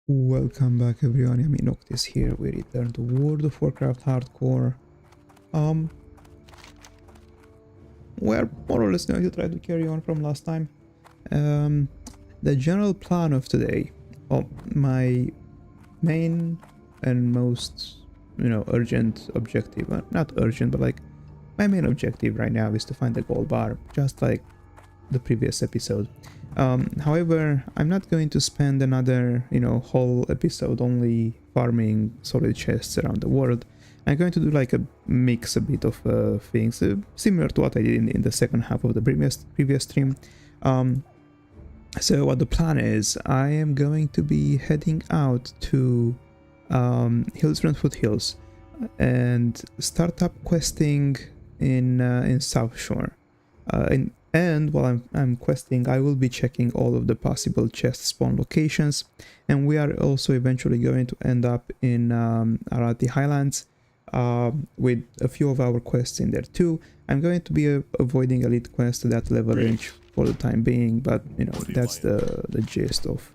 Welcome back everyone, Yami Noctis here. We return to World of Warcraft Hardcore. Um, we're more or less going to try to carry on from last time. The general plan of today, my main and most, urgent objective, not urgent, but like my main objective right now is to find the gold bar, just like the previous episode. However, I'm not going to spend another, whole episode only farming solid chests around the world. I'm going to do like a mix a bit of things, similar to what I did in the second half of the previous stream. So what the plan is, I am going to be heading out to Hillsbrand Foothills and start up questing in South Shore. And while I'm questing, I will be checking all of the possible chest spawn locations, and we are also eventually going to end up in Arati Highlands with a few of our quests in there too. I'm going to be avoiding elite quests at that level range for the time being, but that's the gist of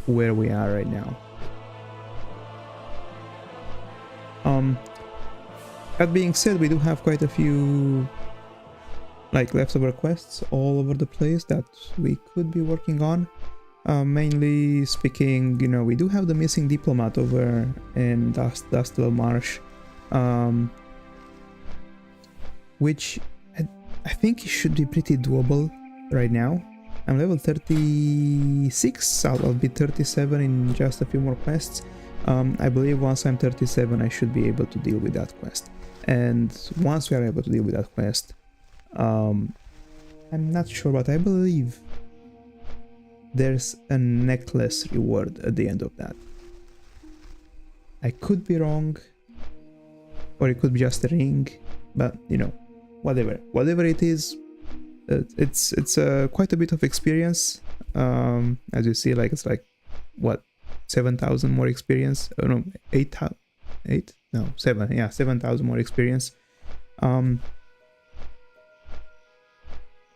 where we are right now. That being said, we do have quite a few like leftover quests all over the place that we could be working on. Mainly speaking, we do have the missing diplomat over in Dustle Marsh, which I think should be pretty doable right now. I'm level 36, I'll be 37 in just a few more quests. I believe once I'm 37 I should be able to deal with that quest, and once we are able to deal with that quest, I'm not sure, but I believe there's a necklace reward at the end of that. I could be wrong, or it could be just a ring, but whatever it is, it's quite a bit of experience. As you see, like it's like what, 7,000 more experience. Oh no, 7,000 more experience.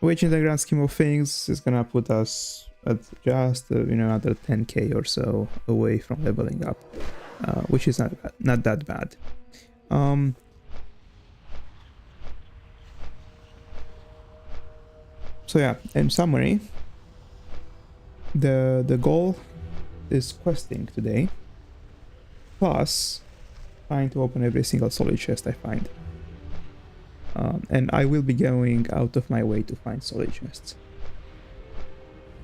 Which in the grand scheme of things is gonna put us at just another 10k or so away from leveling up, which is not that bad. So yeah, in summary, the goal is questing today, plus trying to open every single solid chest I find. And I will be going out of my way to find solid chests.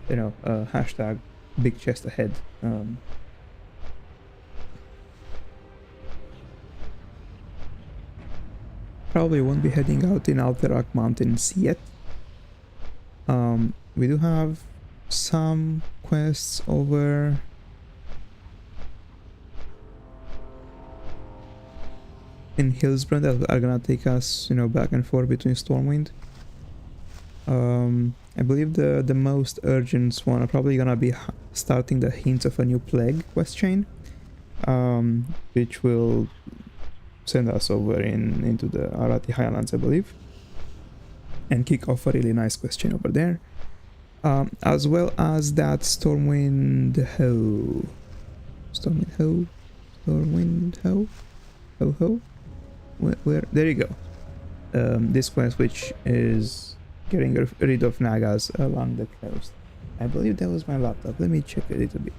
Hashtag big chest ahead. Probably won't be heading out in Alterak Mountains yet. We do have some quests over in Hillsbrand that are gonna take us, back and forth between Stormwind. I believe the most urgent one are probably gonna be starting the Hints of a New Plague quest chain, which will send us over into the Arati Highlands, I believe, and kick off a really nice quest chain over there, as well as that Stormwind Ho. Where there you go. This quest, which is getting rid of Nagas along the coast. I believe that was my laptop. Let me check a little bit.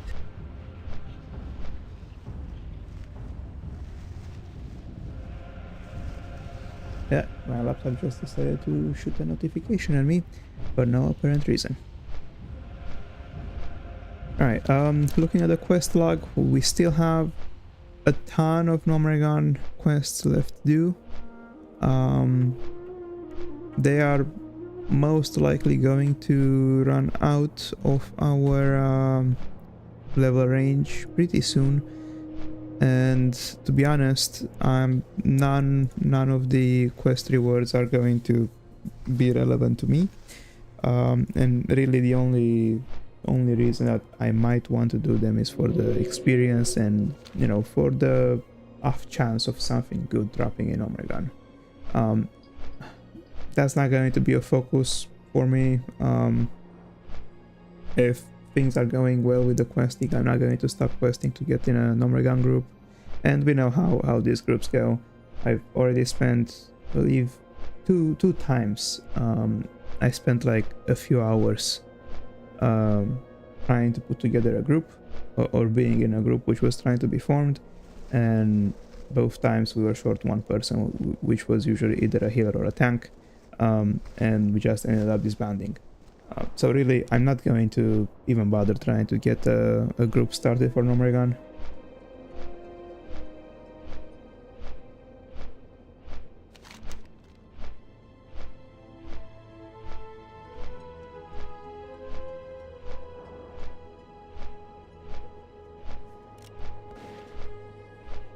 Yeah, my laptop just decided to shoot a notification at me for no apparent reason. Alright, looking at the quest log, we still have a ton of Nomergan quests left to do. They are most likely going to run out of our level range pretty soon, and to be honest, none of the quest rewards are going to be relevant to me, and really the only reason that I might want to do them is for the experience and for the off chance of something good dropping in Omegan. That's not going to be a focus for me. If things are going well with the questing, I'm not going to stop questing to get in a Nomregan group. And we know how these groups go. I've already spent, I believe, two times. I spent like a few hours trying to put together a group, or being in a group which was trying to be formed, and both times we were short one person, which was usually either a healer or a tank, and we just ended up disbanding. So really, I'm not going to even bother trying to get a group started for Nomregan.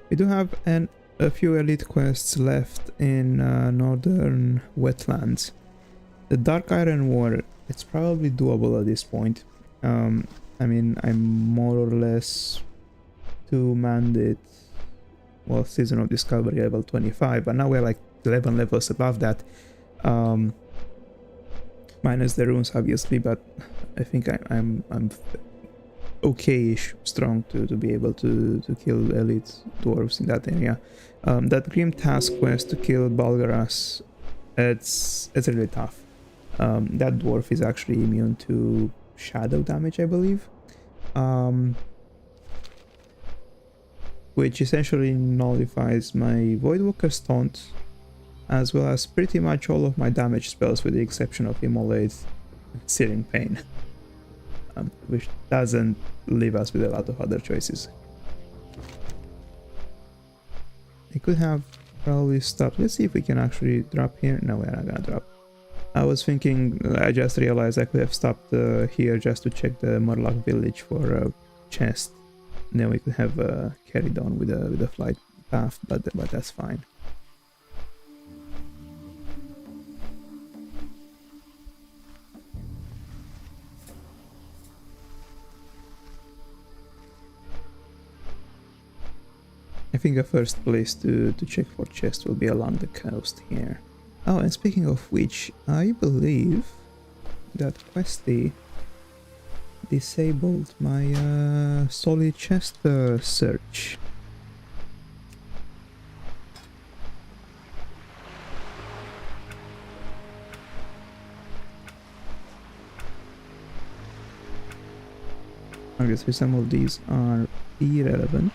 We do have a few elite quests left in northern wetlands. The Dark Iron War, it's probably doable at this point. I mean, I'm more or less 2-manned it. Well, Season of Discovery level 25, but now we're like 11 levels above that. Minus the runes, obviously, but I think I'm okay-ish strong to be able to kill elite dwarves in that area. That Grim Task quest to kill Balgaras, it's really tough. That dwarf is actually immune to shadow damage, I believe, which essentially nullifies my Voidwalker's Taunt, as well as pretty much all of my damage spells with the exception of Immolate, Searing Pain. Which doesn't leave us with a lot of other choices. I could have probably stopped. Let's see if we can actually drop here. No, we're not gonna drop. I was thinking, I just realized I could have stopped here just to check the Murloc village for a chest. And then we could have carried on with the flight path, but that's fine. I think the first place to check for chests will be along the coast here. Oh, and speaking of which, I believe that Questy disabled my solid chest search. Obviously some of these are irrelevant.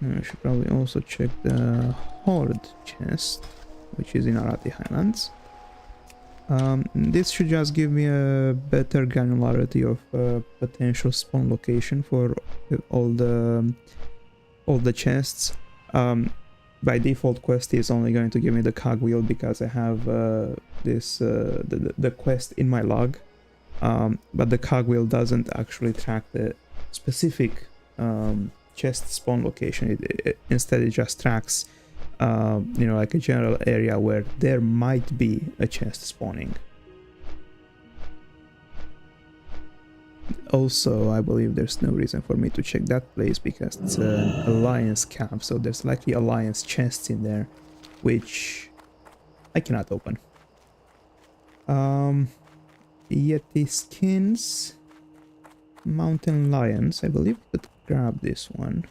I should probably also check the Horde chest, which is in Arati Highlands. This should just give me a better granularity of potential spawn location for all the chests. By default, quest is only going to give me the cogwheel because I have the quest in my log, but the cogwheel doesn't actually track the specific chest spawn location. Instead it just tracks you know, like a general area where there might be a chest spawning. Also, I believe there's no reason for me to check that place because it's an alliance camp, so there's likely alliance chests in there which I cannot open. Yeti skins, mountain lions, I believe we could grab this one.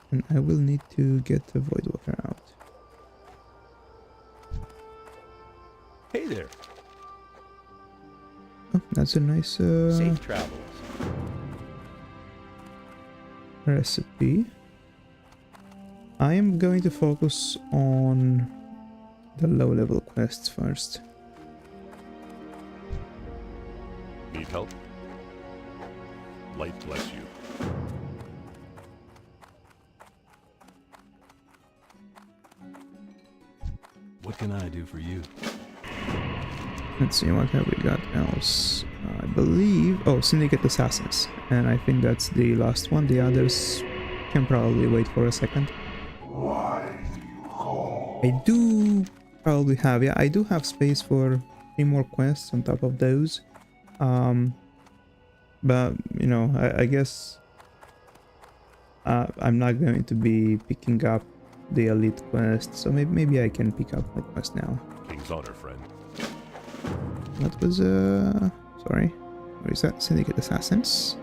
And I will need to get the Voidwalker out. Hey there. Oh, that's a nice Safe travels. recipe. I am going to focus on the low-level quests first. Need help? Light bless you. What can I do for you? Let's see, what have we got else? I believe... oh, Syndicate Assassins. And I think that's the last one. The others can probably wait for a second. I do probably have... yeah, I do have space for 3 more quests on top of those. But, you know, I guess... I'm not going to be picking up the elite quest, so maybe I can pick up my quest now. King's honor, friend. That was sorry. Where is that? Syndicate Assassins.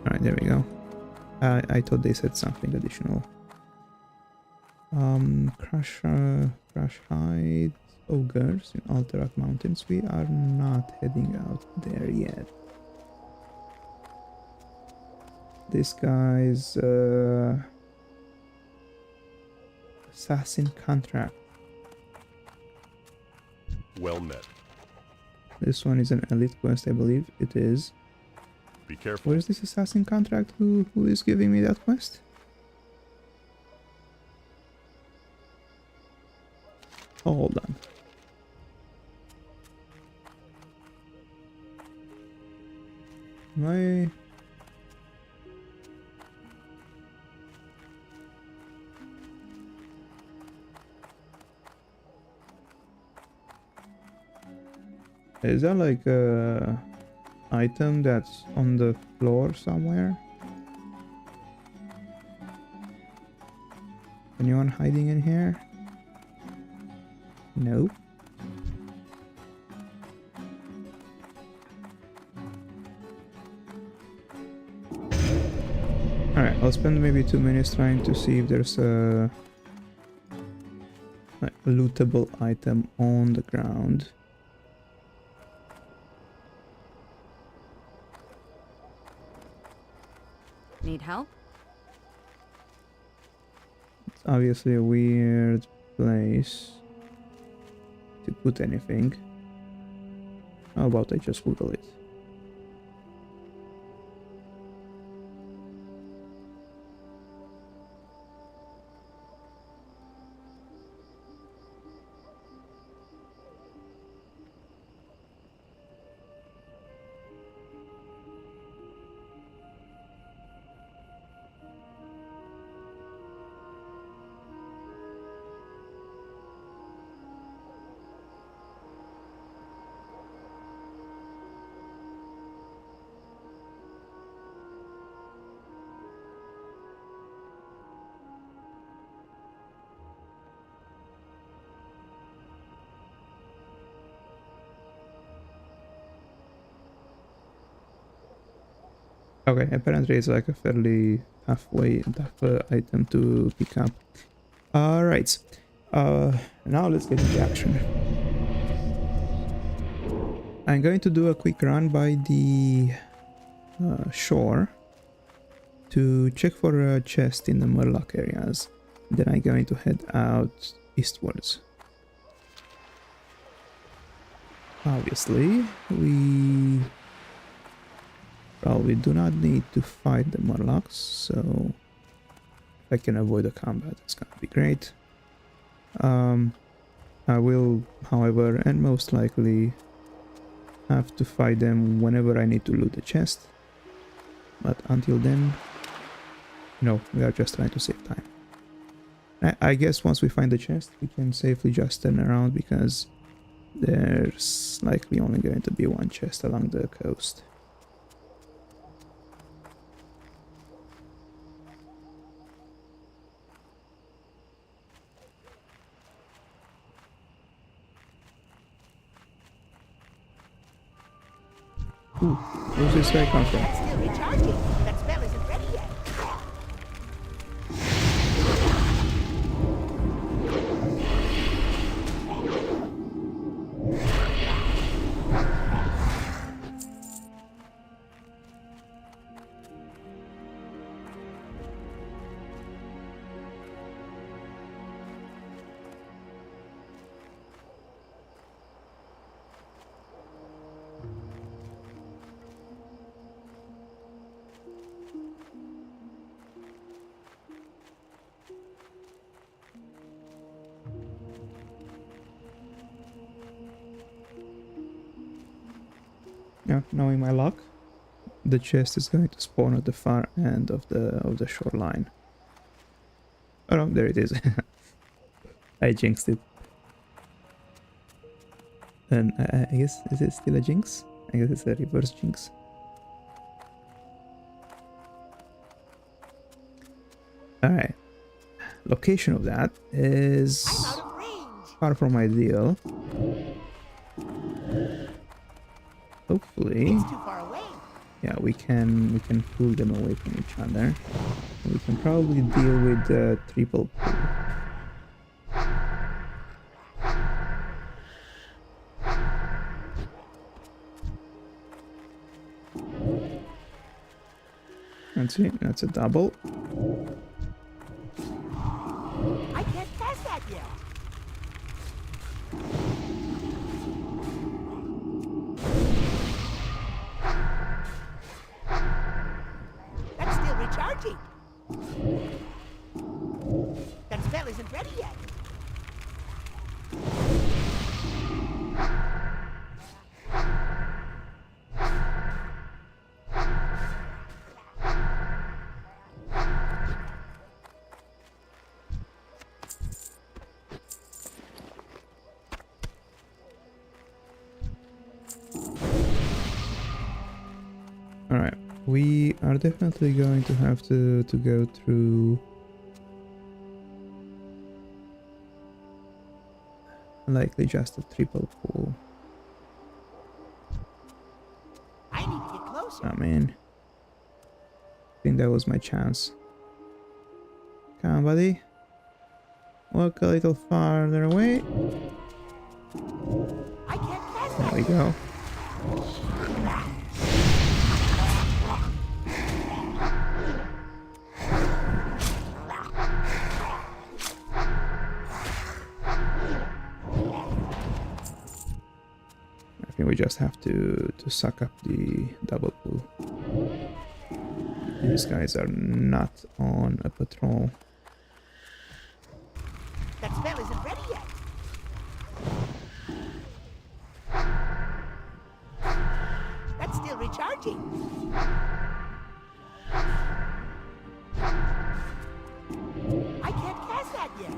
Alright, there we go. I thought they said something additional. Crush Hide Ogres in Alterac Mountains. We are not heading out there yet. This guy's Assassin Contract. Well met. This one is an elite quest, I believe. It is. Be careful. Where is this Assassin Contract? Who is giving me that quest? Hold on. Why? Is that like a item that's on the floor somewhere? Anyone hiding in here? No. Alright, I'll spend maybe 2 minutes trying to see if there's a lootable item on the ground. Need help? It's obviously a weird place to put anything. How about I just Google it? Okay, apparently it's like a fairly tough item to pick up. Alright, now let's get into action. I'm going to do a quick run by the shore to check for a chest in the Murloc areas. Then I'm going to head out eastwards. Obviously, we probably do not need to fight the Murlocs, so if I can avoid the combat, it's gonna be great. I will, however, and most likely have to fight them whenever I need to loot the chest. But until then, no, we are just trying to save time. I guess once we find the chest, we can safely just turn around because there's likely only going to be one chest along the coast. Ooh, where's this guy come from? Still recharging. That spell isn't ready yet. Yeah, knowing my luck, the chest is going to spawn at the far end of the shoreline. Oh no, there it is. I jinxed it. And I guess, is it still a jinx? I guess it's a reverse jinx. Alright. Location of that is I'm out of range. far from ideal. Hopefully, It's too far away. yeah, we can pull them away from each other. We can probably deal with the triple pull. That's it. That's a double. I can't pass that yet. That's still recharging. That spell isn't ready yet. Alright, we are definitely going to have to go through likely just a triple pull. I need to get closer. I mean, I think that was my chance. Come on, buddy. Walk a little farther away. I can't pass There that we yet. go. I think we just have to suck up the double pull. These guys are not on a patrol. That spell isn't ready yet. That's still recharging. I can't cast that yet.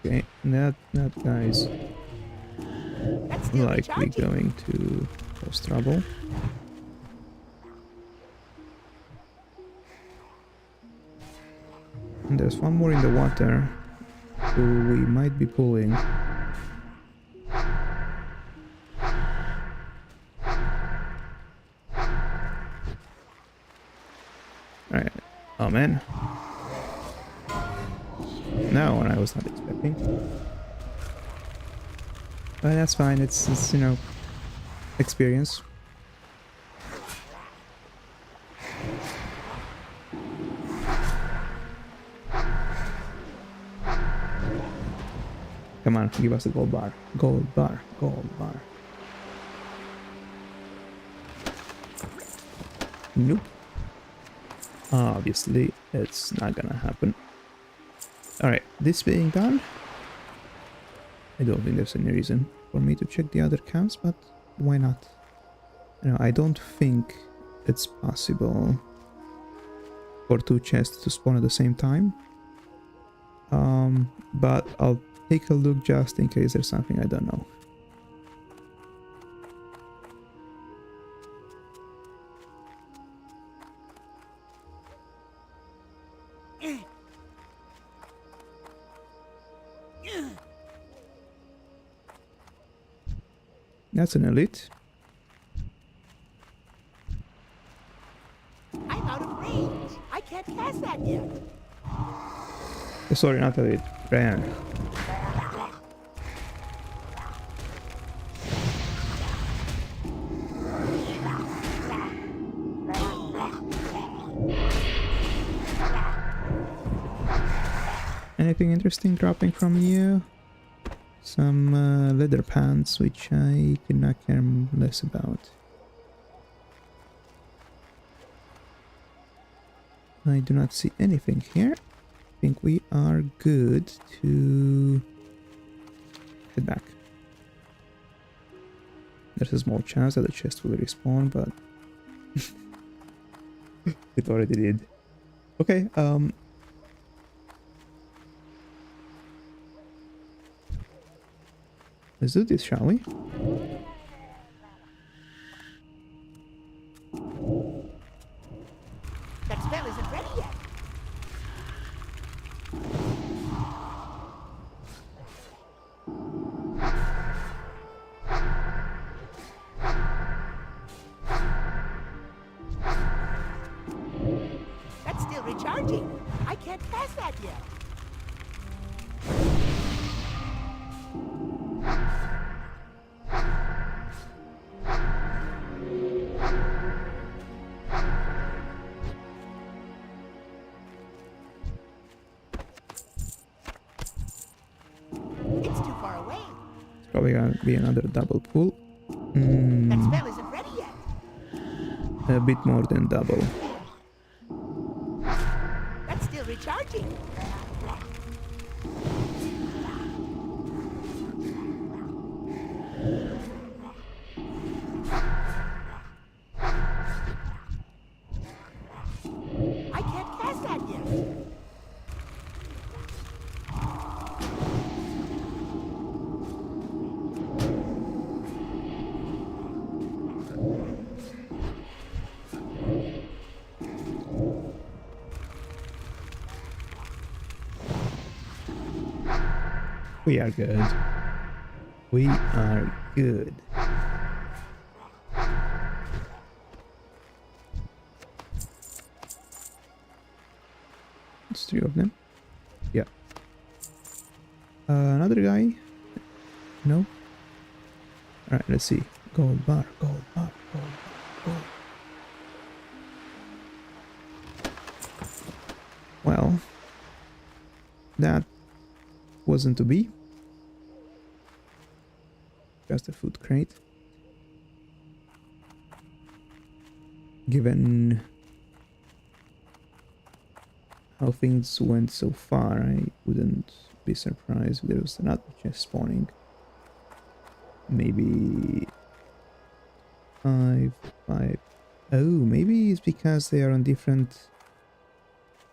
Okay, that guy's That's still likely recharging. going to cause trouble. And there's one more in the water who we might be pulling. Alright. Oh man. That one I was not expecting. But that's fine, it's you know, experience. Come on, give us a gold bar. Gold bar, gold bar. Nope. Obviously, it's not gonna happen. Alright, this being done, I don't think there's any reason for me to check the other camps, but why not? You know, I don't think it's possible for two chests to spawn at the same time. But I'll take a look just in case there's something I don't know. That's an elite. I'm out of range. I can't cast that yet. Sorry, not elite. Ryan. Anything interesting dropping from you? Some leather pants, which I could not care less about. I do not see anything here. I think we are good to head back. There's a small chance that the chest will respawn, but it already did. Okay, Let's do this, shall we? That spell isn't ready yet. That's still recharging. I can't cast that yet. It's too far away. It's probably gonna be another double pull. That spell isn't ready yet. A bit more than double. That's still recharging. I can't cast that yet. We are good. We are good. It's 3 of them. Yeah. Another guy? No? Alright, let's see. Gold bar, gold bar, gold bar, gold. Well, that wasn't to be. Just a food crate. Given how things went so far, I wouldn't be surprised if there was another chest spawning. Maybe 5. Oh, maybe it's because they are on different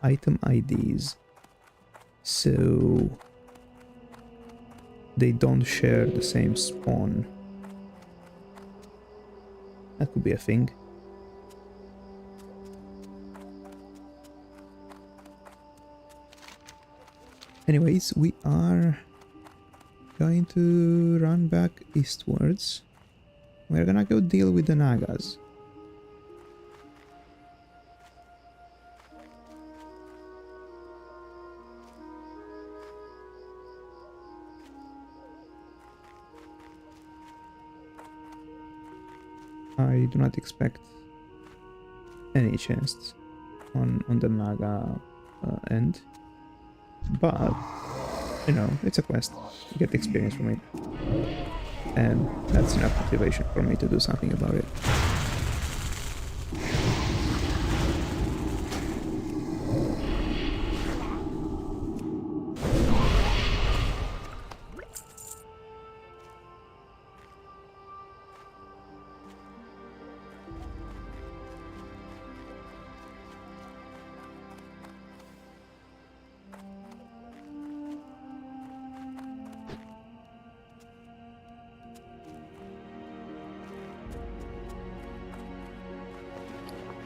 item IDs. So they don't share the same spawn. That could be a thing. Anyways, we are going to run back eastwards. We're gonna go deal with the Nagas. I do not expect any chests on the Naga end, but you know, it's a quest. You get experience from it, and that's enough motivation for me to do something about it.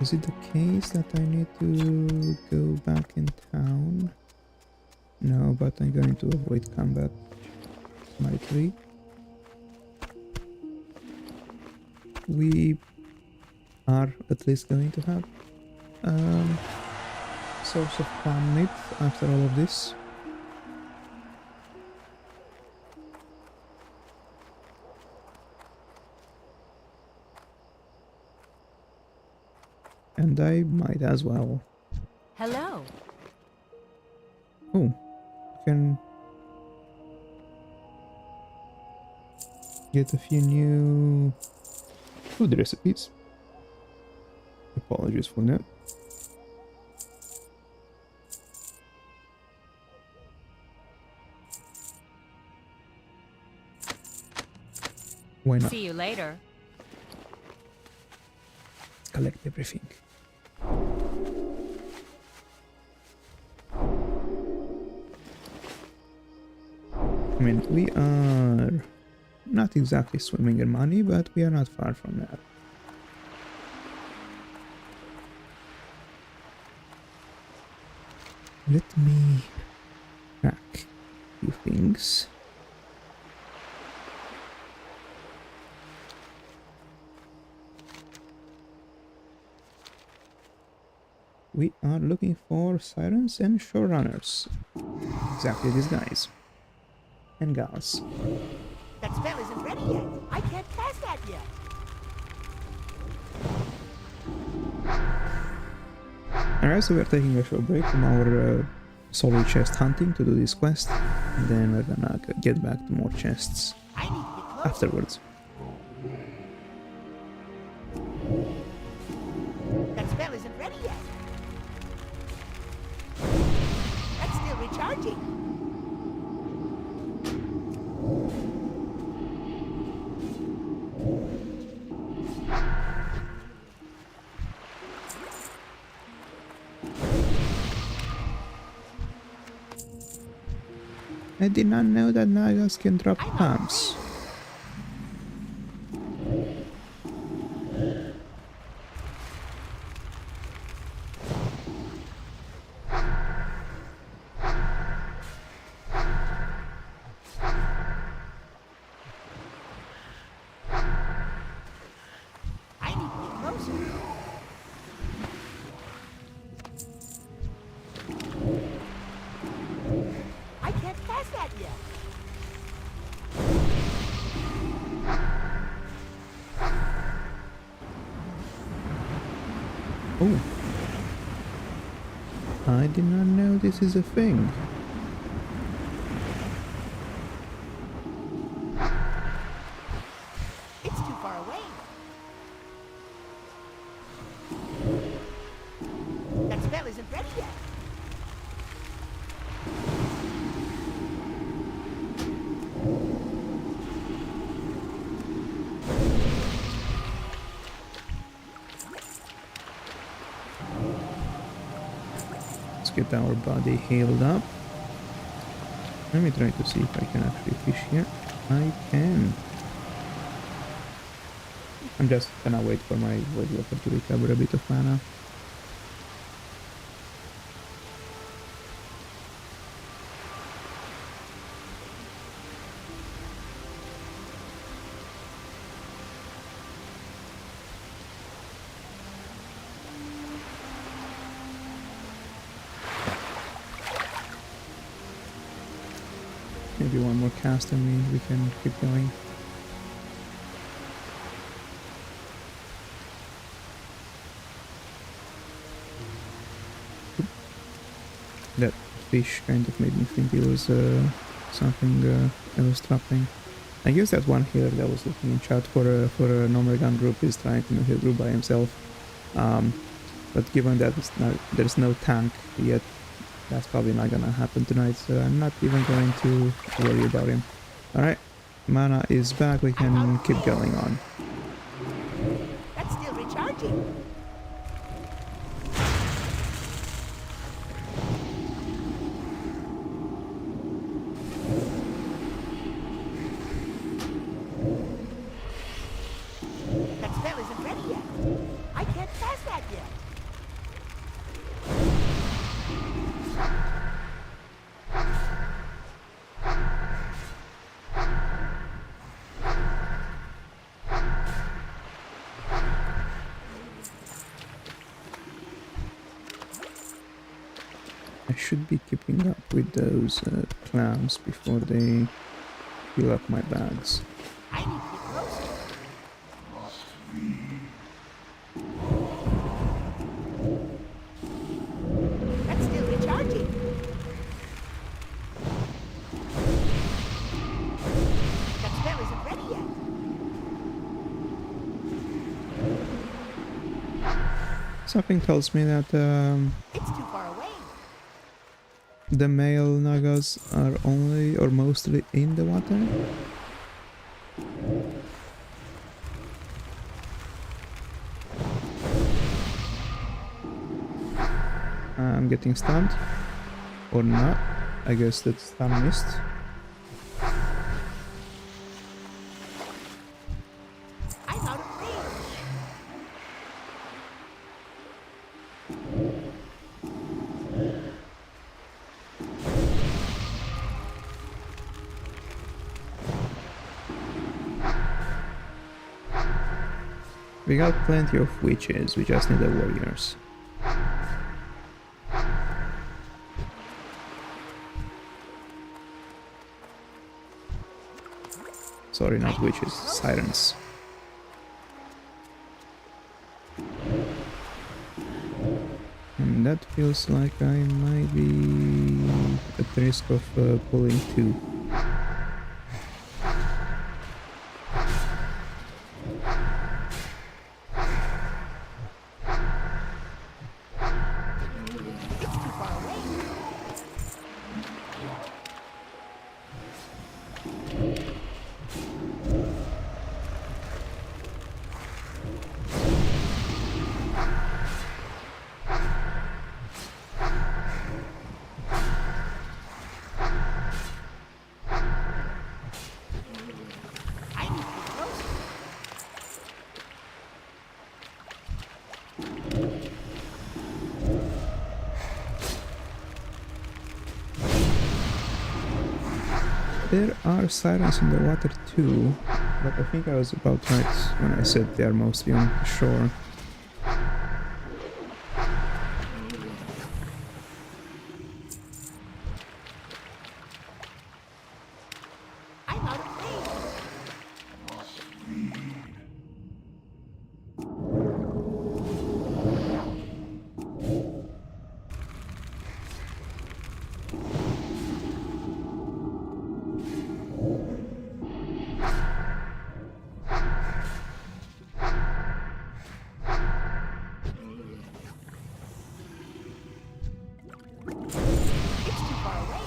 Is it the case that I need to go back in town? No, but I'm going to avoid combat slightly. We are at least going to have source of planet after all of this. And I might as well. Hello. Oh, you can get a few new food recipes. Apologies for that. Why not? See you later. Collect everything. I mean, we are not exactly swimming in money, but we are not far from that. Let me track a few things. We are looking for sirens and showrunners. Exactly these guys. And gals. That spell isn't ready yet. I can't cast that yet. Alright, so we're taking a short break from our solo chest hunting to do this quest. And then we're gonna get back to more chests I need to get closer. afterwards. That spell isn't ready yet. That's still recharging. I did not know that Nagas can drop bombs. I need to get closer. I can't cast that yet. Oh. I did not know this is a thing. It's too far away. That spell isn't ready yet. Let's get our body healed up. Let me try to see if I can actually fish here. I can. I'm just gonna wait for my Void Walker to recover a bit of mana. Maybe one more cast and we can keep going. That fish kind of made me think it was something that was trapping. I guess that one here that was looking in chat for a Nomergan group is trying to make a group by himself. But given that there's no tank yet, that's probably not gonna happen tonight, so I'm not even going to worry about him. Alright, mana is back, we can keep going on. That's still recharging. That spell isn't ready yet. I can't cast that yet. I should be keeping up with those clams before they fill up my bags. I need to get closer. That's still recharging. That spell isn't ready yet. Something tells me that It's too far away. the male Nagas are only or mostly in the water. I'm getting stunned. Or not. I guess that stun missed. We got plenty of witches, we just need the warriors. Sorry, not witches, sirens. And that feels like I might be at the risk of pulling two. There are sirens in the water too, but I think I was about right when I said they are mostly on the shore. I'm out of range. It's too far away.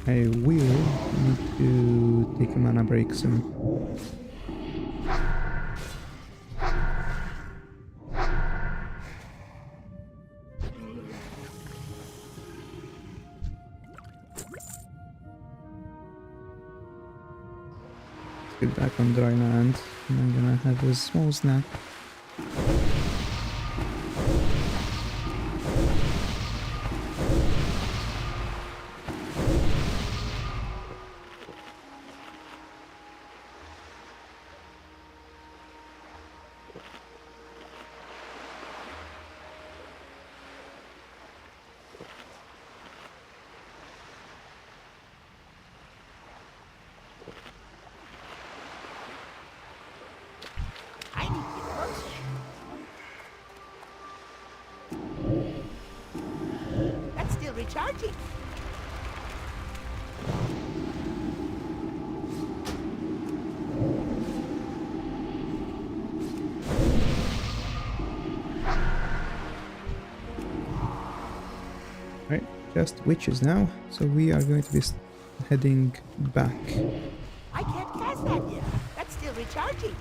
I will need to take a mana break soon. Get back on dry land, and I'm gonna have a small snack. I need to get closer. That's still recharging. Right, just witches now, so we are going to be heading back. I can't cast that yet. That's still recharging.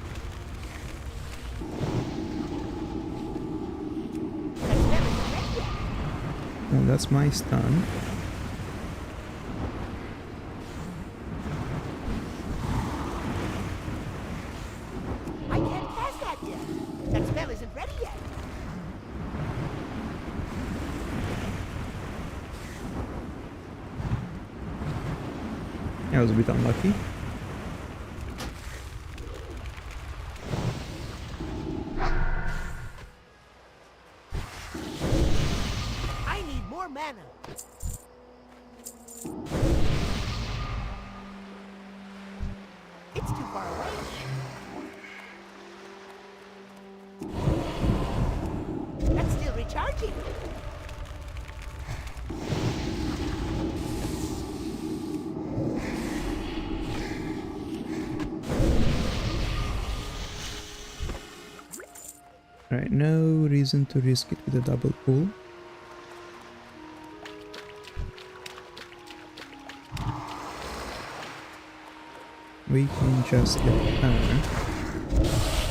That spell isn't ready yet. Well, that's my stun. I can't cast that yet. That spell isn't ready yet. I was a bit unlucky. I need more mana. It's too far away. That's still recharging. Right, no reason to risk it with a double pull. We can just get her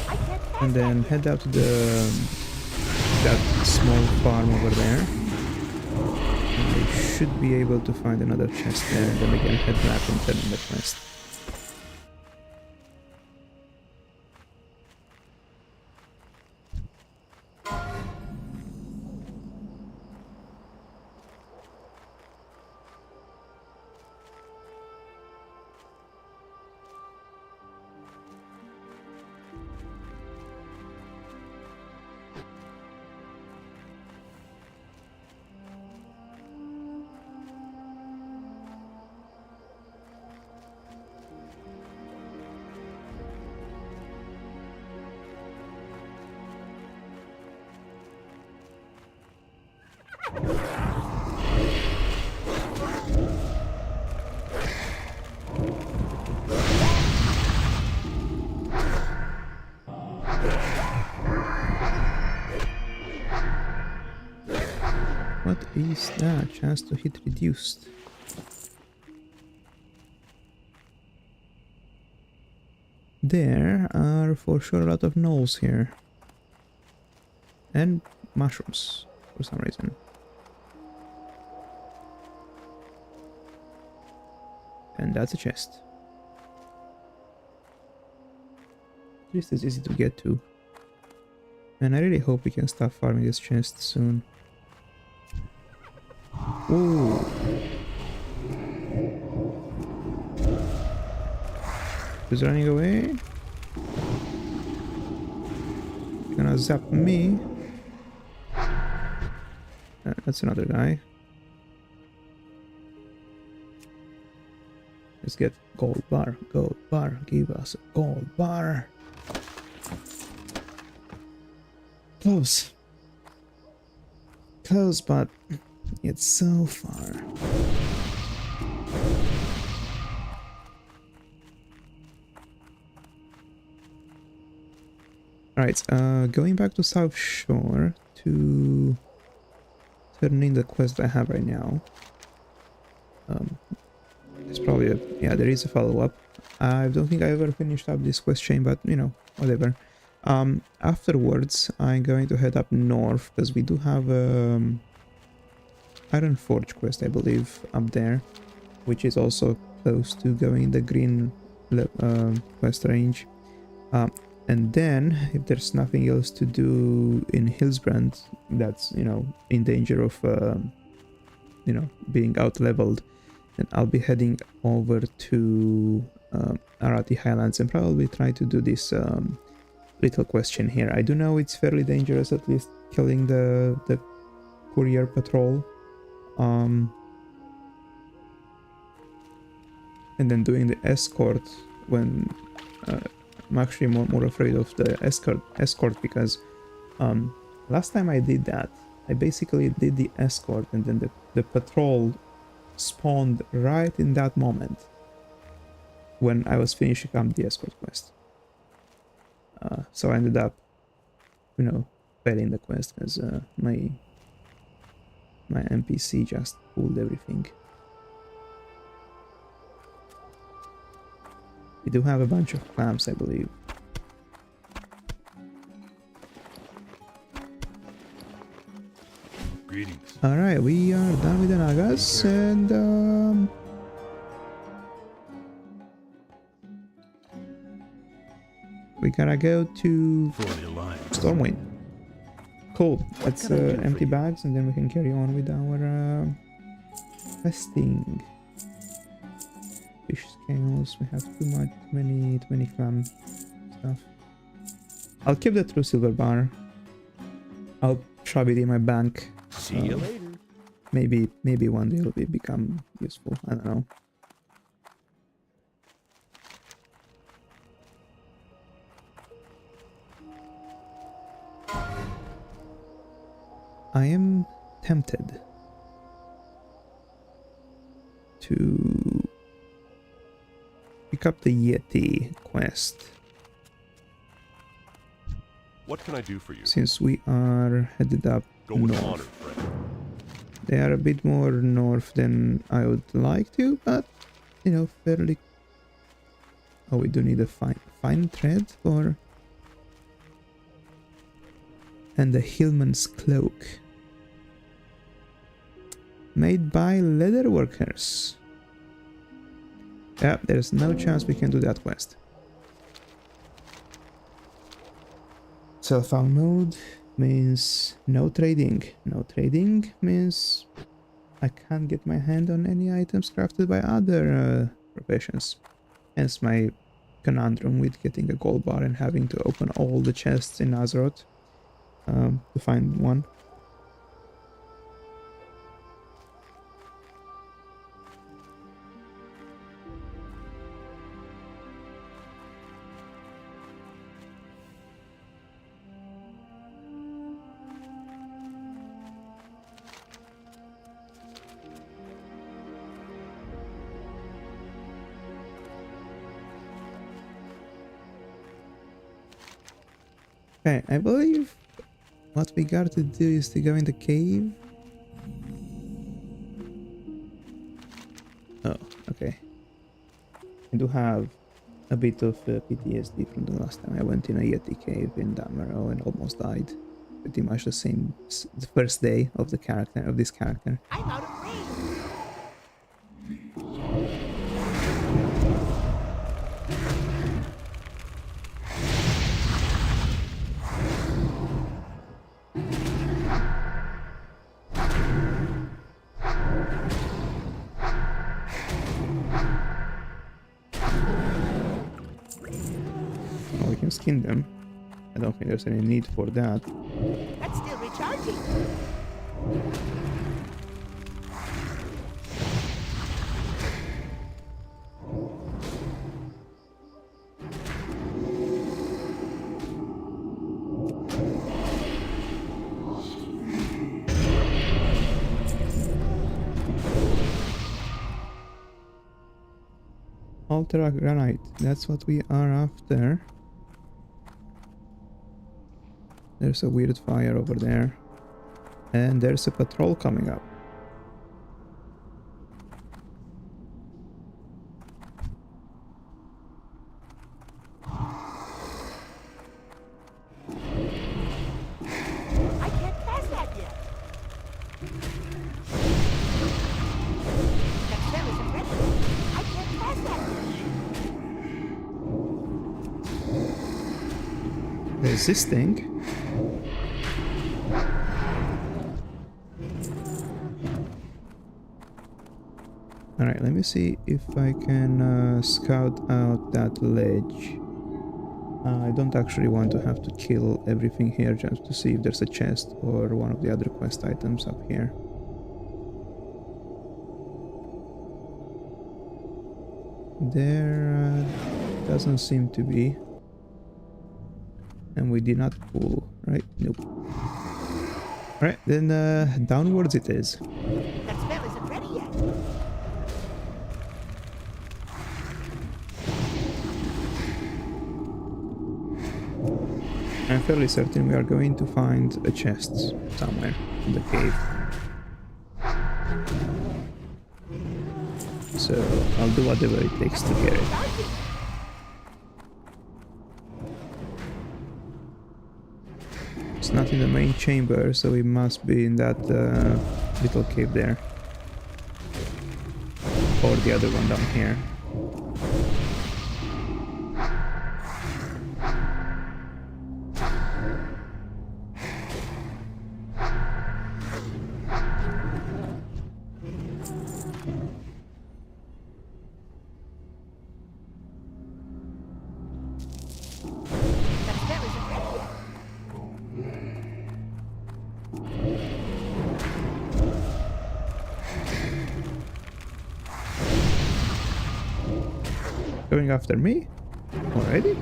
I can't cast and then that head out to that small farm over there. And we should be able to find another chest there, and then again head back and turn in the quest. is that? Chance to hit reduced. There are for sure a lot of gnolls here. And mushrooms, for some reason. And that's a chest. At least it's easy to get to. And I really hope we can start farming this chest soon. Ooh. Who's running away? Gonna zap me. That's another guy. Let's get gold bar, give us a gold bar. Close. Close, but it's so far. Alright, going back to South Shore to turn in the quest I have right now. There's probably a... yeah, there is a follow-up. I don't think I ever finished up this quest chain, but, you know, whatever. Afterwards, I'm going to head up north, because we do have Iron Forge quest, I believe, up there, which is also close to going the green quest range. And then, if there's nothing else to do in Hillsbrand that's, you know, in danger of, you know, being out-leveled, then I'll be heading over to Arati Highlands and probably try to do this little question here. I do know it's fairly dangerous, at least killing the courier patrol. And then doing the escort when... I'm actually more afraid of the escort because last time I did that, I basically did the escort and then the patrol spawned right in that moment when I was finishing up the escort quest. So I ended up, you know, failing the quest because my NPC just pulled everything. We do have a bunch of clams, I believe. Greetings. Alright, we are done with the Nagas, and we gotta go to For the Alliance. Stormwind. Cool. Let's can I do for empty you? bags and then we can carry on with our questing. Fish scales, we have too many clam stuff. I'll keep the true silver bar. I'll shove it in my bank. See you later. Maybe one day it'll become useful. I don't know. I am tempted to pick up the Yeti quest, What can I do for you? since we are headed up Go with north. honor, friend. They are a bit more north than I would like to, but, you know, fairly... Oh, we do need a fine thread for... And the Hillman's cloak. Made by leather workers. Yeah, there's no chance we can do that quest. Self-found mode means no trading. No trading means I can't get my hand on any items crafted by other professions. Hence my conundrum with getting a gold bar and having to open all the chests in Azeroth to find one. Okay, I believe what we got to do is to go in the cave Oh, okay. I do have a bit of PTSD from the last time I went in a Yeti cave in Damaro and almost died. Pretty much the first day of this character. I'm out of range. Oh, we can skin them. I don't think there's any need for that. That's still recharging. Ultra granite, that's what we are after. There's a weird fire over there. And there's a patrol coming up. I can't pass that yet. That spell isn't ready yet. I can't pass that yet. Resisting. Alright, let me see if I can scout out that ledge. I don't actually want to have to kill everything here just to see if there's a chest or one of the other quest items up here. There doesn't seem to be. And we did not pull, right? Nope. Alright, then downwards it is. That spell isn't ready yet. I'm fairly certain we are going to find a chest somewhere in the cave. So I'll do whatever it takes to get it. It's not in the main chamber, so it must be in that little cave there. Or the other one down here. That spell isn't ready yet. Going after me? Already?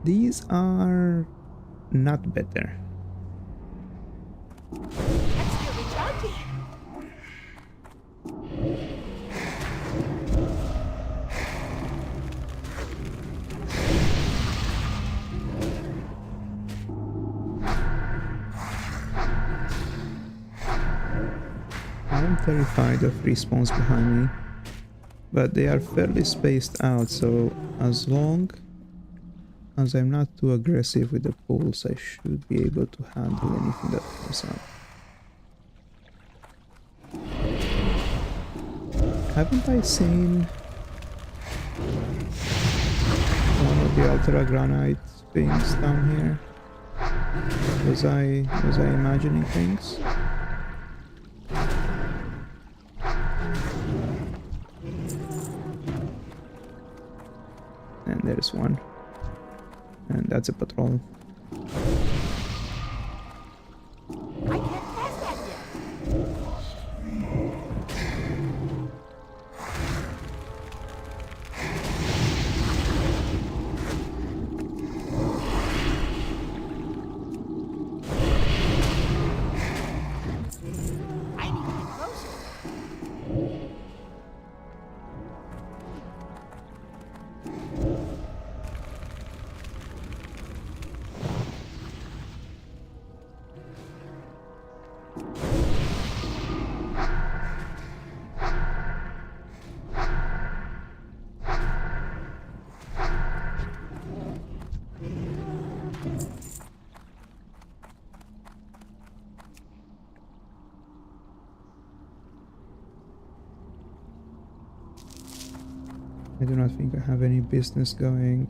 These are not better. That's still recharging. I'm terrified of respawns behind me, but they are fairly spaced out, so as long as I'm not too aggressive with the pulls, I should be able to handle anything that comes up. Haven't I seen one of the ultra granite things down here? Was I imagining things? And there's one. And that's a patrol. I can't pass that yet. I need to get closer. I do not think I have any business going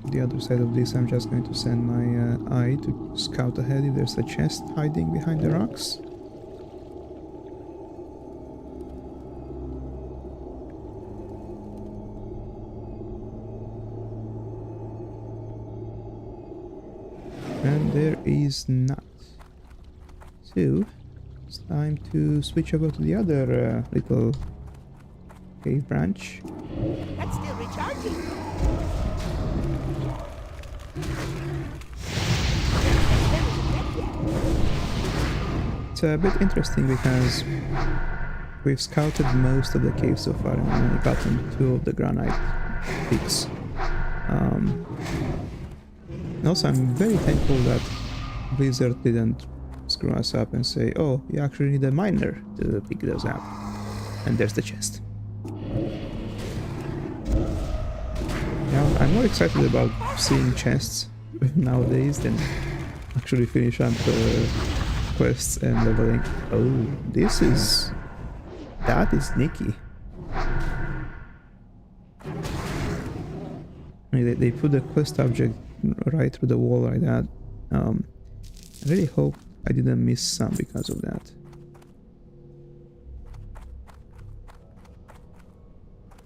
the other side of this. I'm just going to send my eye to scout ahead if there's a chest hiding behind the rocks. And there is not. So it's time to switch over to the other little cave branch. That's still recharging. It's a bit interesting because we've scouted most of the caves so far and only gotten 2 of the granite peaks. And also I'm very thankful that Blizzard didn't screw us up and say, oh, you actually need a miner to pick those up. And there's the chest. Now, I'm more excited about seeing chests nowadays than actually finish up quests and leveling. Oh, that is sneaky. I mean, they put the quest object right through the wall like that. I really hope I didn't miss some because of that.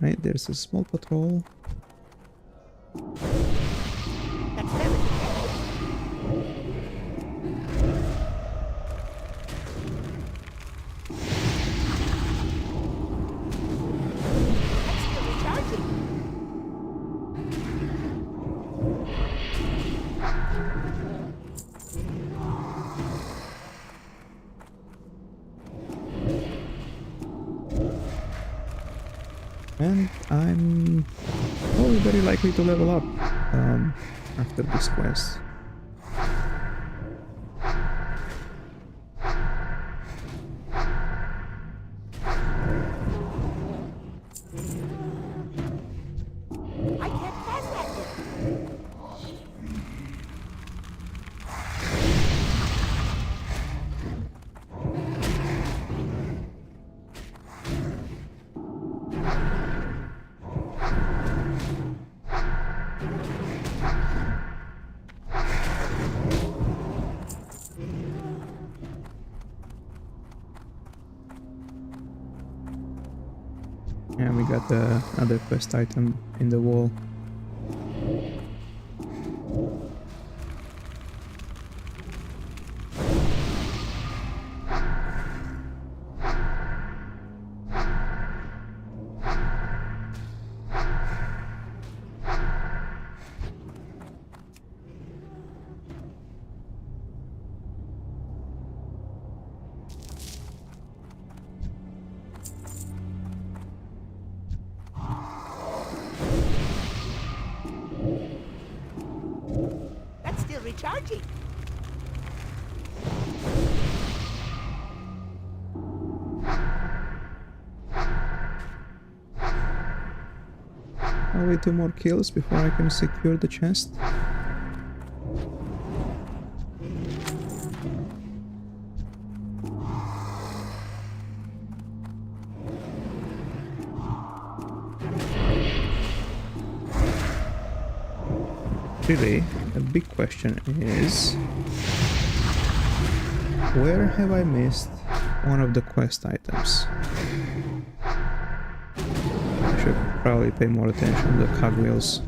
Right, there's a small patrol. That's very That's still recharging. And I'm probably very likely to level up after this quest. I can't pass that yet. And we got the other quest item in the wall. That's still recharging. I'll wait 2 more kills before I can secure the chest. Really, a big question is, where have I missed one of the quest items? I should probably pay more attention to the cogwheels.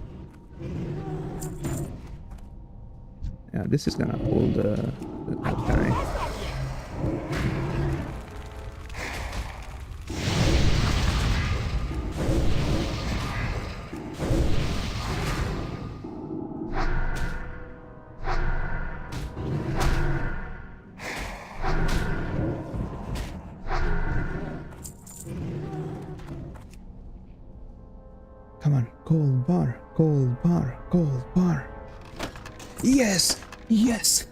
Yeah, this is gonna pull that guy. Come on, gold bar, gold bar, gold bar. Yes! Yes!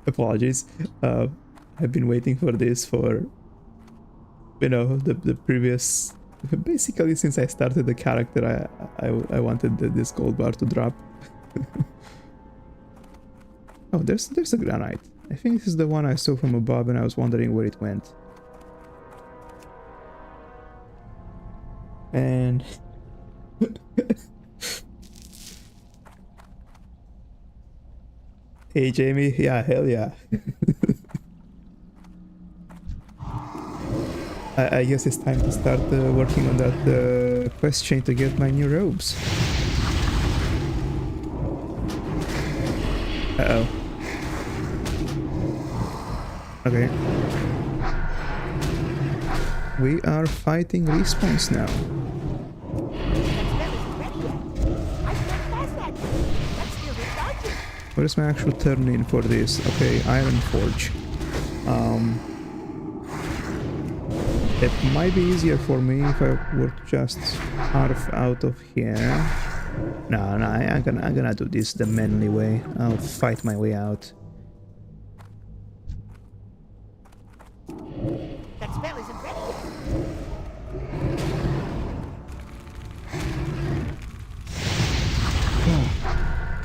Apologies. I've been waiting for this for, you know, the previous... Basically, since I started the character, I wanted this gold bar to drop. Oh, there's a granite. I think this is the one I saw from above and I was wondering where it went. And hey Jamie, yeah, hell yeah. I guess it's time to start working on that quest chain to get my new robes. Uh-oh. Okay. We are fighting respawns now. Where's my actual turn in for this? Okay, Iron Forge. It might be easier for me if I were to just carve out of here. No, I'm gonna do this the manly way. I'll fight my way out. That spell isn't ready yet.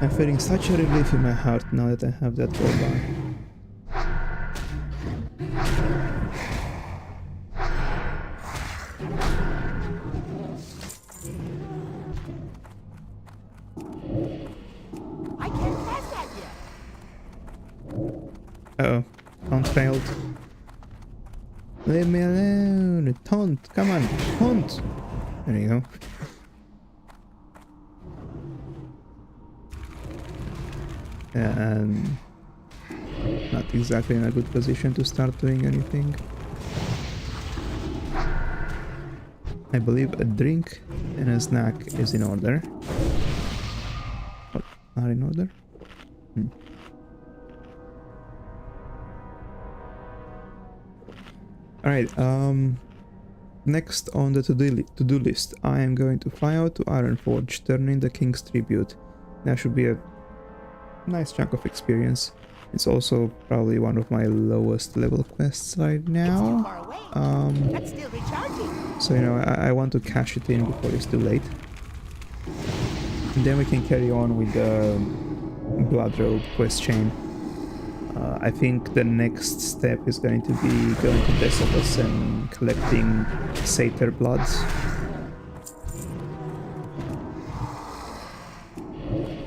I'm feeling such a relief in my heart now that I have that gold bar. I can't pass that yet. Uh-oh. Taunt failed. Leave me alone! Taunt! Come on! Taunt! There you go. And not exactly in a good position to start doing anything. I believe a drink and a snack is in order. What? Are in order? Alright, next on the to-do list, I am going to fly out to Ironforge, turn in the King's Tribute. That should be a nice chunk of experience. It's also probably one of my lowest level quests right now. That's still recharging. So, you know, I want to cash it in before it's too late. And then we can carry on with the Blood Robe quest chain. I think the next step is going to be going to Desolus and collecting Satyr bloods.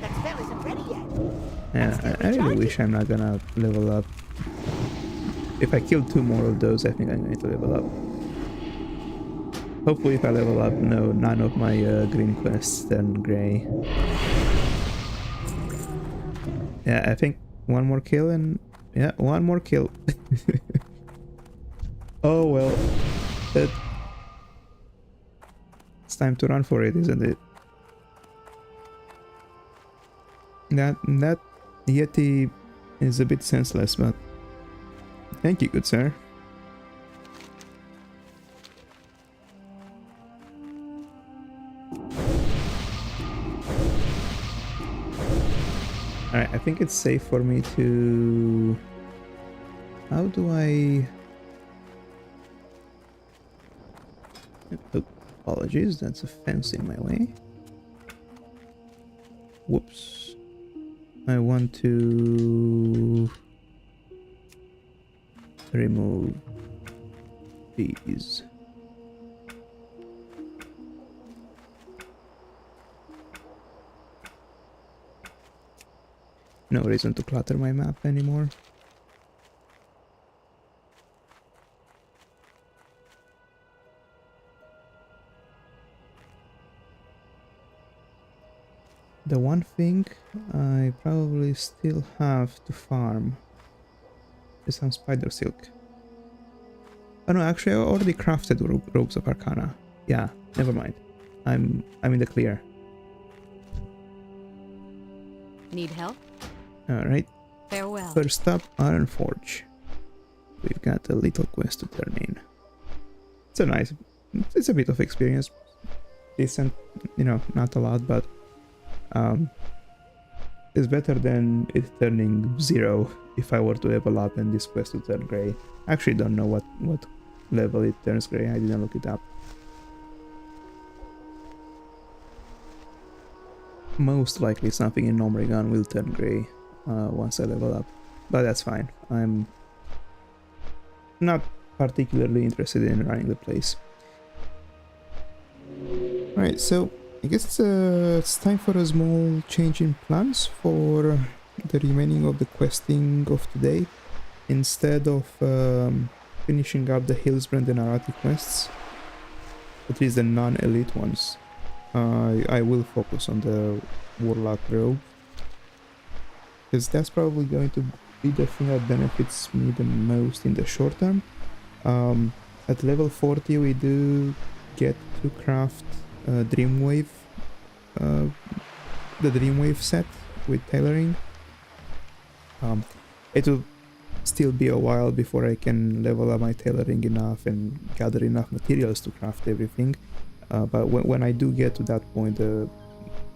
That spell isn't ready yet. Yeah, I really wish I'm not gonna level up. If I kill 2 more of those, I think I'm going to level up. Hopefully if I level up, none of my green quests turn grey. Yeah, I think one more kill and... yeah, one more kill. Oh well. It's time to run for it, isn't it? That Yeti is a bit senseless, but... thank you, good sir. Alright, I think it's safe for me to... how do I... oh, apologies, that's a fence in my way. Whoops. I want to... remove these. No reason to clutter my map anymore. The one thing I probably still have to farm is some spider silk. Oh no, actually I already crafted robes of Arcana. Yeah, never mind. I'm in the clear. Need help? Alright. Farewell. First up, Ironforge. We've got a little quest to turn in. It's a bit of experience. Decent, you know, not a lot, but it's better than it turning 0 if I were to level up and this quest to turn grey. I actually don't know what level it turns grey, I didn't look it up. Most likely something in Nomrigan will turn grey once I level up, but that's fine. I'm not particularly interested in running the place. Right, so I guess it's time for a small change in plans for the remaining of the questing of today. Instead of finishing up the Hillsbrand and Arati quests, at least the non-elite ones, I will focus on the Warlock Rogue, because that's probably going to be the thing that benefits me the most in the short term. At level 40 we do get to craft Dreamwave, the Dreamwave set with tailoring. It will still be a while before I can level up my tailoring enough and gather enough materials to craft everything. But when I do get to that point,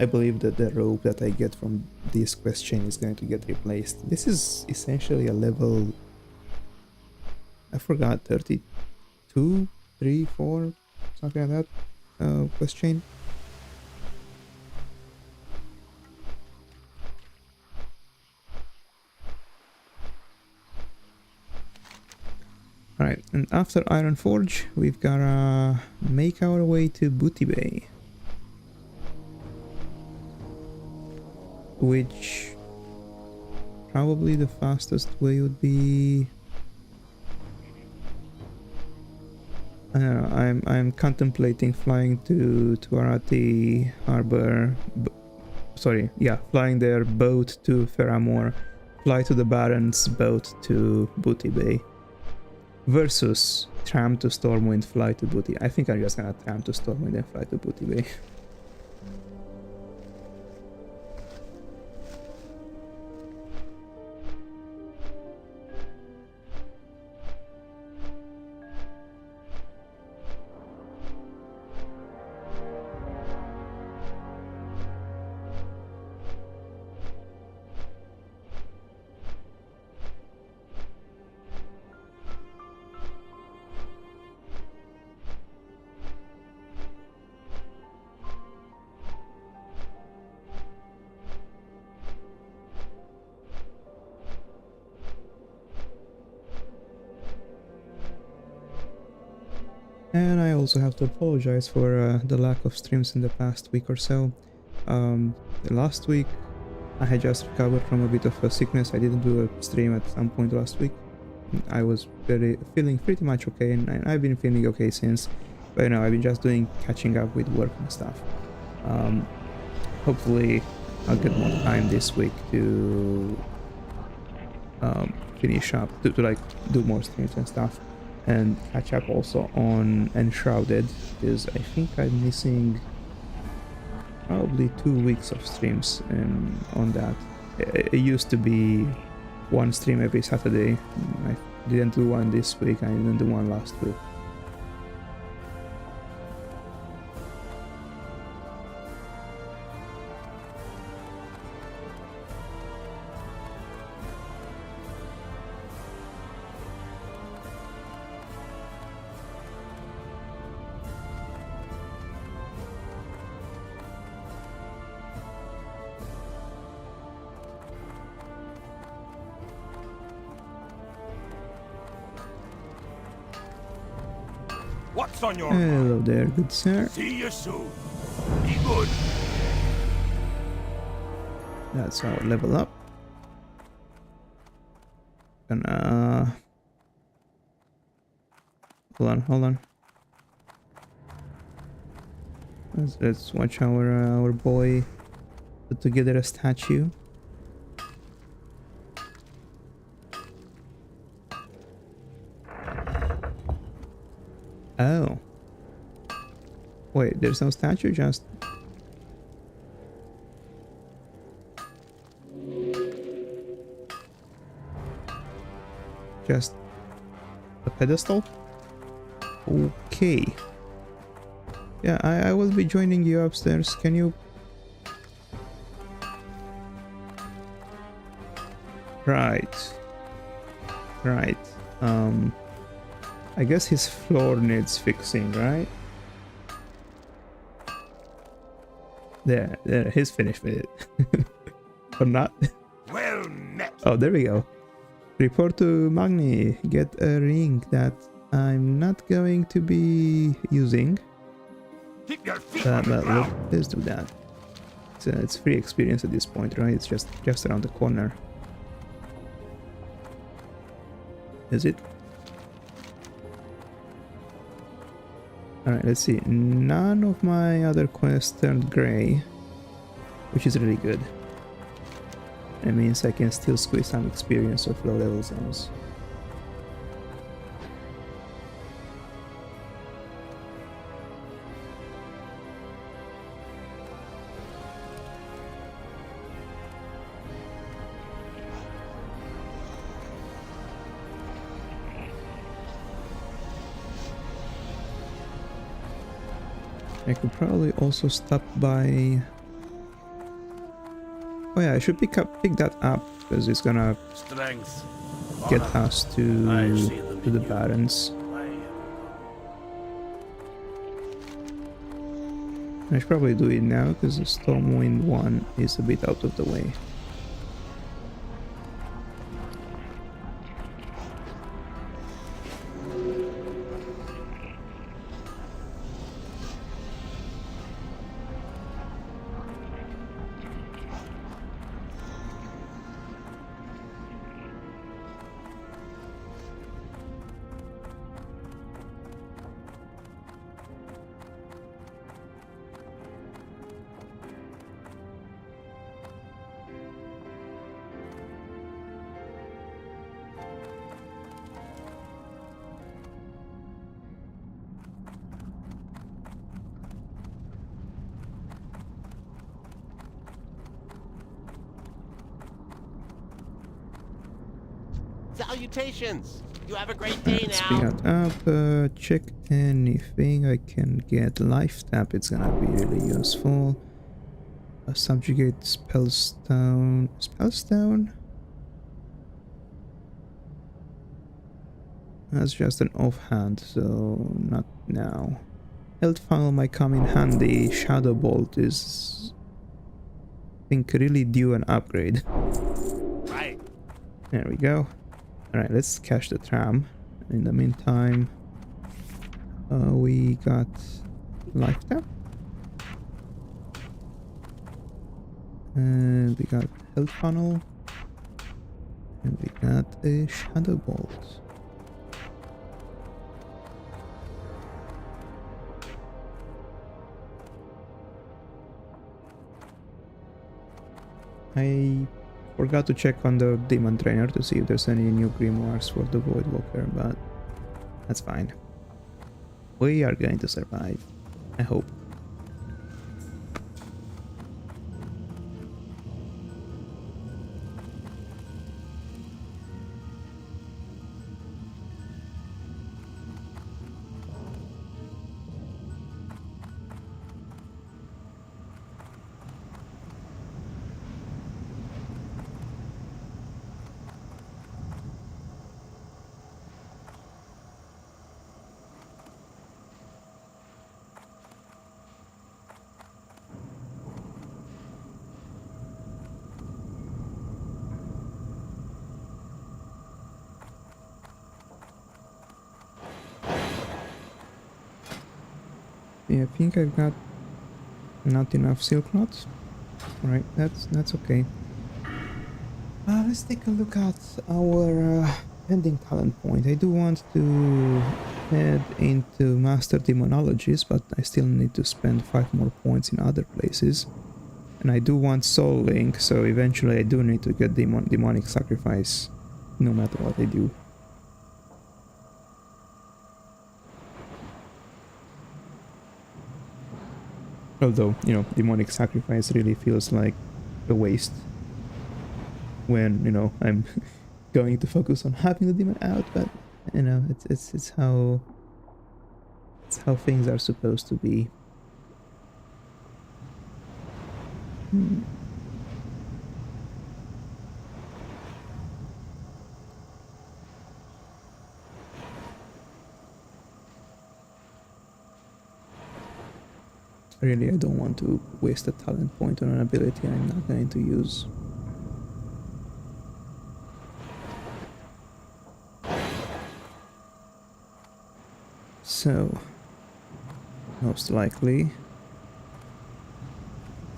I believe that the rope that I get from this quest chain is going to get replaced. This is essentially a level, I forgot, 32, 3, 4, something like that, quest chain. Alright, and after Iron Forge, we've gotta make our way to Booty Bay, which probably the fastest way would be, I don't know, I'm contemplating flying to Arati Harbor, flying their boat to Ferramore, fly to the Baron's boat to Booty Bay, versus tram to Stormwind, fly to Booty. I think I'm just gonna tram to Stormwind and fly to Booty Bay. And I also have to apologize for the lack of streams in the past week or so. Last week I had just recovered from a bit of a sickness. I didn't do a stream at some point last week. I was feeling pretty much okay, and I've been feeling okay since. But you know, I've been just catching up with work and stuff. Hopefully I'll get more time this week to finish up, to like do more streams and stuff. And catch up also on Enshrouded, because I think I'm missing probably 2 weeks of streams on that. It used to be one stream every Saturday. I didn't do one this week, I didn't do one last week. What's on your Hello mind? there, good sir. See you soon. Be good. That's our level up. Gonna... Hold on. Let's watch our boy put together a statue. Oh. Wait, there's no statue, just... Just a pedestal? Okay. Yeah, I will be joining you upstairs. Can you... Right. I guess his floor needs fixing, right? There, he's finished with it. Or not? Well met. Oh, there we go. Report to Magni. Get a ring that I'm not going to be using. Keep your feet But, on the but ground. let's do that. It's free experience at this point, right? It's just around the corner. Is it? Alright, let's see. None of my other quests turned grey, which is really good. It means I can still squeeze some experience of low level zones. I could probably also stop by... Oh yeah, I should pick that up because it's gonna Strength. get Honor. us I to see them in the you. Barrens. I I should probably do it now because the Stormwind one is a bit out of the way. Salutations! You have a great day Let's now. pick that up, check anything I can get. Life tap, it's gonna be really useful. Subjugate Spellstone. Spellstone? That's just an offhand, so not now. Health funnel might come in handy. Shadow Bolt is, I think, really due an upgrade. Right. There we go. Alright, let's cache the tram. In the meantime, we got life tap. And we got health funnel. And we got a shadow bolt. I forgot to check on the demon trainer to see if there's any new grimoires for the Voidwalker, but that's fine. We are going to survive, I hope. Yeah, I think I've got not enough silk knots. Right, that's okay. Let's take a look at our pending talent point. I do want to head into Master Demonologist, but I still need to spend 5 more points in other places. And I do want Soul Link, so eventually I do need to get Demonic Sacrifice, no matter what I do. Although, you know, Demonic Sacrifice really feels like a waste when, you know, I'm going to focus on having the demon out, but, you know, it's how things are supposed to be. Really, I don't want to waste a talent point on an ability I'm not going to use. So, Most likely.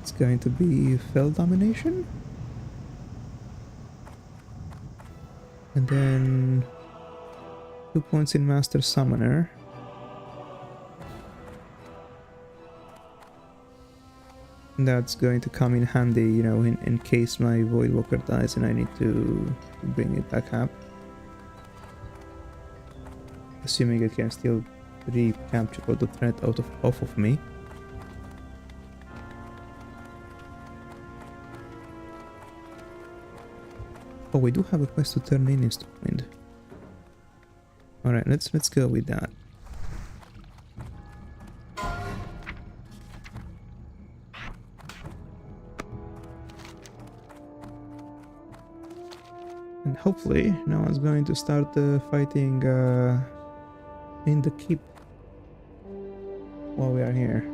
It's going to be Fell Domination. And then 2 points in Master Summoner. That's going to come in handy, you know, in case my Voidwalker dies and I need to bring it back up. Assuming it can still recapture all the threat off of me. Oh, we do have a quest to turn in Stormwind. Alright, let's go with that. And hopefully no one's going to start fighting in the keep while we are here.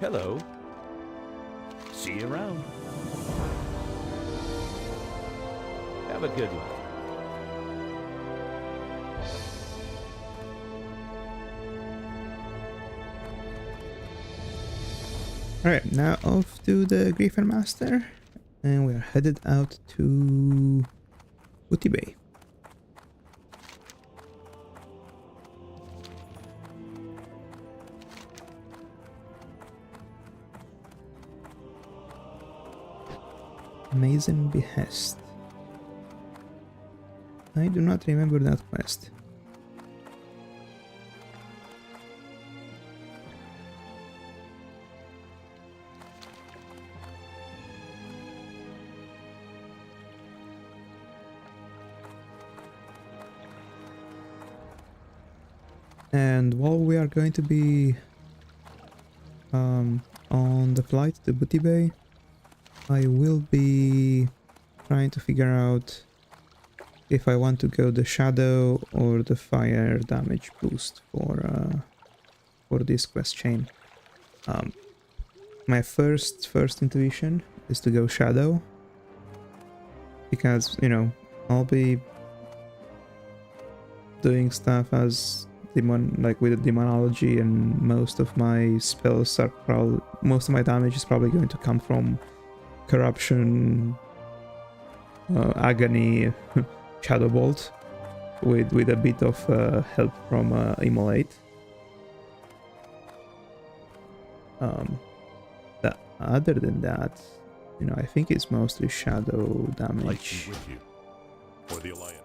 Hello. See you around. Have a good one. Alright, now off to the Griffin Master, and we're headed out to Booty Bay. Amazing Behest. I do not remember that quest. And while we are going to be on the flight to Booty Bay, I will be trying to figure out if I want to go the shadow or the fire damage boost for this quest chain. My first with is to go shadow, because, you know, I'll be doing stuff as demon, like with the demonology, and most of my spells are probably, most of my damage is probably going to come from corruption, agony, shadow bolt, with a bit of help from immolate. Other than that, you know, I think it's mostly shadow damage. Light be with you. For the Alliance.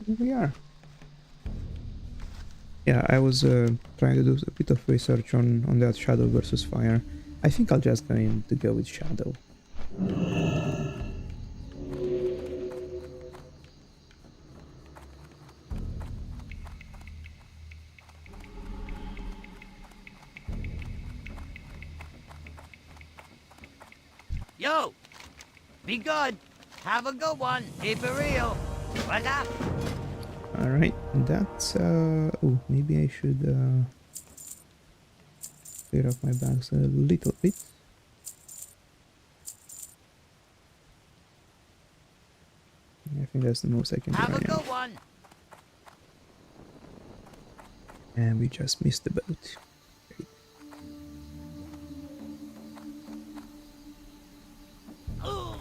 here we are. Yeah, I was trying to do a bit of research on that Shadow versus Fire. I think I'll just going to go with Shadow. Yo! Be good. Have a good one. Keep it real. What's up? Alright, that's oh, maybe I should clear up my bags a little bit. I think that's the most I can do Have a right now. good one. And we just missed the boat. Ooh.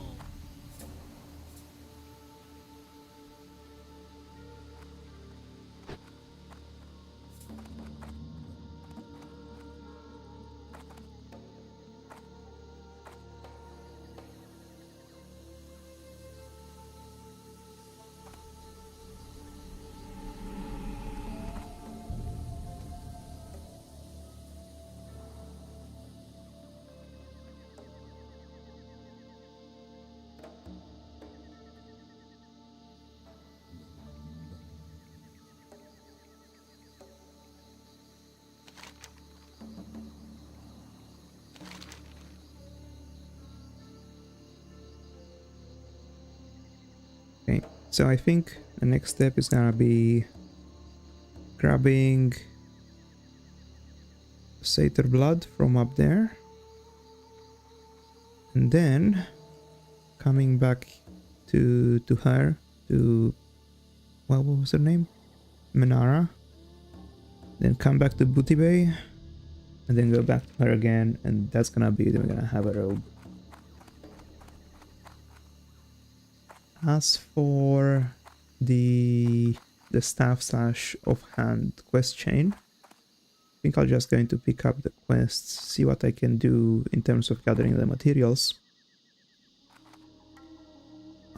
Okay, so I think the next step is gonna be grabbing Satyr blood from up there. And then coming back to her, to, well, what was her name? Menara. Then come back to Booty Bay. And then go back to her again, and that's gonna be, then we're gonna have a robe. As for the staff slash offhand quest chain, I think I'm just going to pick up the quests, see what I can do in terms of gathering the materials.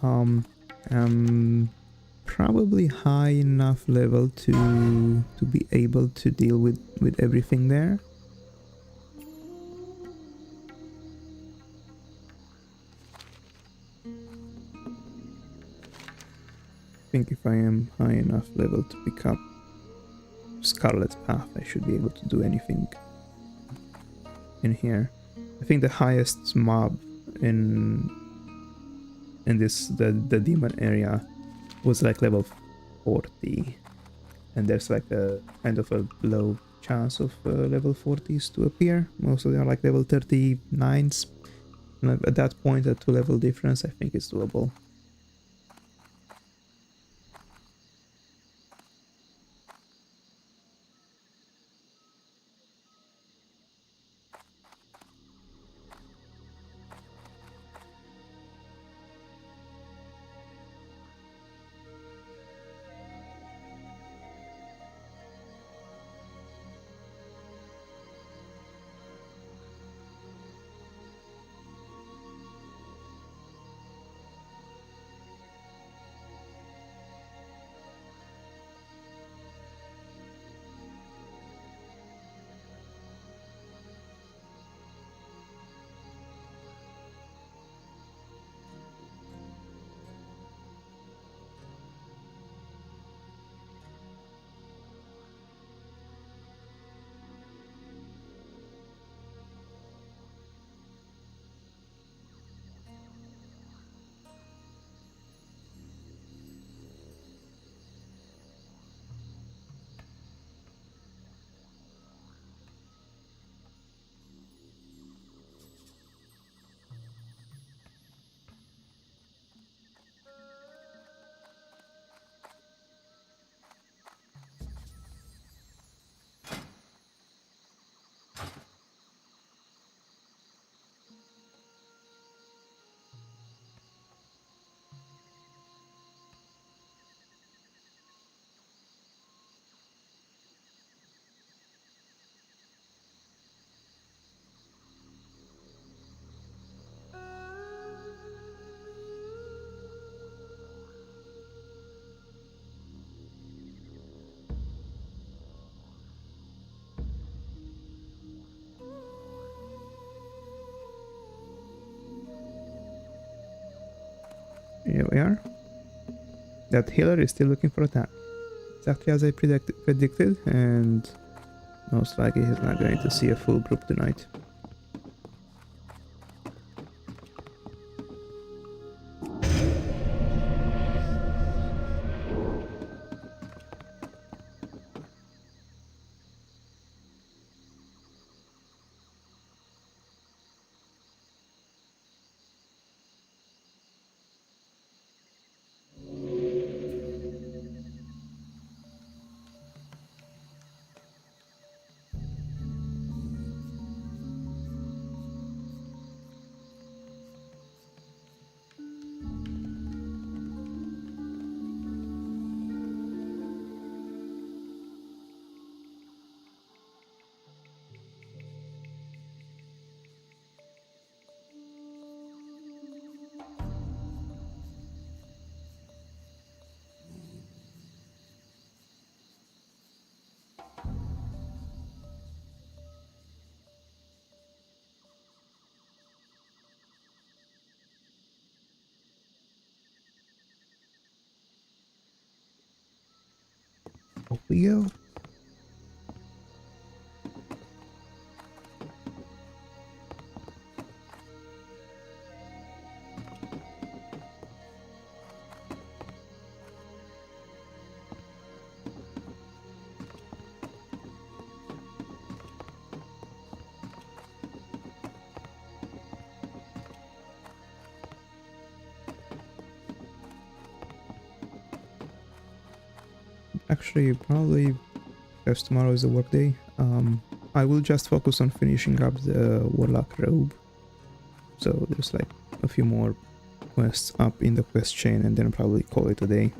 I'm probably high enough level to be able to deal with everything there. I think if I am high enough level to pick up Scarlet Path, I should be able to do anything in here. I think the highest mob in this the demon area was like level 40, and there's like a kind of a low chance of level 40s to appear. Most of them are like level 39s, and at that point a 2-level difference I think is doable. Here we are. That healer is still looking for attack. Exactly as I predicted, and most likely he's not going to see a full group tonight. Off we go. Actually, probably because tomorrow is a work day, I will just focus on finishing up the Warlock robe. So there's like a few more quests up in the quest chain, and then probably call it a day.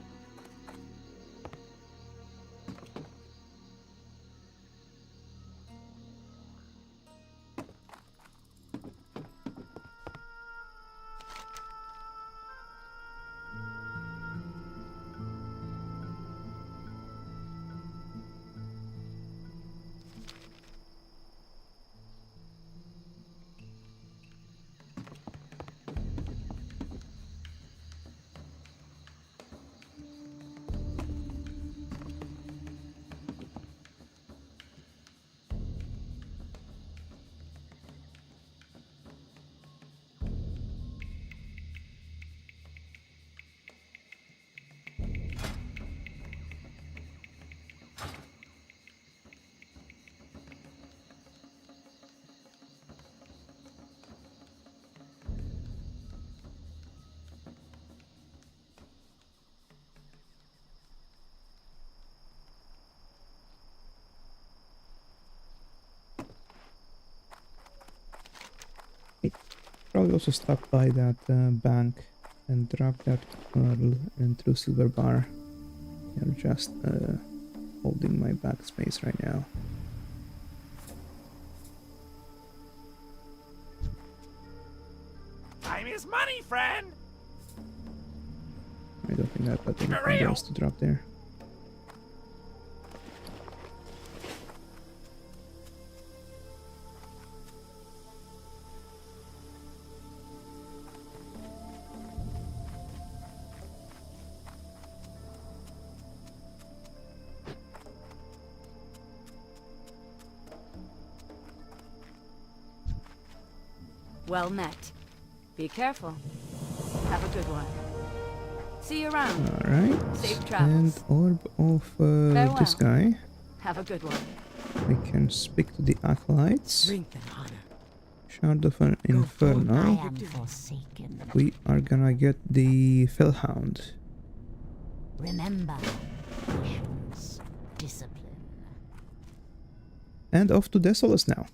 Probably also stop by that bank and drop that pearl and through silver bar. I'm just holding my backspace right now. Time is money, friend. I don't think that got anything else to drop there. Well met. Be careful. Have a good one. See you around. Alright. Safe And travels. orb of this Farewell. guy. Have a good one. We can speak to the acolytes. Drink the honor. Shard of an Inferno. I am forsaken. We are gonna get the Fellhound. Remember, patience, discipline. And off to Desolus now.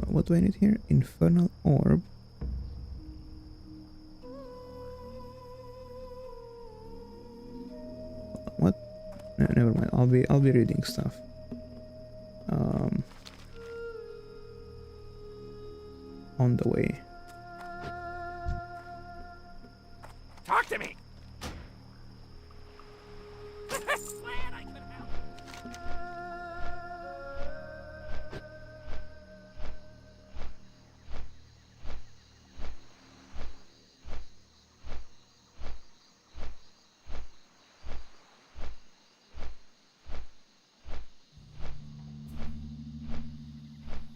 What do I need here? Infernal Orb. What? No, never mind. I'll be reading stuff. On the way. Talk to me. Glad I could help.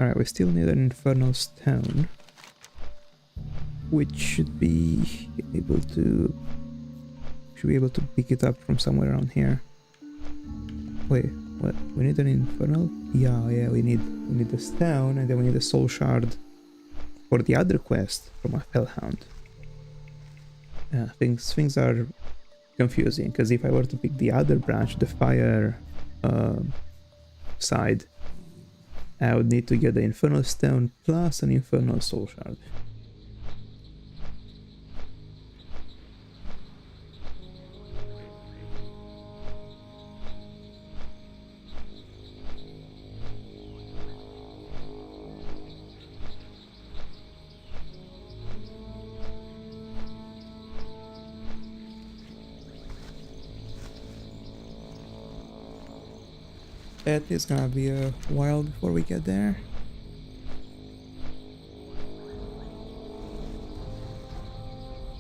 Alright, we still need an infernal stone, which should be able to pick it up from somewhere around here. Wait, what? We need an infernal? Yeah, we need the stone, and then we need a soul shard for the other quest from a hellhound. Yeah, things are confusing, because if I were to pick the other branch, the fire side, I would need to get the infernal stone plus an infernal soul shard. It is gonna be a while before we get there.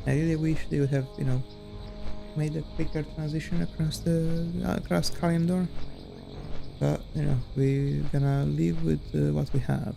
I really wish they would have, you know, made a quicker transition across Kalimdor. But, you know, we're gonna live with what we have.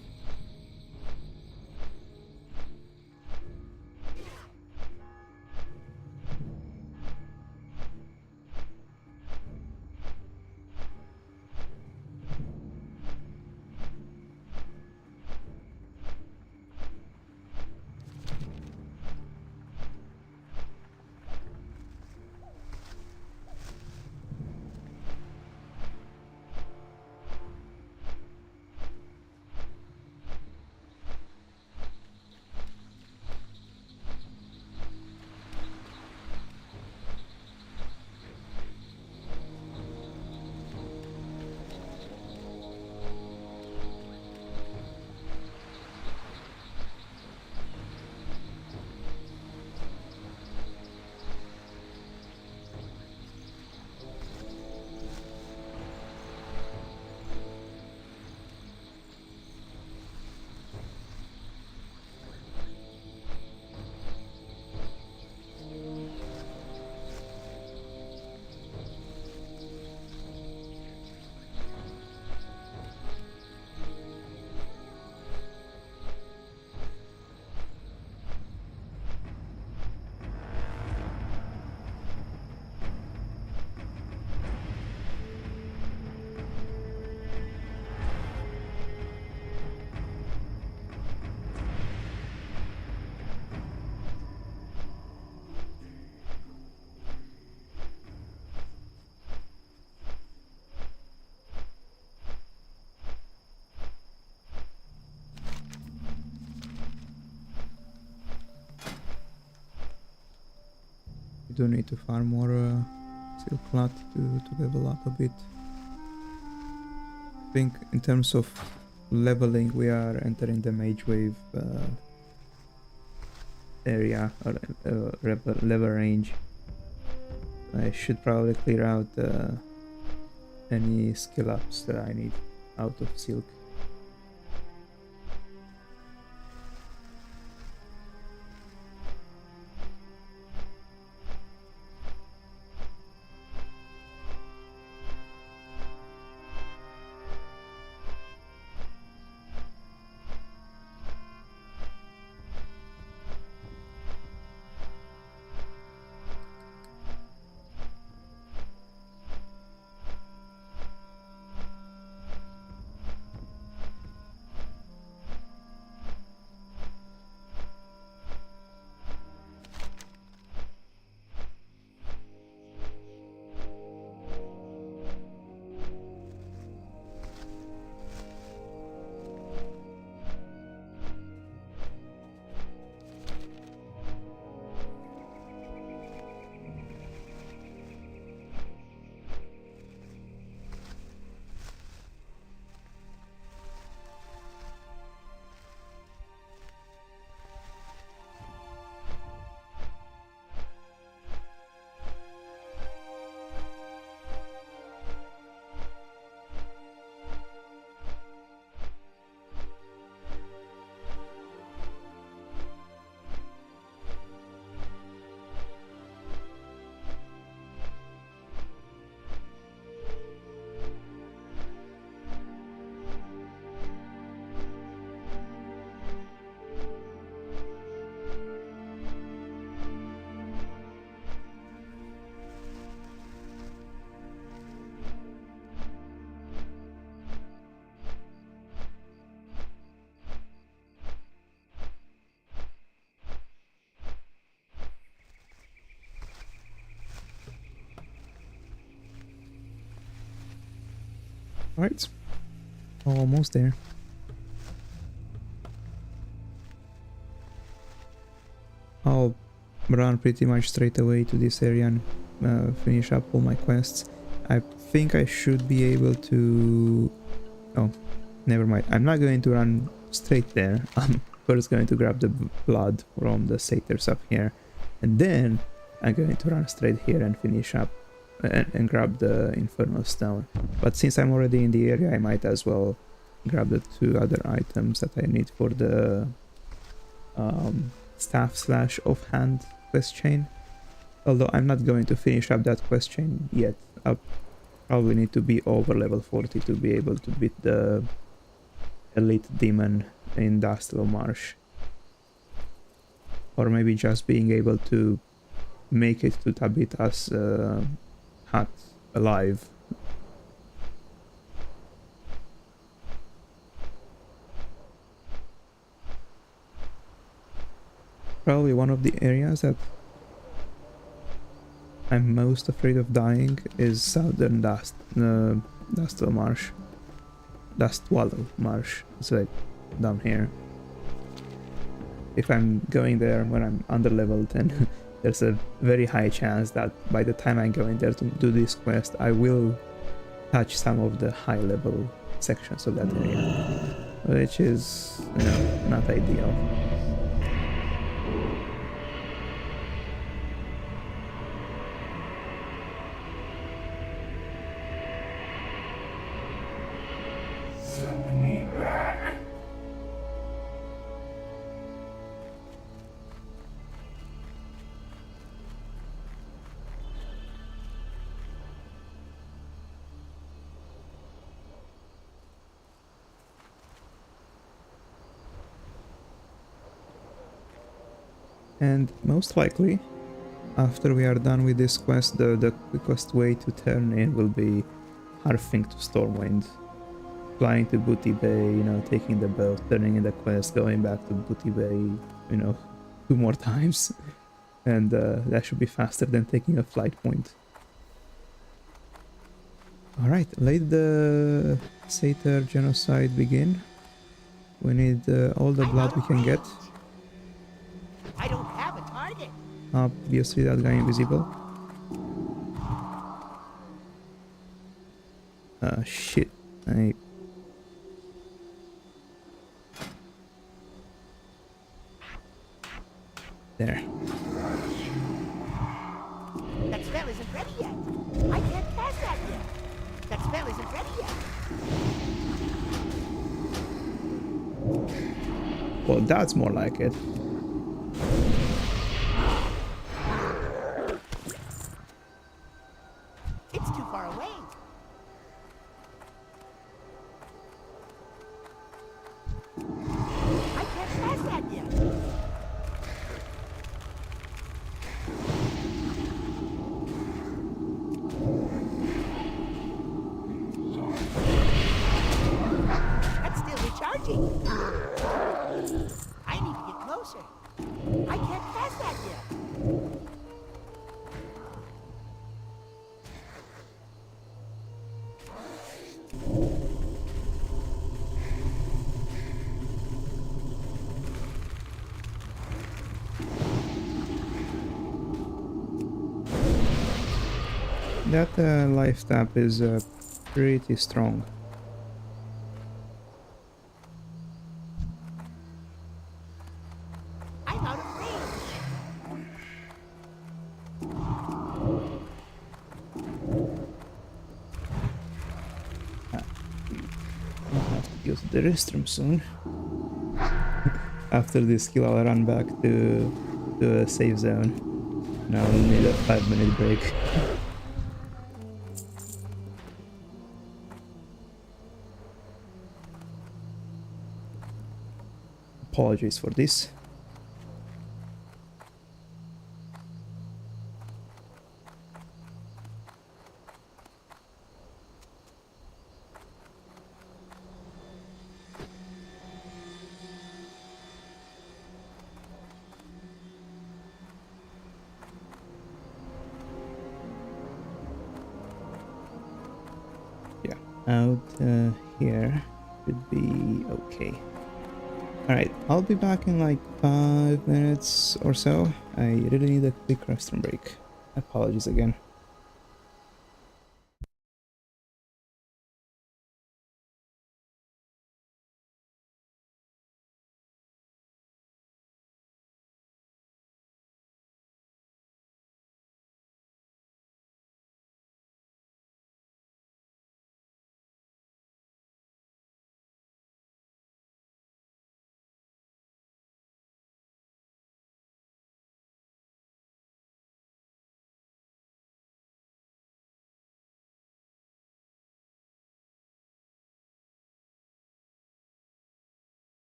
We do need to farm more silk cloth to level up a bit. I think in terms of leveling, we are entering the mage wave area or level range. I should probably clear out any skill ups that I need out of silk. Right. Almost there. I'll run pretty much straight away to this area and finish up all my quests. I think I should be able to... Oh, never mind. I'm not going to run straight there. I'm first going to grab the blood from the satyrs up here. And then I'm going to run straight here and finish up and grab the infernal stone. But since I'm already in the area, I might as well grab the 2 other items that I need for the staff / offhand quest chain. Although I'm not going to finish up that quest chain yet. I'll probably need to be over level 40 to be able to beat the elite demon in Dastlo Marsh. Or maybe just being able to make it to Tabitha's hut alive. Probably one of the areas that I'm most afraid of dying is southern Dastwallow Marsh. Dastwallow Marsh. It's like down here. If I'm going there when I'm underleveled, then there's a very high chance that by the time I go in there to do this quest, I will touch some of the high level sections of that area, which is, you know, not ideal. And most likely, after we are done with this quest, the quickest way to turn in will be harfing to Stormwind. Flying to Booty Bay, you know, taking the boat, turning in the quest, going back to Booty Bay, you know, 2 more times. And that should be faster than taking a flight point. Alright, let the Satyr genocide begin. We need all the blood we can get. I don't have a target. Obviously that guy invisible. Shit. There. That spell isn't ready yet. I can't cast that yet. That spell isn't ready yet. Well, that's more like it. It's too far away. I can't cast that yet. That's still recharging. I need to get closer. I can't cast that yet. That life tap is pretty strong. I'm out of range. I'll have to go to the restroom soon. After this kill, I'll run back to the safe zone. Now I'll need a 5-minute break. Apologies for this. Yeah, out here should be okay. Alright, I'll be back in like 5 minutes or so. I really need a quick restroom break. Apologies again.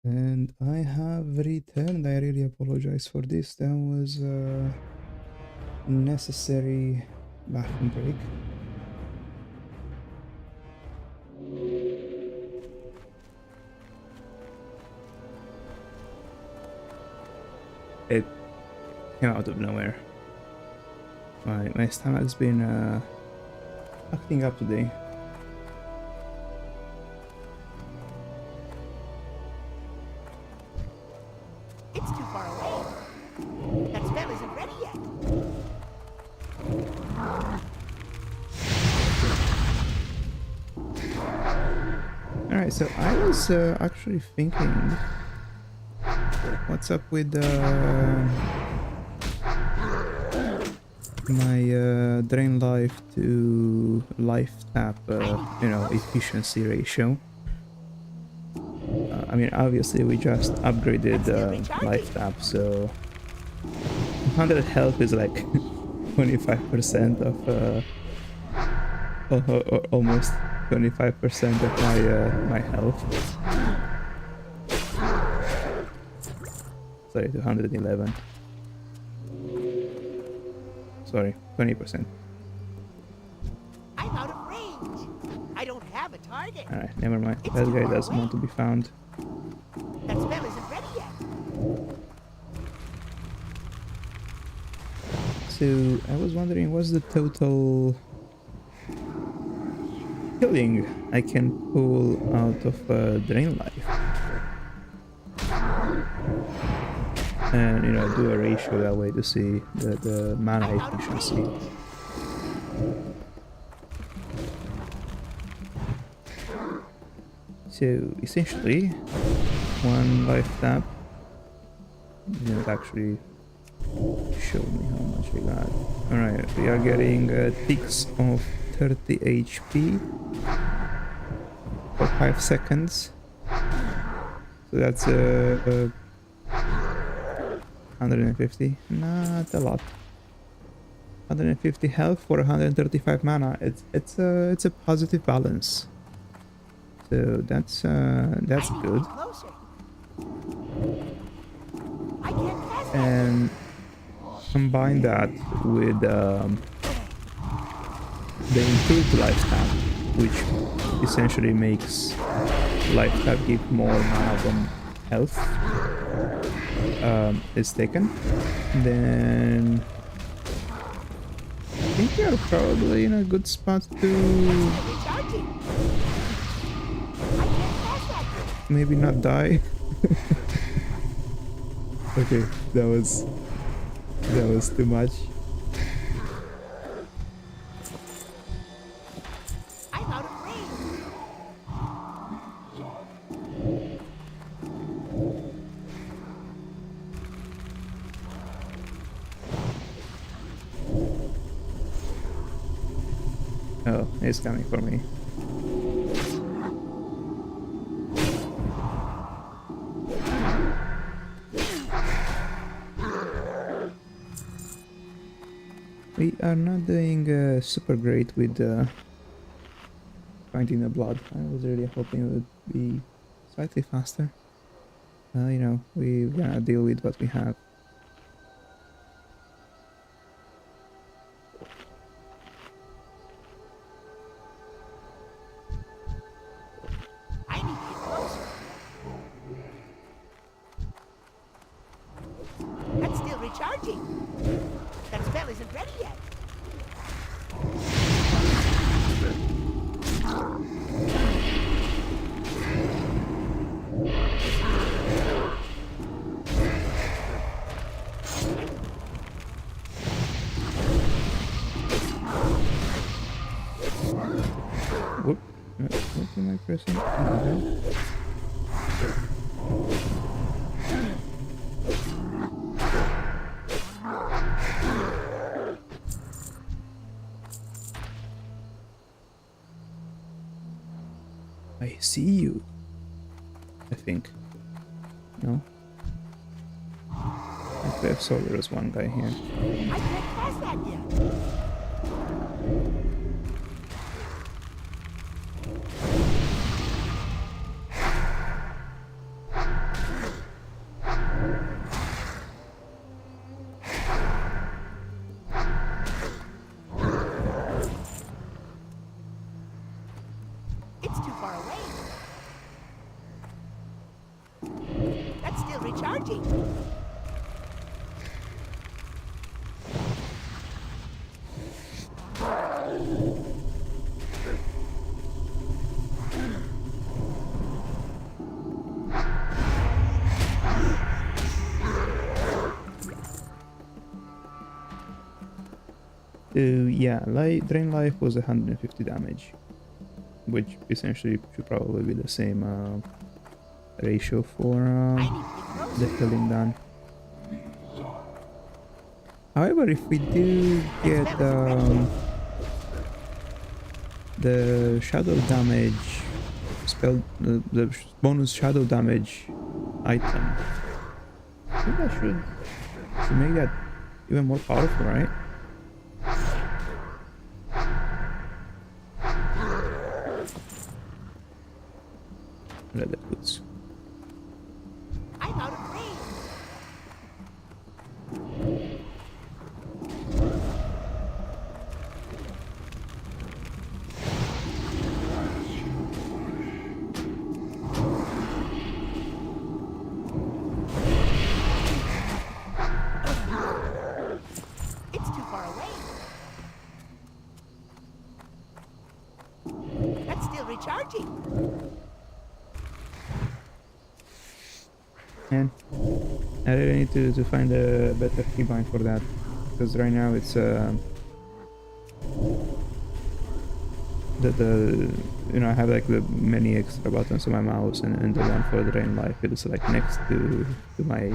And I have returned. I really apologize for this. That was a necessary bathroom break. It came out of nowhere. My stomach's been acting up today. It's too far away. That spell isn't ready yet. Alright, so I was actually thinking, what's up with my drain life to life tap, efficiency ratio. I mean, obviously we just upgraded life tap, so 100 health is like 25% of or almost 25% of my health. Sorry, 211. Sorry, 20%. I'm out of range. I don't have a target. Alright, never mind. That guy doesn't want to be found. That spell isn't ready yet. So, I was wondering, what's the total killing I can pull out of drain life? And, do a ratio that way to see the mana efficiency. So, essentially, one life tap didn't actually show me how much we got. Alright, we are getting ticks of 30 HP for 5 seconds. So that's 150, not a lot. 150 health for 135 mana. It's a positive balance. So that's good. Closer. I can't pass that. And combine that with the improved life tap, which essentially makes life tap give more mana than health is taken, then I think we are probably in a good spot to Recharging. I can't pass that yet. maybe not die. Okay, that was too much. I'm out of range. Oh, he's coming for me. We are not doing super great with finding the blood. I was really hoping it would be slightly faster. We're gonna deal with what we have. I need to get closer. That's still recharging. That spell isn't ready yet. Whoop. What am I pressing? Okay. I see you. I think. No? I think I saw there was one guy here. I can't pass that yet. far away. That's still recharging. Yeah, drain life was 150 damage, which essentially should probably be the same ratio for the healing done. However, if we do get the shadow damage spell, the bonus shadow damage item, I think that should make that even more powerful, right? Leather boots. I'm out of range. It's too far away. That's still recharging. And I really need to find a better keybind for that, because right now it's the you know, I have like the many extra buttons on my mouse, and the one for drain life is like next to my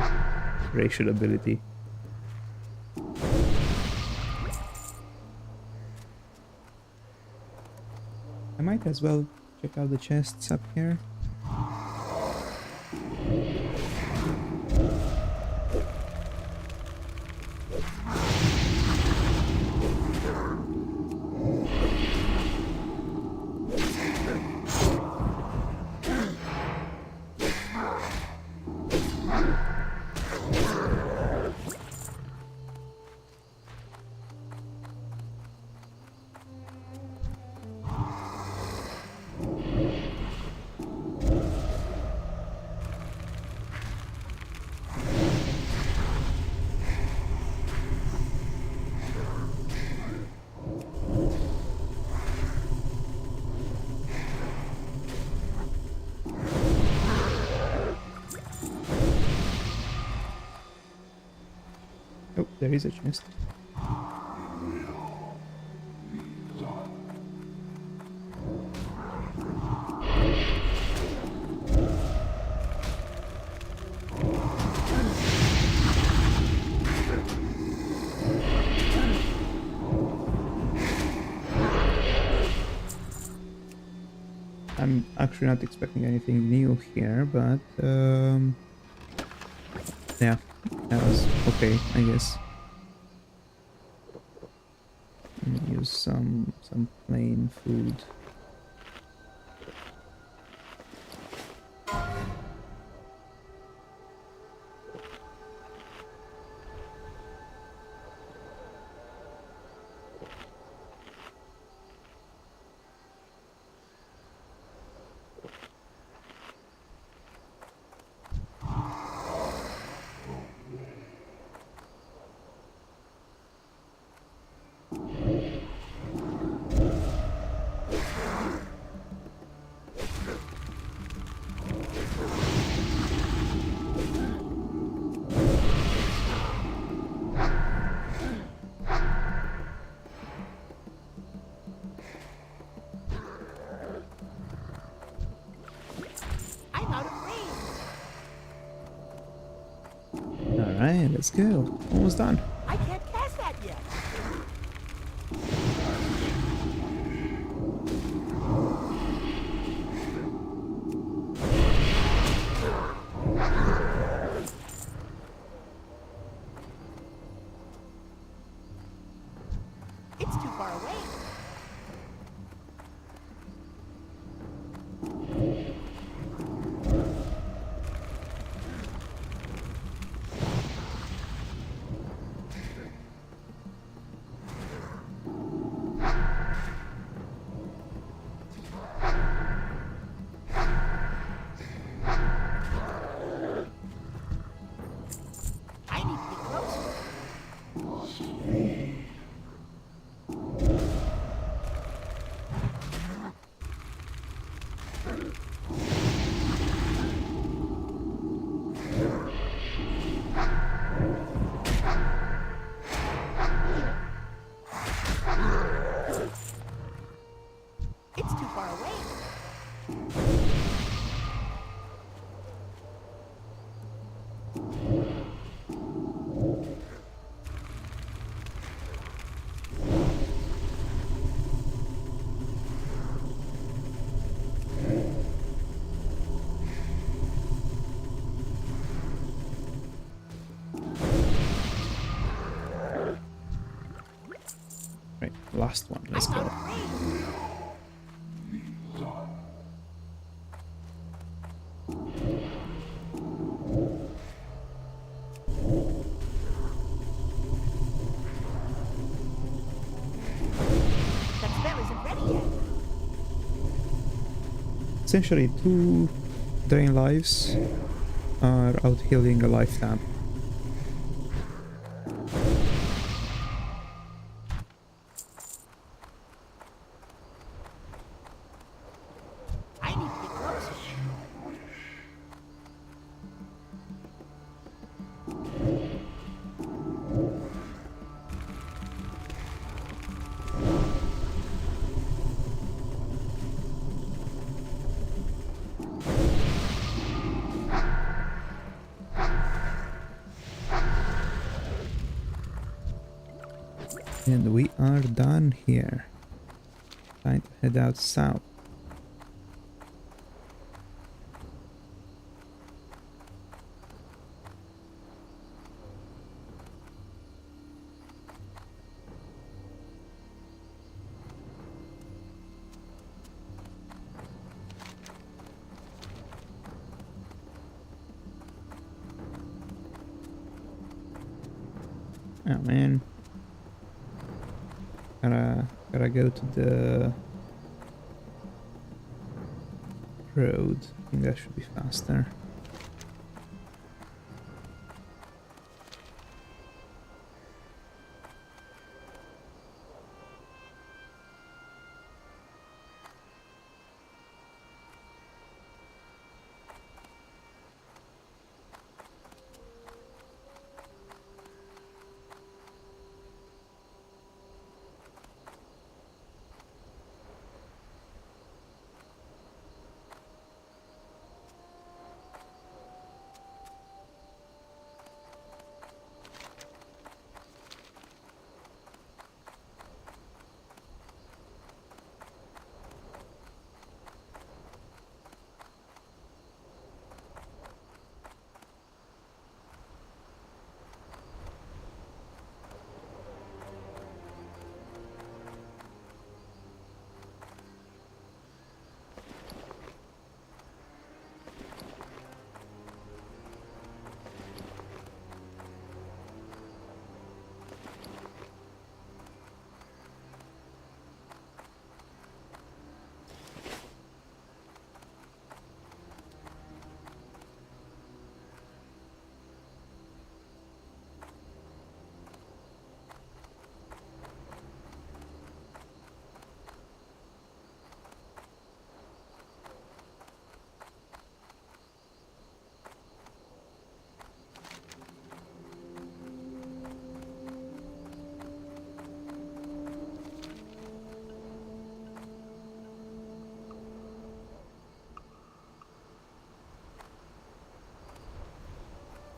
racial ability. I might as well check out the chests up here. Oh, there is a chest. I'm actually not expecting anything new here, but yeah, that was okay, I guess. Use some plain food. Alright, let's go. Almost done. I can't cast that yet. It's too far away. last one. Let's go. That spell isn't ready yet. Essentially, 2 drain lives are out healing a life tab. I need to get closer. And we are done here. Time to head out south. Oh man. Gotta go to the road. I think that should be faster.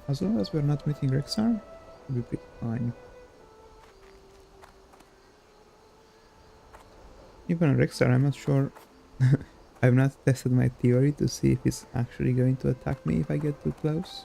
As long as we're not meeting Rexar, we'll be pretty fine. Even on Rexar, I'm not sure. I've not tested my theory to see if it's actually going to attack me if I get too close.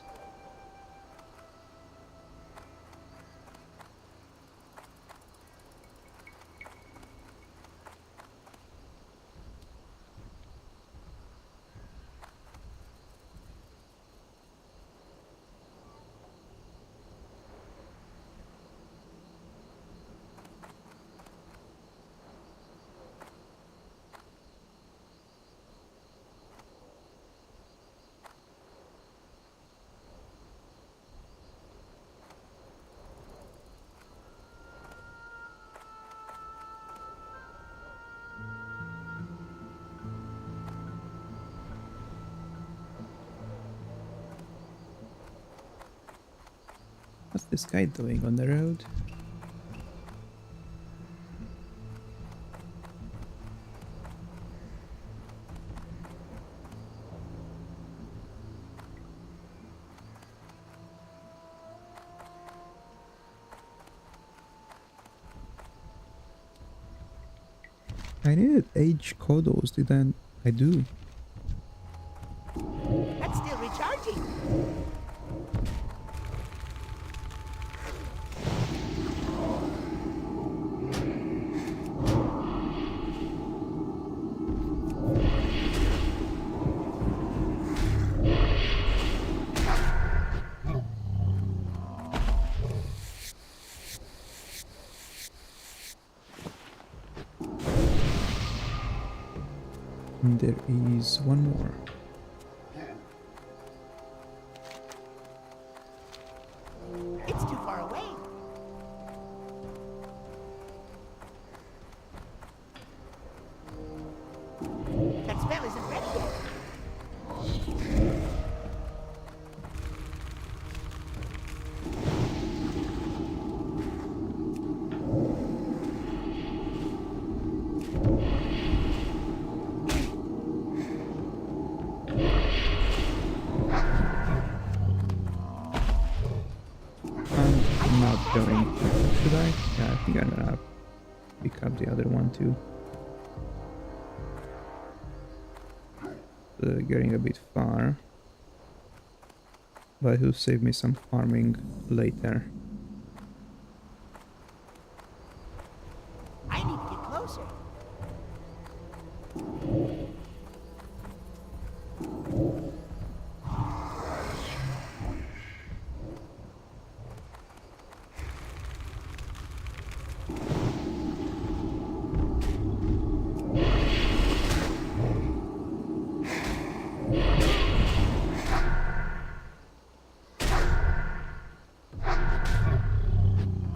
What's this guy doing on the road? I needed age Kodos, didn't I do? That's still recharging. And there is one more. It's too far away. That spell isn't ready yet. I'm not going. Should I? Yeah, I think I'm gonna pick up the other one too. Getting a bit far, but it will save me some farming later. I need to get closer.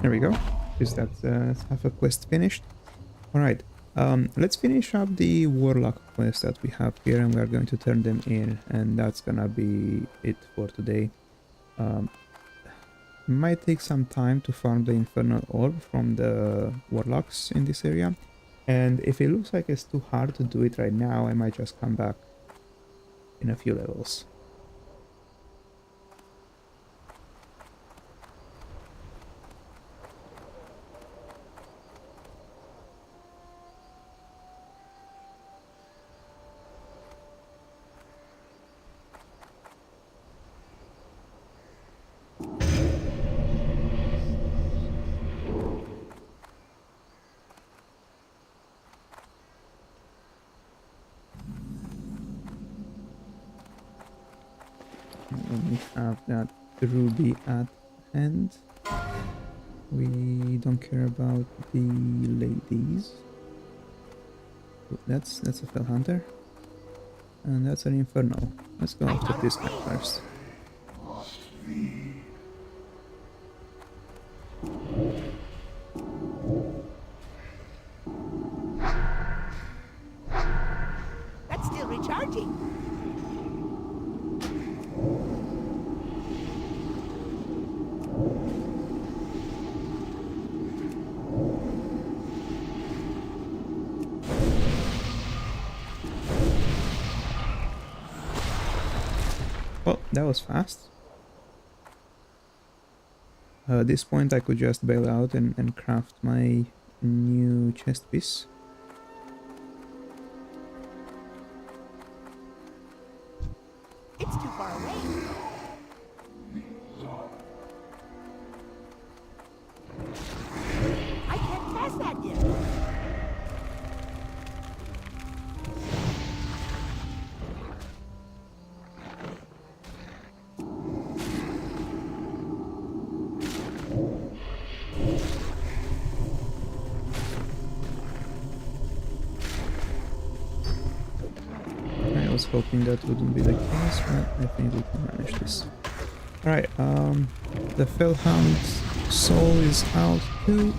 There we go. Is that half a quest finished? Alright, let's finish up the Warlock quest that we have here, and we are going to turn them in, and that's gonna be it for today. Might take some time to farm the Infernal Orb from the Warlocks in this area, and if it looks like it's too hard to do it right now, I might just come back in a few levels. We have that ruby at hand. We don't care about the ladies. That's a fell hunter, and that's an infernal. Let's go after this guy first. That's still recharging. Well, that was fast. At this point I could just bail out and craft my new chest piece. It's too far away. I can't pass that yet. I was hoping that wouldn't be the case, but I think we can manage this. Alright, the Fellhound's soul is out too.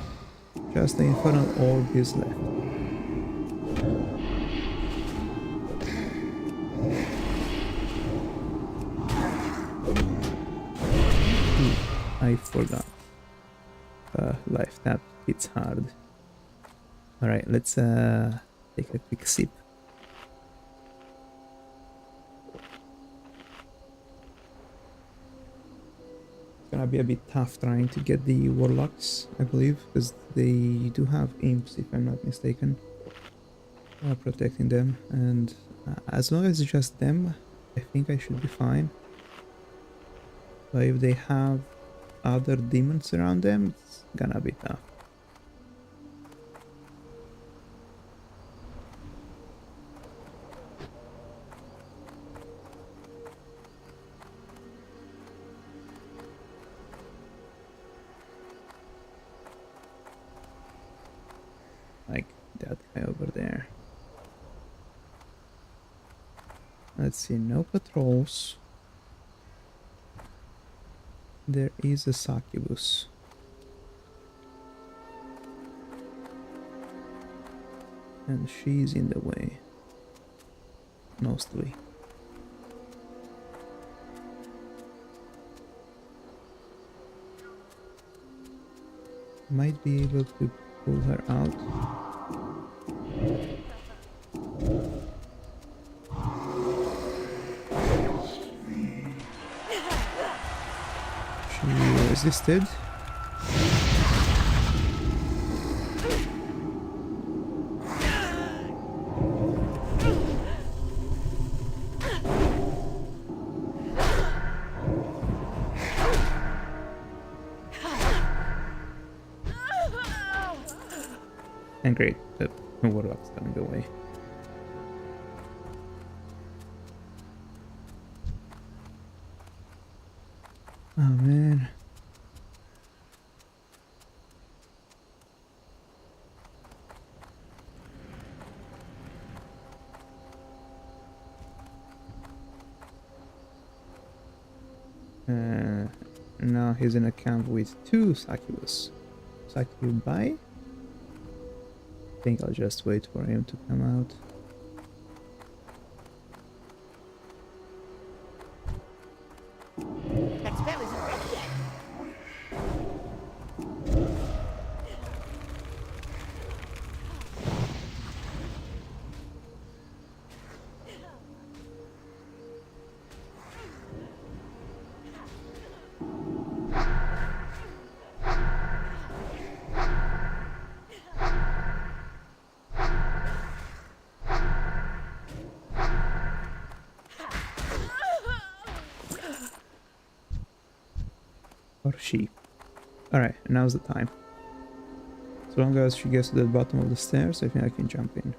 Just the Infernal Orb is left. Ooh, I forgot. Life tap hits hard. Alright, let's take a quick sip. Gonna be a bit tough trying to get the Warlocks, I believe, because they do have imps, if I'm not mistaken, protecting them, and as long as it's just them, I think I should be fine. But if they have other demons around them, it's gonna be tough. Like that guy over there. Let's see, no patrols. There is a succubus. And she's in the way. Mostly. Might be able to pull her out. She resisted. And great, the warlock's going away. Oh man. Now he's in a camp with 2 succubus. Succubi? I think I'll just wait for him to come out. That spell isn't ready yet. Or she. Alright, now's the time. As long as she gets to the bottom of the stairs, I think I can jump in.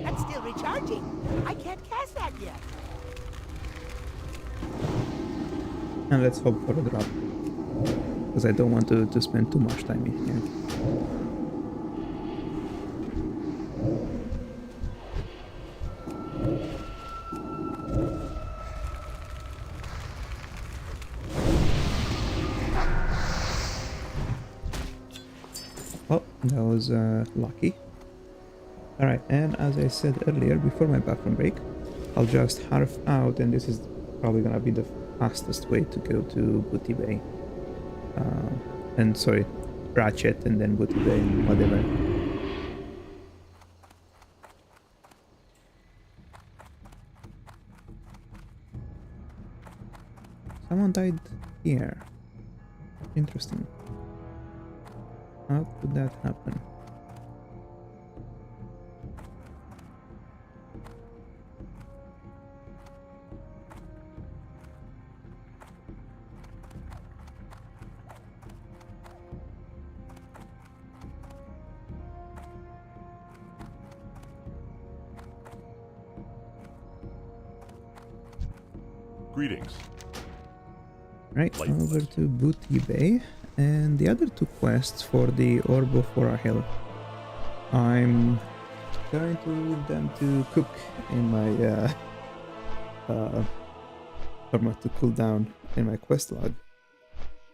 That's still recharging. I can't cast that yet. And let's hope for a drop. Because I don't want to spend too much time in here. Oh, that was lucky. Alright, and as I said earlier, before my bathroom break, I'll just half out, and this is probably gonna be the fastest way to go to Booty Bay. And sorry, Ratchet and then Booty Bay and whatever. Someone died here. Interesting. How could that happen? Greetings. Right, Light over quest. to Booty Bay, and the other 2 quests for the Orb of Orahel. I'm going to leave them to cook in my or to cool down in my quest log,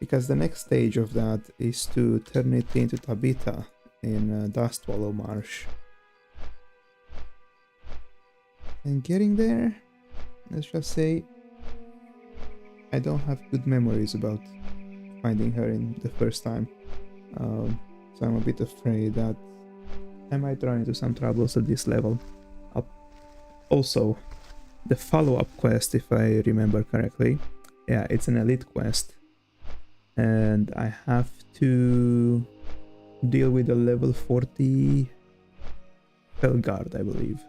because the next stage of that is to turn it into Tabitha in Dustwallow Marsh. And getting there, let's just say I don't have good memories about finding her in the first time, so I'm a bit afraid that I might run into some troubles at this level. Also, the follow-up quest, if I remember correctly, yeah, it's an elite quest, and I have to deal with a level 40 Felguard, I believe.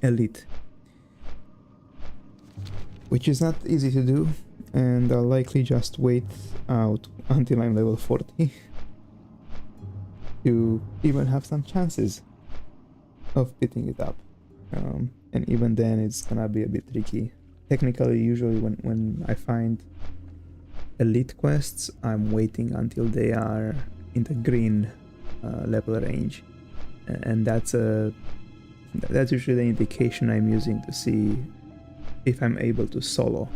Elite. Which is not easy to do, and I'll likely just wait out until I'm level 40 to even have some chances of picking it up. And even then it's gonna be a bit tricky. Technically, usually when I find elite quests, I'm waiting until they are in the green level range, and that's usually the indication I'm using to see if I'm able to solo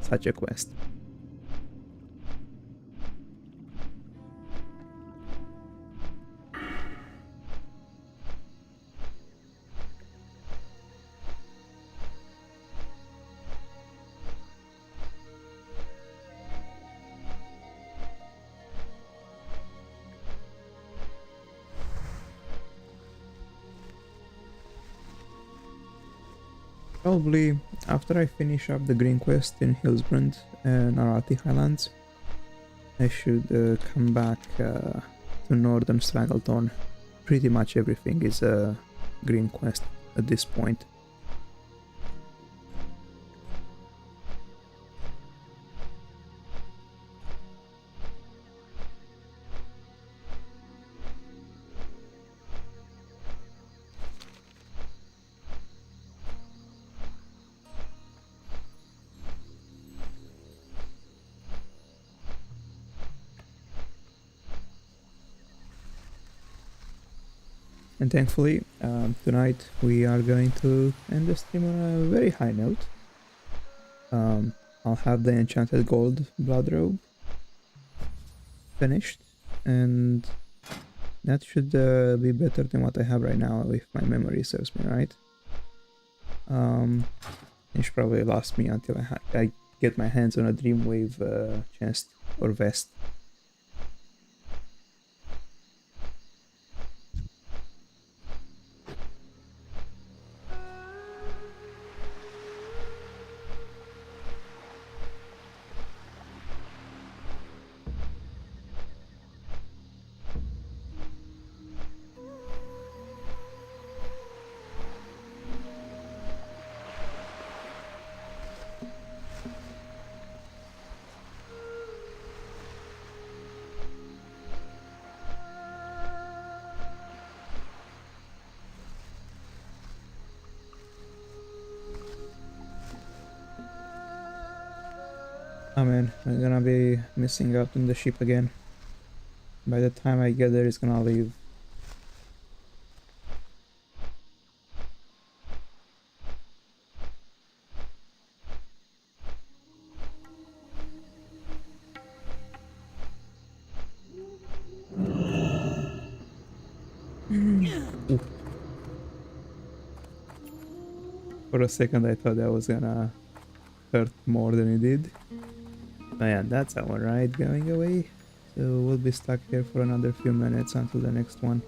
such a quest. Probably after I finish up the green quest in Hillsbrand and Arati Highlands, I should come back to Northern Stranglethorn. Pretty much everything is a green quest at this point. And thankfully, tonight we are going to end the stream on a very high note. I'll have the Enchanted Gold Blood Robe finished, and that should be better than what I have right now, if my memory serves me right. It should probably last me until I get my hands on a Dreamwave chest or vest. Oh man, I'm gonna be missing out on the ship again. By the time I get there, it's gonna leave. Oof. For a second I thought that was gonna hurt more than it did. But yeah, that's our ride going away. So we'll be stuck here for another few minutes until the next one.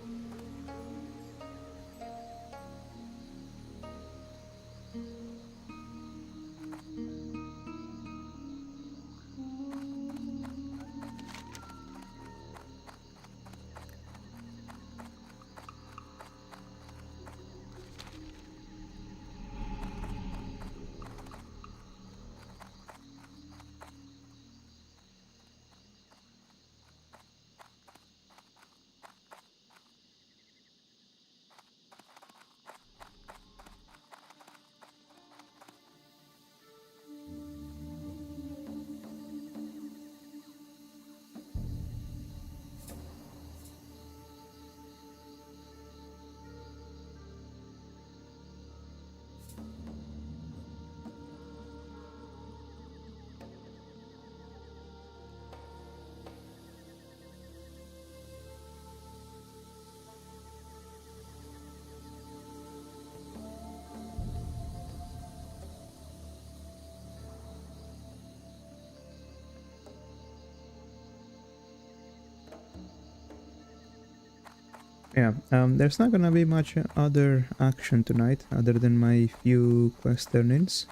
Yeah, there's not gonna be much other action tonight other than my few quest earnings.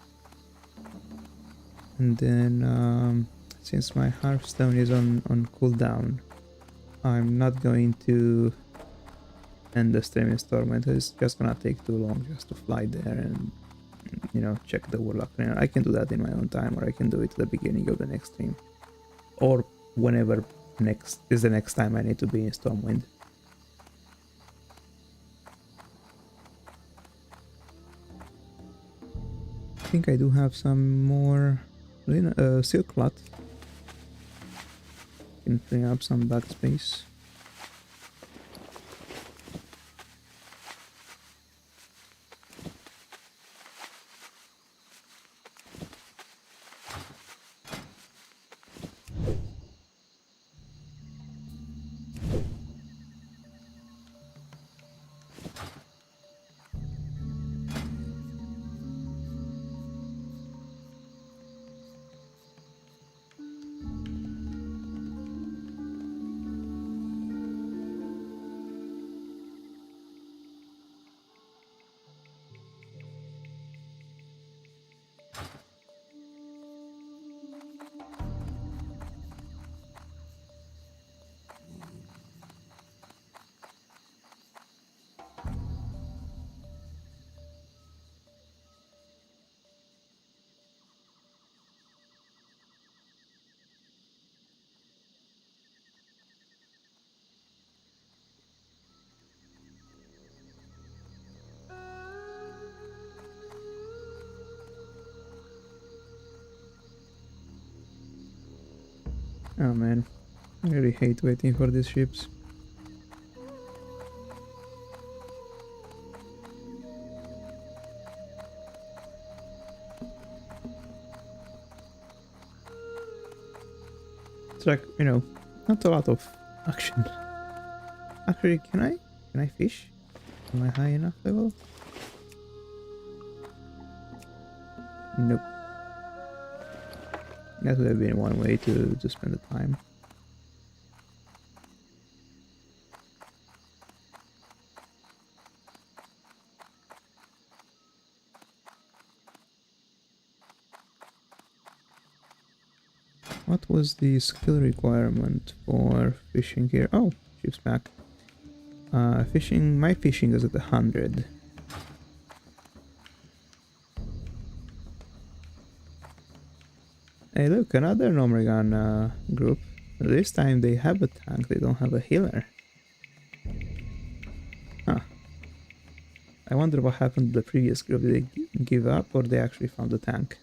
And then, since my Hearthstone is on cooldown, I'm not going to end the stream in Stormwind. It's just gonna take too long just to fly there and, you know, check the Warlock. I can do that in my own time, or I can do it at the beginning of the next stream. Or whenever next is the next time I need to be in Stormwind. I think I do have some more silk cloth. Can free up some backspace. Oh man, I really hate waiting for these ships. It's like, you know, not a lot of action. Actually, can I fish? Am I high enough level? Nope. That would have been one way to spend the time. What was the skill requirement for fishing here? Oh, ship's back. Fishing, my fishing is at 100. Hey look, another Nomrigan group. This time they have a tank, they don't have a healer. Huh. I wonder what happened to the previous group. Did they give up or they actually found the tank?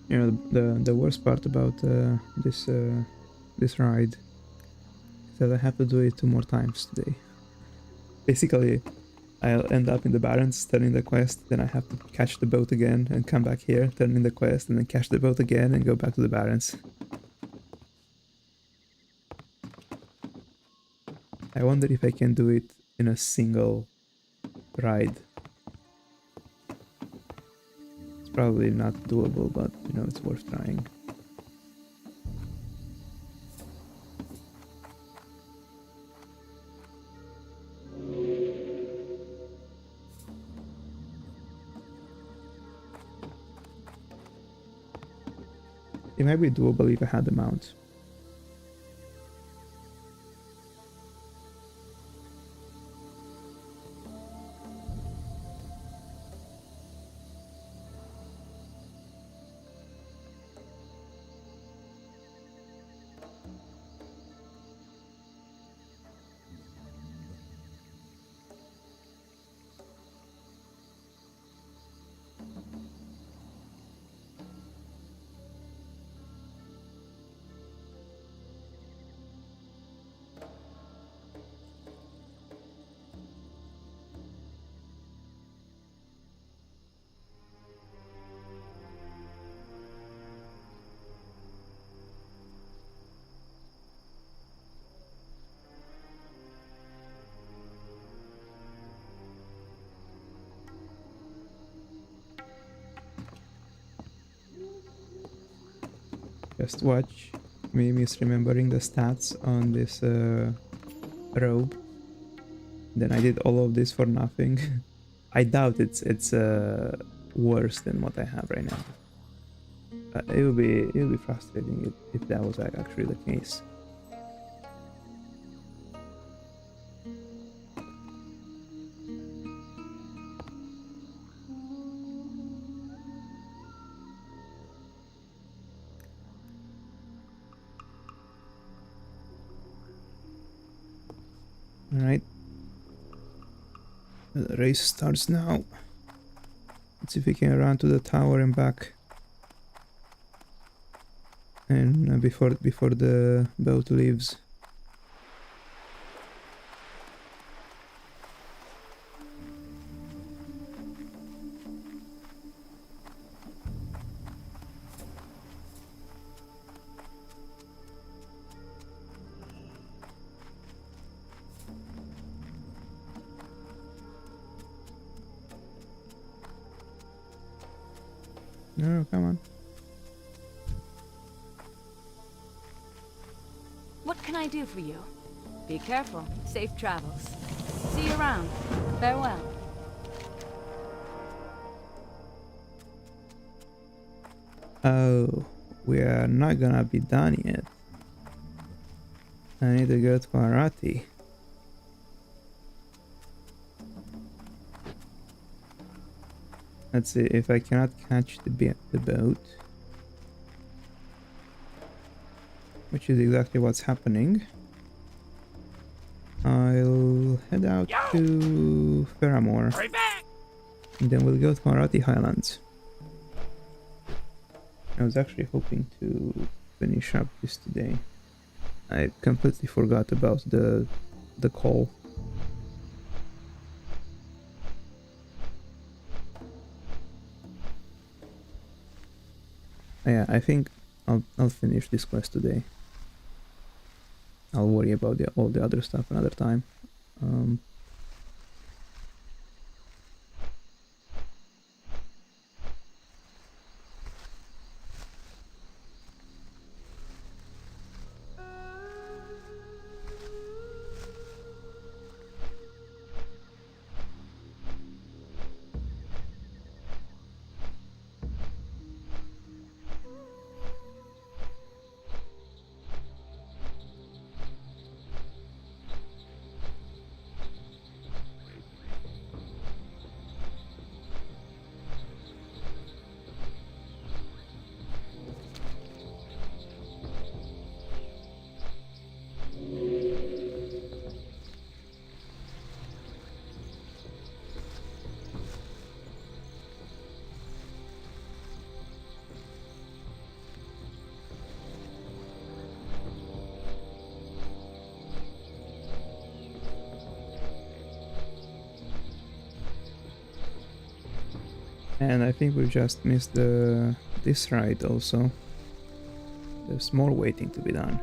You know, the worst part about this ride is that I have to do it 2 more times today. Basically, I'll end up in the Barrens, turning the quest, then I have to catch the boat again and come back here, turn in the quest, and then catch the boat again and go back to the Barrens. I wonder if I can do it in a single ride. It's probably not doable, but you know, it's worth trying. It might be doable if I had the mount. Just watch me misremembering the stats on this robe. Then I did all of this for nothing. I doubt it's worse than what I have right now. It would be frustrating if that was like actually the case. Alright. The race starts now. Let's see if we can run to the tower and back. And before the boat leaves. No, come on. What can I do for you? Be careful. Safe travels. See you around. Farewell. Oh, we are not gonna be done yet. I need to go to Arati. Let's see if I cannot catch the boat, which is exactly what's happening. I'll head out to Faramore, Hurry back! and then we'll go to Arati Highlands. I was actually hoping to finish up this today. I completely forgot about the call. Yeah, I think I'll finish this quest today. I'll worry about all the other stuff another time. And I think we just missed this ride also. There's more waiting to be done.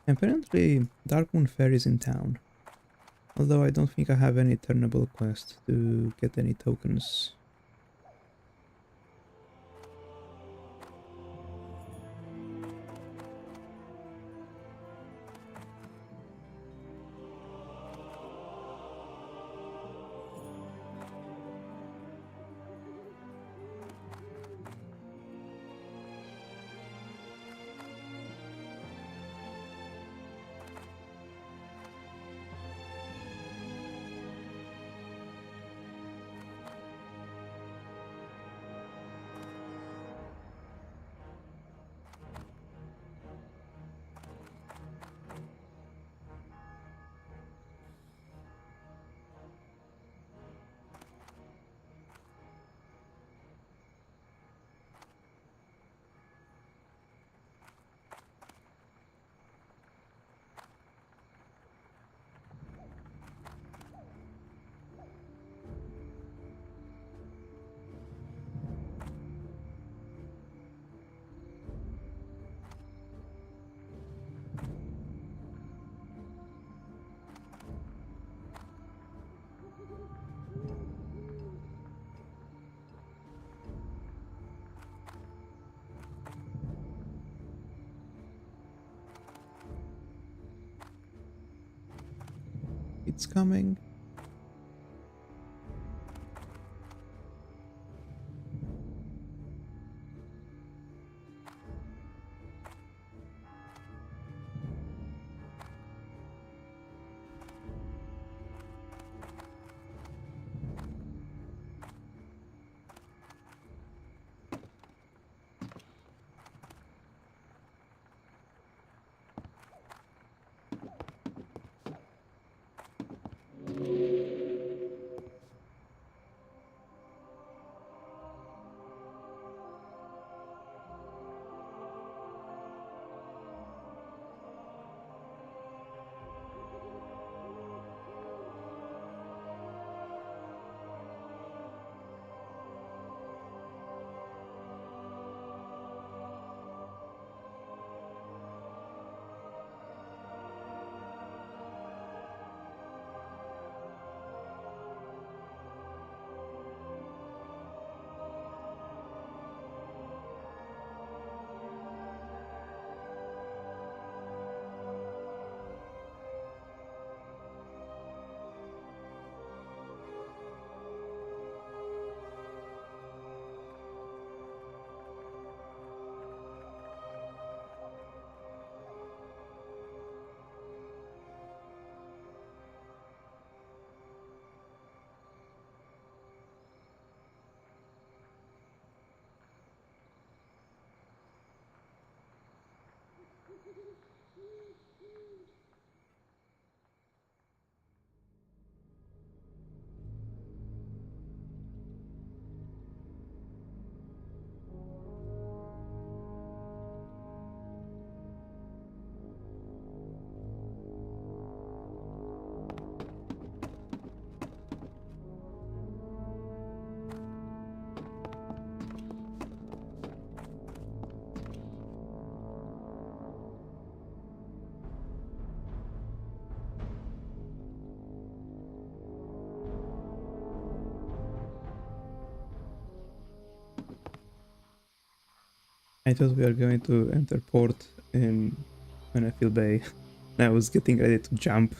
Apparently, Darkmoon Fair is in town. Although I don't think I have any turnable quest to get any tokens. it's coming. I thought we were going to enter port in Manfield Bay. I was getting ready to jump.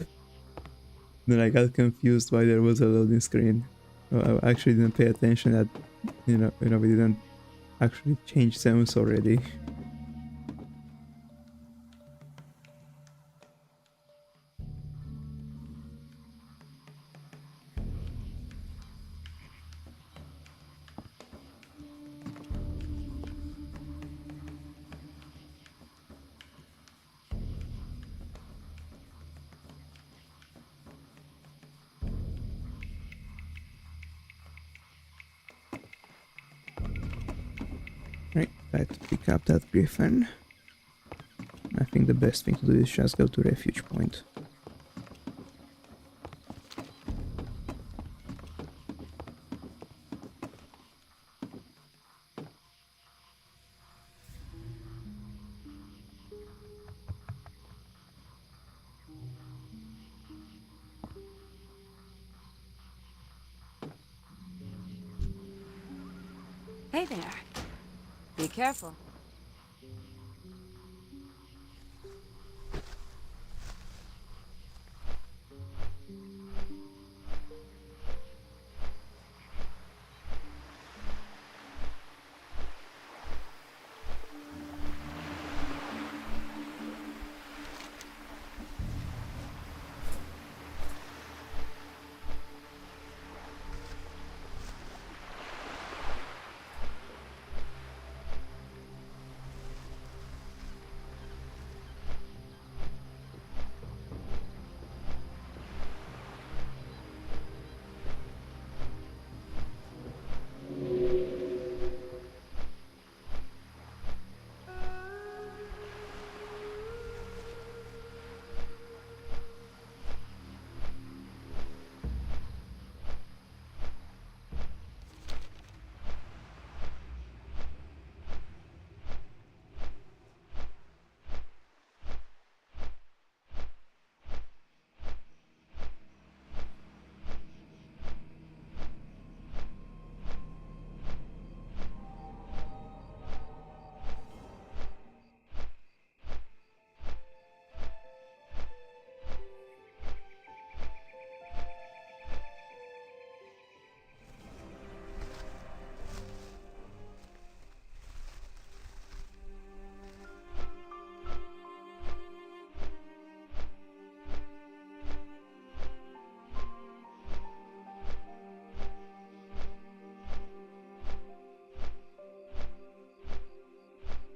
Then I got confused why there was a loading screen. I actually didn't pay attention that we didn't actually change zones already. Right, try to pick up that griffin. I think the best thing to do is just go to refuge point. Hey there. Be careful.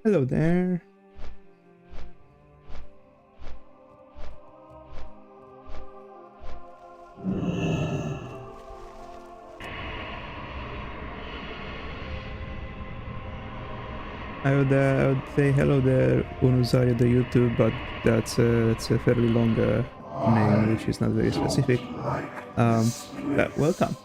Hello there. I would say hello there, Unuzari the YouTube, but that's a fairly long name, which is not very specific. But welcome.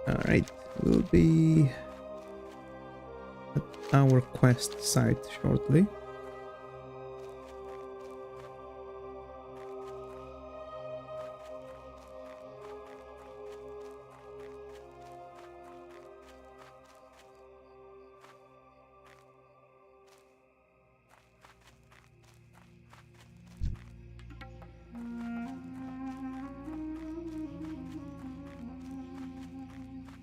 All right, we'll be at our quest site shortly.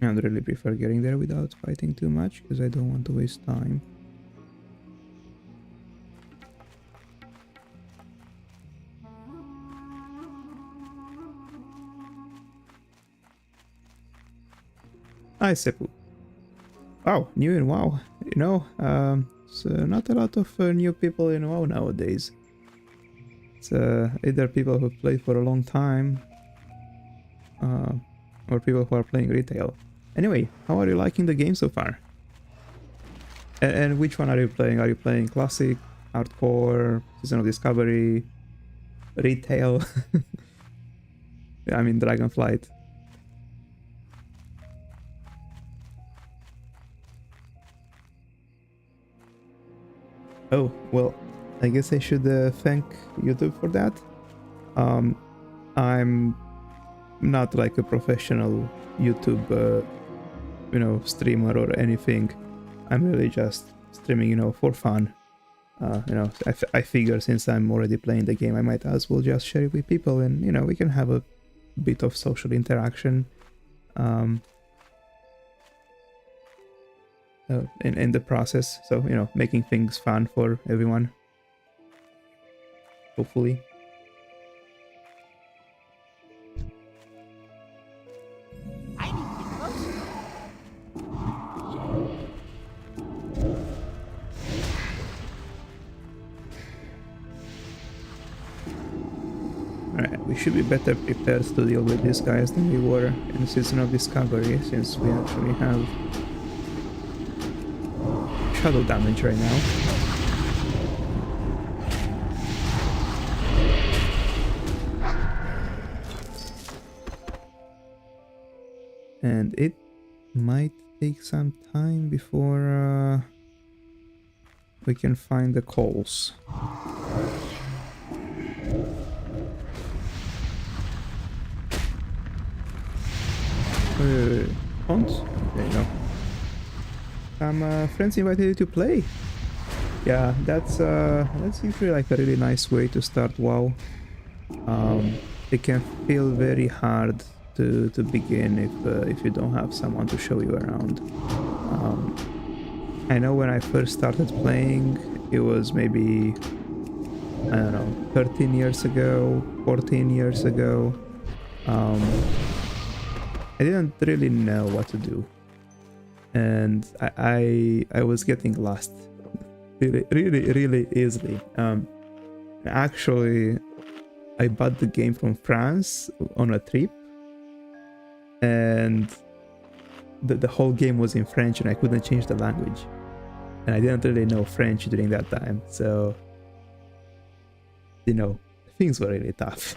I'd really prefer getting there without fighting too much, because I don't want to waste time. Hi, Seppu. Wow, new in WoW. You know, it's not a lot of new people in WoW nowadays. It's either people who played for a long time, or people who are playing retail. Anyway, how are you liking the game so far? And which one are you playing? Are you playing Classic, Hardcore, Season of Discovery, Retail? I mean Dragonflight. Oh, well, I guess I should thank YouTube for that. I'm not like a professional YouTube streamer or anything. I'm really just streaming, for fun. I figure since I'm already playing the game, I might as well just share it with people, and we can have a bit of social interaction in the process. So making things fun for everyone, hopefully. We should be better prepared to deal with these guys than we were in Season of Discovery, since we actually have shadow damage right now. And it might take some time before we can find the coals. Fonts? There you go. Some friends invited you to play. Yeah, that's usually like a really nice way to start WoW. It can feel very hard to begin if you don't have someone to show you around. I know when I first started playing, it was maybe, I don't know, 13 years ago, 14 years ago. I didn't really know what to do, and I was getting lost really easily. Actually, I bought the game from France on a trip, and the whole game was in French, and I couldn't change the language, and I didn't really know French during that time, so things were really tough.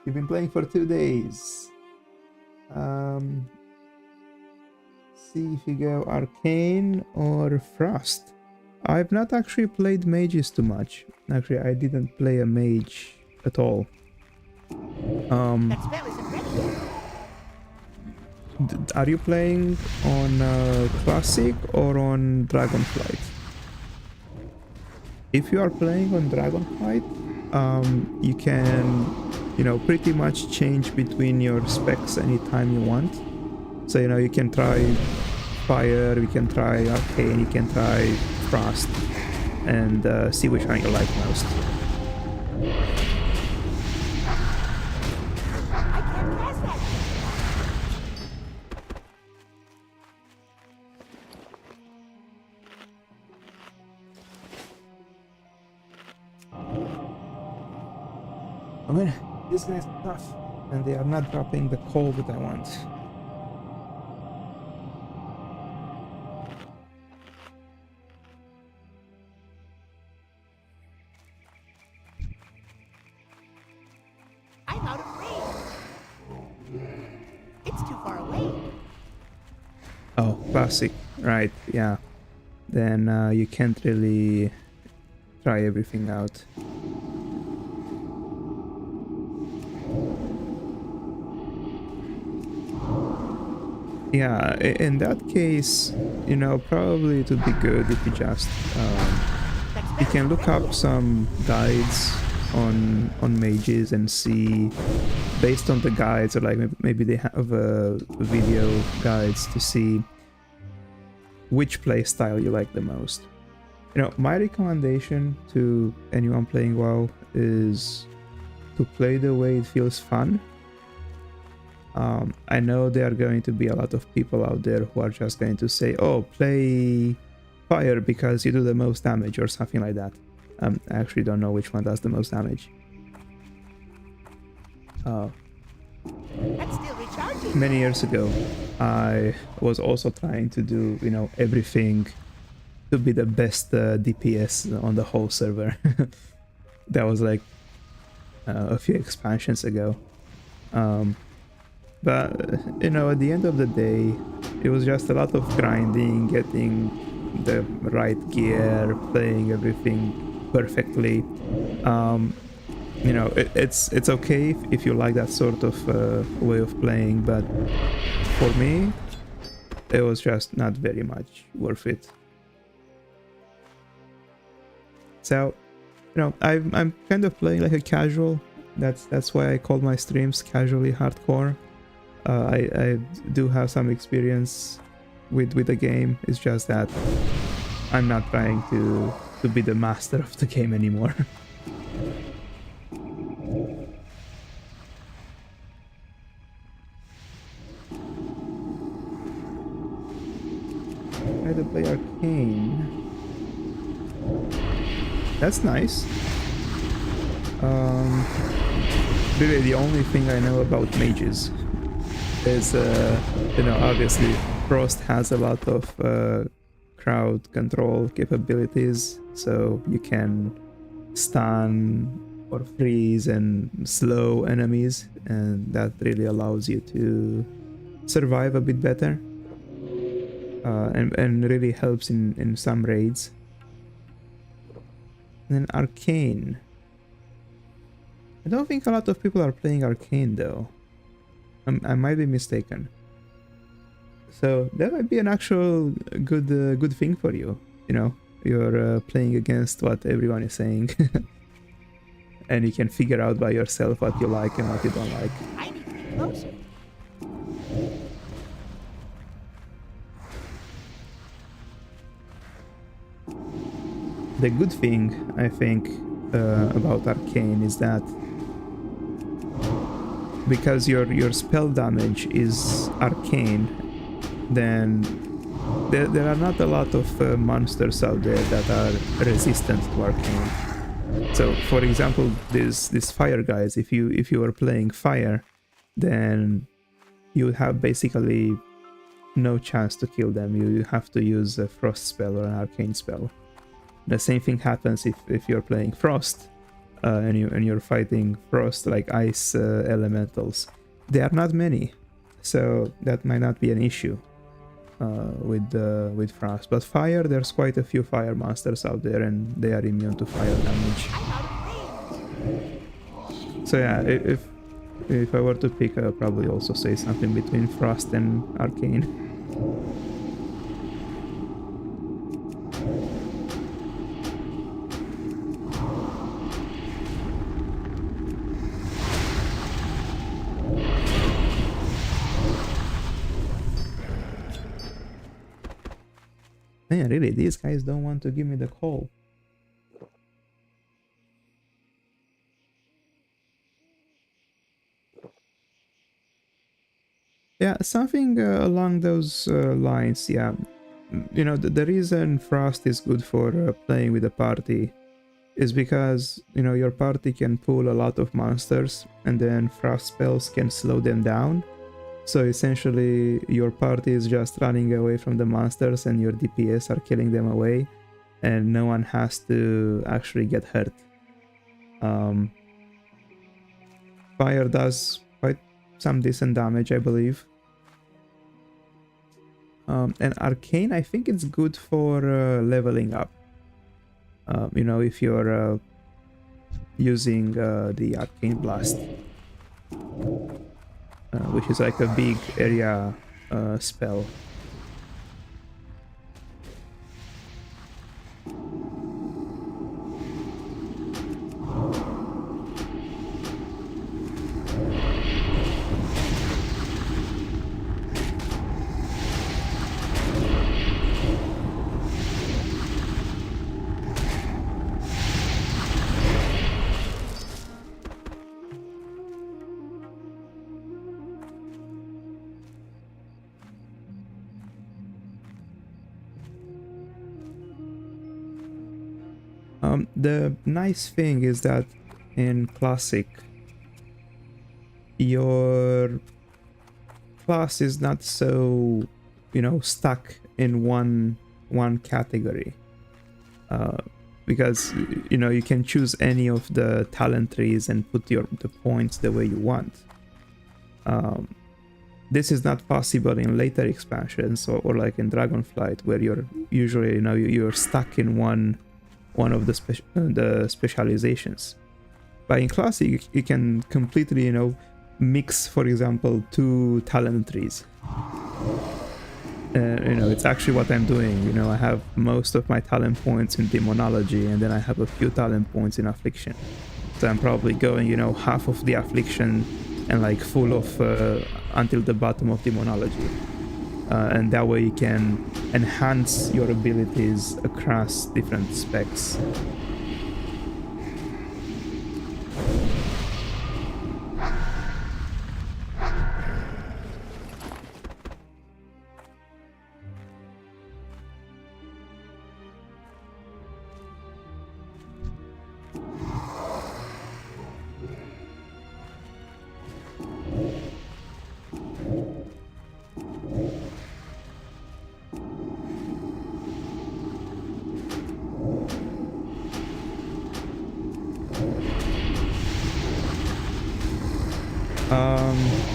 You've been playing for 2 days. See if you go Arcane or Frost. I've not actually played mages too much. Actually, I didn't play a mage at all. That spell isn't ready yet. Are you playing on Classic or on Dragonflight? If you are playing on Dragonflight, you can pretty much change between your specs anytime you want. So you can try Fire, we can try Arcane, you can try Frost, and see which one you like most. I can't pass that. I mean, these guys are tough, and they are not dropping the coal that I want. I'm out of range. It's too far away. Oh, classic, right, yeah. Then you can't really try everything out. Yeah, in that case, you know, probably it would be good if you just you can look up some guides on mages and see, based on the guides, or like maybe they have video guides to see which playstyle you like the most. You know, my recommendation to anyone playing WoW is to play the way it feels fun. I know there are going to be a lot of people out there who are just going to say, oh, play fire because you do the most damage or something like that. I actually don't know which one does the most damage. That's still recharging. Many years ago, I was also trying to do, you know, everything to be the best DPS on the whole server. That was like a few expansions ago. But, you know, at the end of the day, it was just a lot of grinding, getting the right gear, playing everything perfectly. You know, it's okay if you like that sort of way of playing, but for me, it was just not very much worth it. So, you know, I'm kind of playing like a casual. That's why I call my streams casually hardcore. I do have some experience with the game. It's just that I'm not trying to be the master of the game anymore. Try to play Arcane. That's nice. Really, the only thing I know about mages is, you know, obviously Frost has a lot of crowd control capabilities, so you can stun or freeze and slow enemies, and that really allows you to survive a bit better, and really helps in some raids. And then Arcane. I don't think a lot of people are playing Arcane though. I might be mistaken. So that might be an actual good thing for you. You know, you're playing against what everyone is saying, and you can figure out by yourself what you like and what you don't like. I need to be closer. The good thing, I think, about Arcane is that because your spell damage is arcane, then there are not a lot of monsters out there that are resistant to arcane. So, for example, these fire guys, if you were playing fire, then you would have basically no chance to kill them. You have to use a frost spell or an arcane spell. The same thing happens if you're playing frost. And you're fighting frost, like ice elementals. There are not many, so that might not be an issue with frost. But fire, there's quite a few fire monsters out there, and they are immune to fire damage. So yeah, if I were to pick, I'll probably also say something between frost and arcane. Man, really, these guys don't want to give me the call. Yeah, something along those lines, yeah. You know, the reason Frost is good for playing with a party is because, you know, your party can pull a lot of monsters and then Frost spells can slow them down. So essentially, your party is just running away from the monsters and your DPS are killing them away, and no one has to actually get hurt. Fire does quite some decent damage, I believe. And Arcane, I think it's good for leveling up. You know, if you're using the Arcane Blast. Which is like a big area spell. The nice thing is that in Classic, your class is not so, you know, stuck in one category. Because, you know, you can choose any of the talent trees and put the points the way you want. This is not possible in later expansions or like in Dragonflight, where you're usually, you know, you're stuck in one of the specializations. But in Classic, you can completely, you know, mix, for example, 2 talent trees. You know, it's actually what I'm doing. You know, I have most of my talent points in Demonology, and then I have a few talent points in Affliction. So I'm probably going, you know, half of the Affliction and like full of until the bottom of Demonology. And that way you can enhance your abilities across different specs.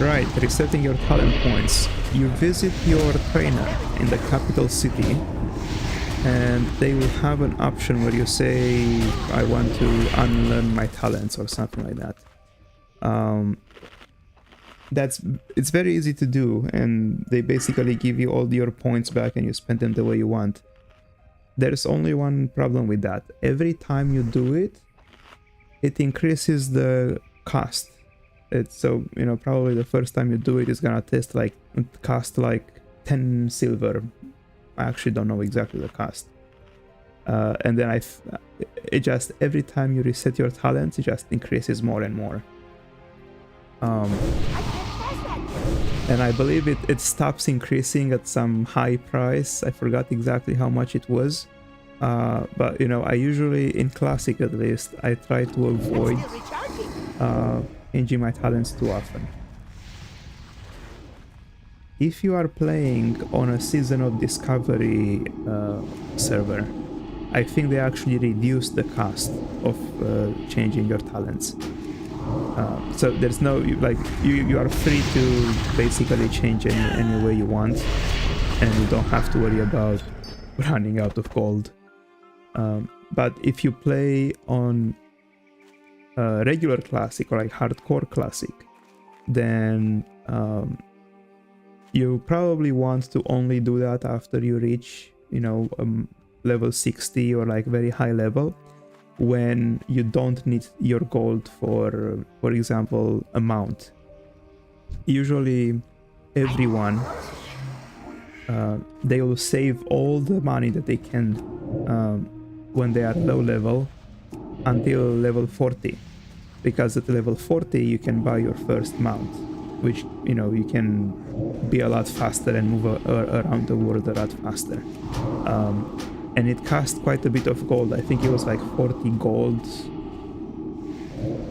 Right, resetting your talent points. You visit your trainer in the capital city, and they will have an option where you say, I want to unlearn my talents or something like that. It's very easy to do, and they basically give you all your points back and you spend them the way you want. There's only one problem with that. Every time you do it, it increases the cost. So, you know, probably the first time you do it is gonna cost like 10 silver. I actually don't know exactly the cost. And then it just, every time you reset your talents, it just increases more and more. And I believe it stops increasing at some high price. I forgot exactly how much it was. But, you know, I usually, in Classic at least, I try to avoid changing my talents too often. If you are playing on a Season of Discovery server, I think they actually reduce the cost of changing your talents. So there's no, like, you are free to basically change any way you want, and you don't have to worry about running out of gold. But if you play on regular Classic or like Hardcore Classic, then you probably want to only do that after you reach, you know, level 60 or like very high level, when you don't need your gold for example, a mount. Usually everyone they will save all the money that they can when they are low level until level 40, because at level 40 you can buy your first mount, which, you know, you can be a lot faster and move around the world a lot faster. And it cost quite a bit of gold. I think it was like 40 gold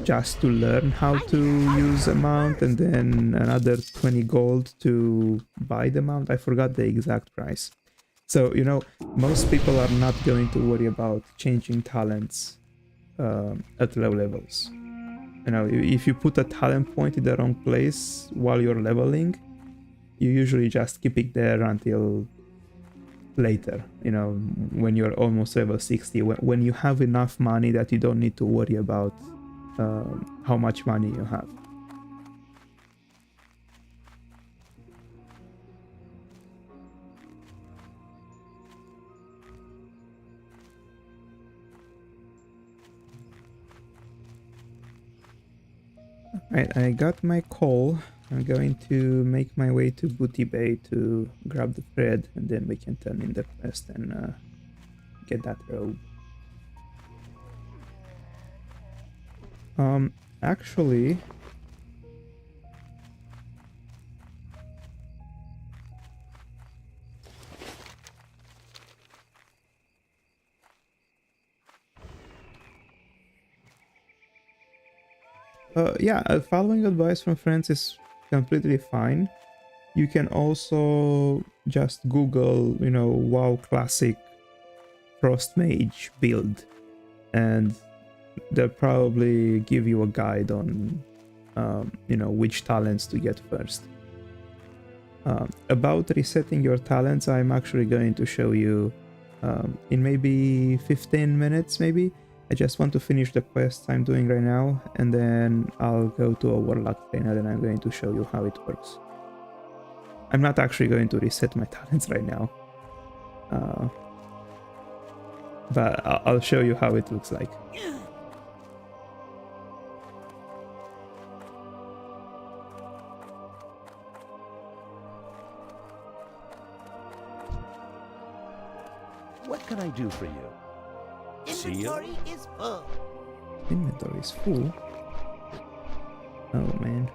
just to learn how to use a mount, and then another 20 gold to buy the mount. I forgot the exact price. So, you know, most people are not going to worry about changing talents at low levels. You know, if you put a talent point in the wrong place while you're leveling, you usually just keep it there until later, you know, when you're almost level 60, when you have enough money that you don't need to worry about how much money you have. Right, I got my coal. I'm going to make my way to Booty Bay to grab the thread, and then we can turn in the quest and get that robe. Actually, yeah, following advice from friends is completely fine. You can also just Google, you know, WoW Classic Frost Mage build, and they'll probably give you a guide on, you know, which talents to get first. About resetting your talents, I'm actually going to show you in maybe 15 minutes, maybe. I just want to finish the quests I'm doing right now, and then I'll go to a Warlock trainer and I'm going to show you how it works. I'm not actually going to reset my talents right now, but I'll show you how it looks like. What can I do for you? Inventory is full. Inventory is full. Oh man.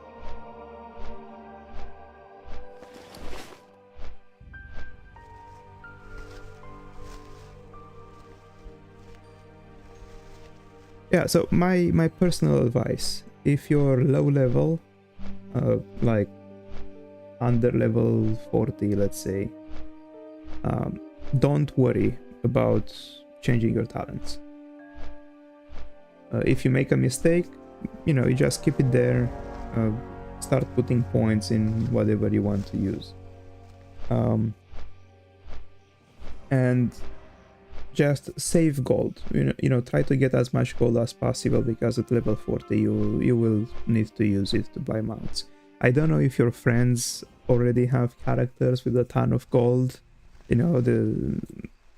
Yeah, so my personal advice, if you're low level, like under level 40, let's say, don't worry about changing your talents. If you make a mistake, you know, you just keep it there, start putting points in whatever you want to use. And just save gold. You know, try to get as much gold as possible, because at level 40 you will need to use it to buy mounts. I don't know if your friends already have characters with a ton of gold. You know,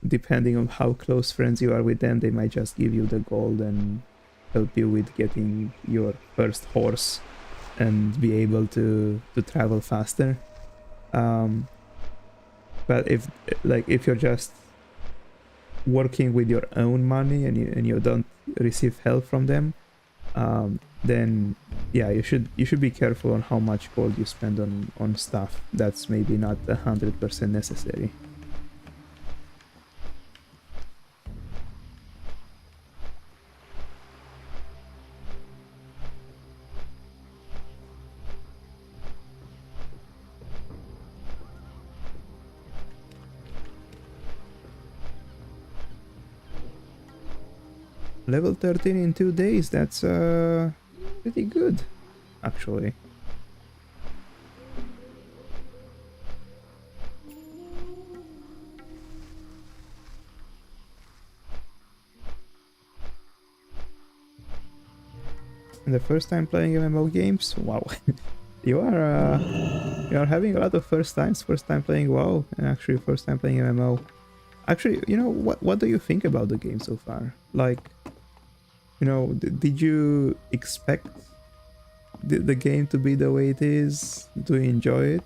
depending on how close friends you are with them, they might just give you the gold and help you with getting your first horse and be able to travel faster. But if you're just working with your own money and you don't receive help from them, then yeah, you should be careful on how much gold you spend on stuff that's maybe not 100% necessary. Level 13 in 2 days, that's pretty good, actually. And the first time playing MMO games? Wow. you are having a lot of first time playing WoW, and actually first time playing MMO. Actually, you know, what do you think about the game so far? Like, you know, did you expect the game to be the way it is? Do you enjoy it?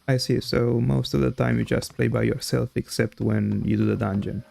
I see, so most of the time you just play by yourself except when you do the dungeon.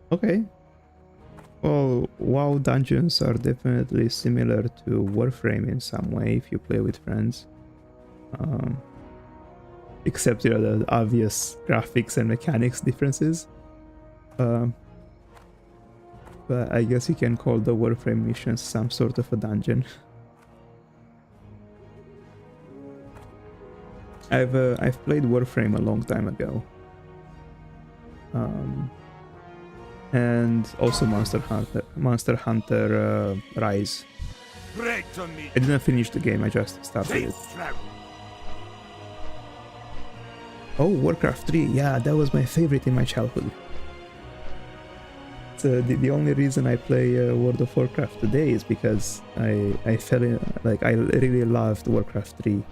Okay. Well, WoW dungeons are definitely similar to Warframe in some way if you play with friends. Except, you know, the obvious graphics and mechanics differences. But I guess you can call the Warframe missions some sort of a dungeon. I've played Warframe a long time ago. And also Monster Hunter Rise. Break to me. I didn't finish the game, I just started it. Oh, Warcraft 3, yeah, that was my favorite in my childhood. The only reason I play World of Warcraft today is because I fell in, like, I really loved Warcraft 3.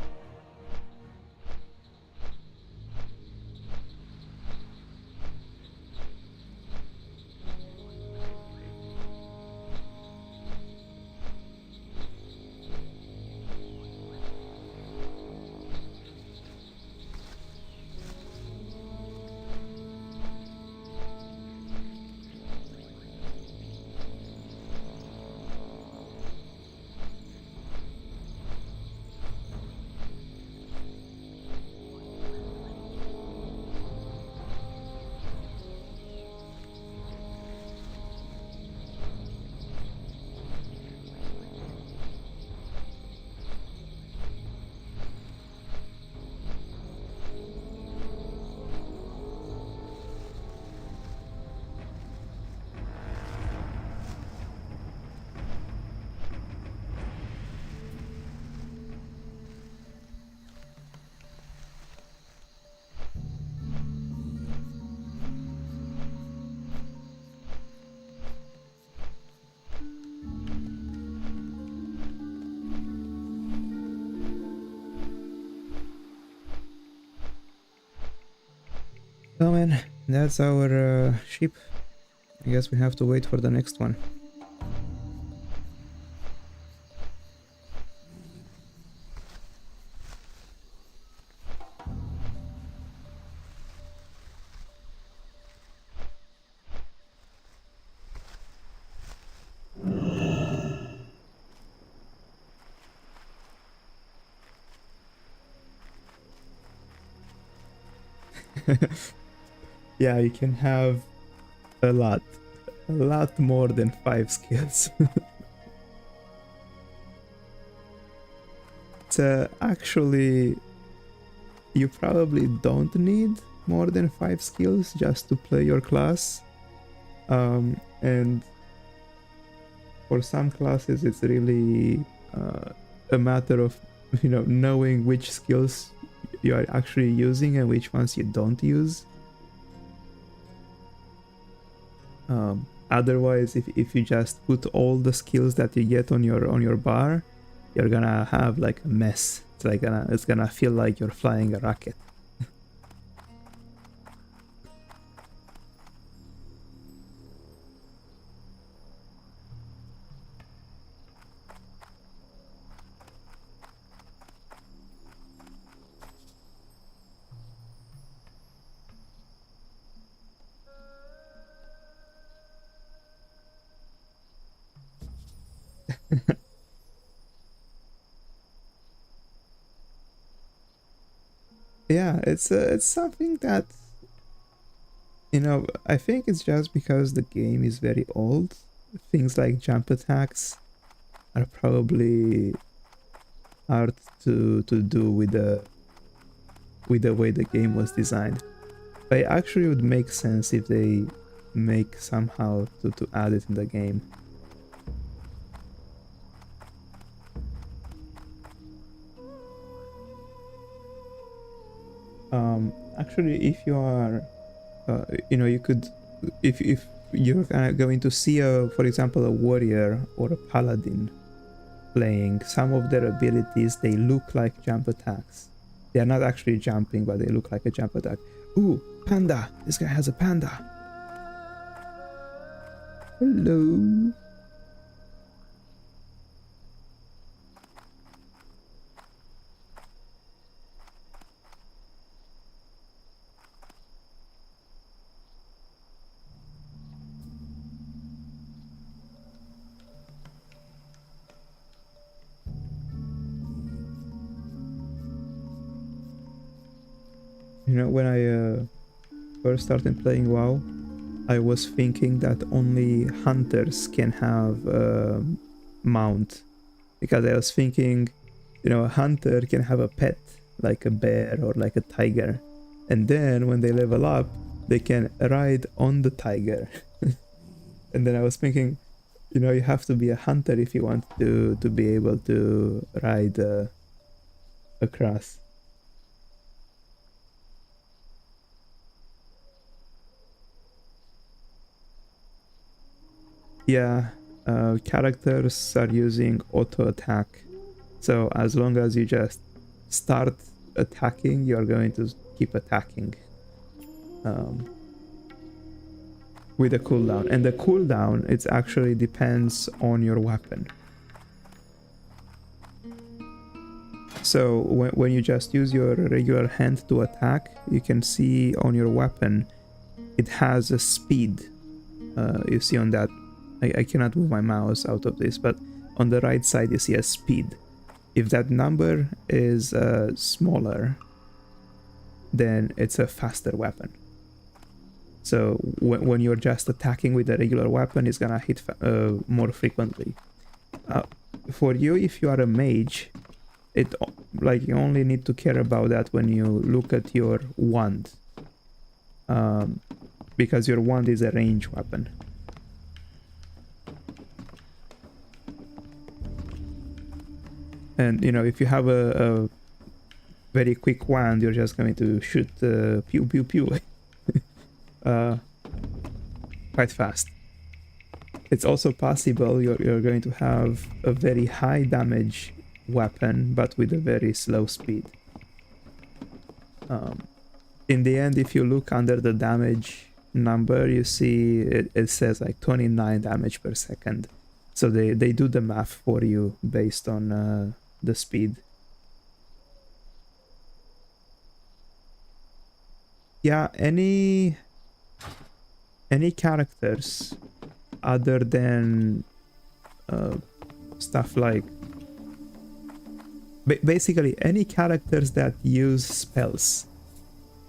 Oh man, that's our ship. I guess we have to wait for the next one. Yeah, you can have a lot more than 5 skills. So actually, you probably don't need more than 5 skills just to play your class. And for some classes, it's really a matter of, you know, knowing which skills you are actually using and which ones you don't use. Otherwise, if you just put all the skills that you get on your bar, you're gonna have like a mess. It's gonna feel like you're flying a rocket. Yeah, it's something that, you know, I think it's just because the game is very old. Things like jump attacks are probably hard to do with the way the game was designed. But it actually would make sense if they make somehow to add it in the game. Actually, if you are, you know, you could, if you're going to see for example, a warrior or a paladin playing, some of their abilities, they look like jump attacks. They are not actually jumping, but they look like a jump attack. Ooh, panda! This guy has a panda. Hello. You know, when I first started playing WoW, I was thinking that only hunters can have mount, because I was thinking, you know, a hunter can have a pet like a bear or like a tiger, and then when they level up, they can ride on the tiger. And then I was thinking, you know, you have to be a hunter if you want to be able to ride across. Yeah, characters are using auto attack, so as long as you just start attacking, you're going to keep attacking with a cooldown. And the cooldown, it actually depends on your weapon. So when you just use your regular hand to attack, you can see on your weapon it has a speed. You see on that, I cannot move my mouse out of this, but on the right side you see a speed. If that number is smaller, then it's a faster weapon. So when you're just attacking with a regular weapon, it's gonna hit more frequently. For you, if you are a mage, you only need to care about that when you look at your wand, because your wand is a range weapon. And you know, if you have a very quick wand, you're just going to shoot pew pew pew quite fast. It's also possible you're going to have a very high damage weapon, but with a very slow speed. In the end, if you look under the damage number, you see it says like 29 damage per second. So they do the math for you based on the speed. Yeah, any characters other than stuff like basically any characters that use spells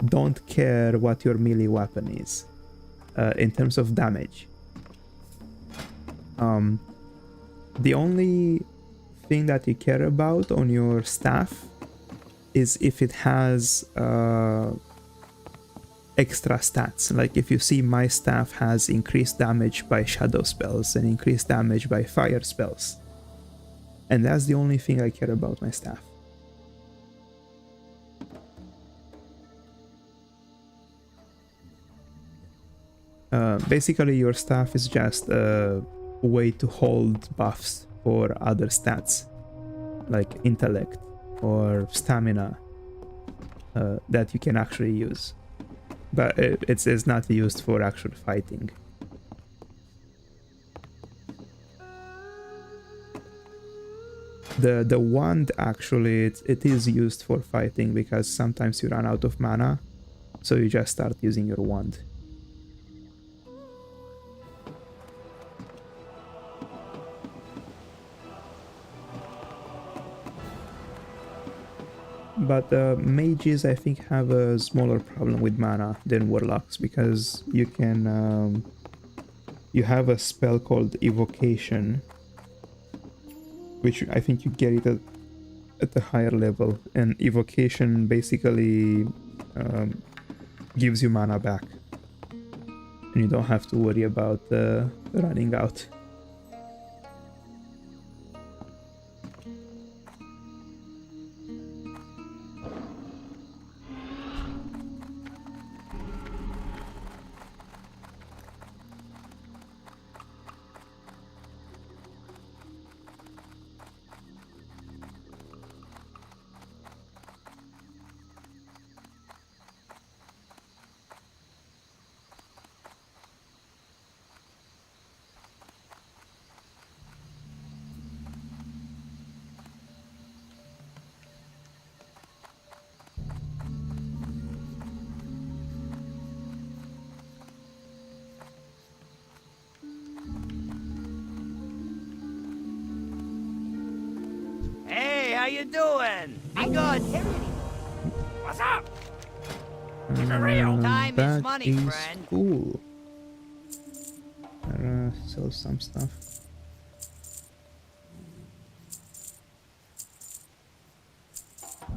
don't care what your melee weapon is in terms of damage. The only thing that you care about on your staff is if it has extra stats. Like if you see my staff has increased damage by shadow spells and increased damage by fire spells. And that's the only thing I care about my staff. Basically your staff is just a way to hold buffs for other stats like intellect or stamina that you can actually use, but it's not used for actual fighting. The wand actually it is used for fighting because sometimes you run out of mana, so you just start using your wand. but mages I think have a smaller problem with mana than warlocks, because you can you have a spell called evocation, which I think you get it at a higher level, and evocation basically gives you mana back, and you don't have to worry about running out. Hey, how you doing? Be good. What's up? Keep it real. Time is That money, is friend. cool. Sell some stuff.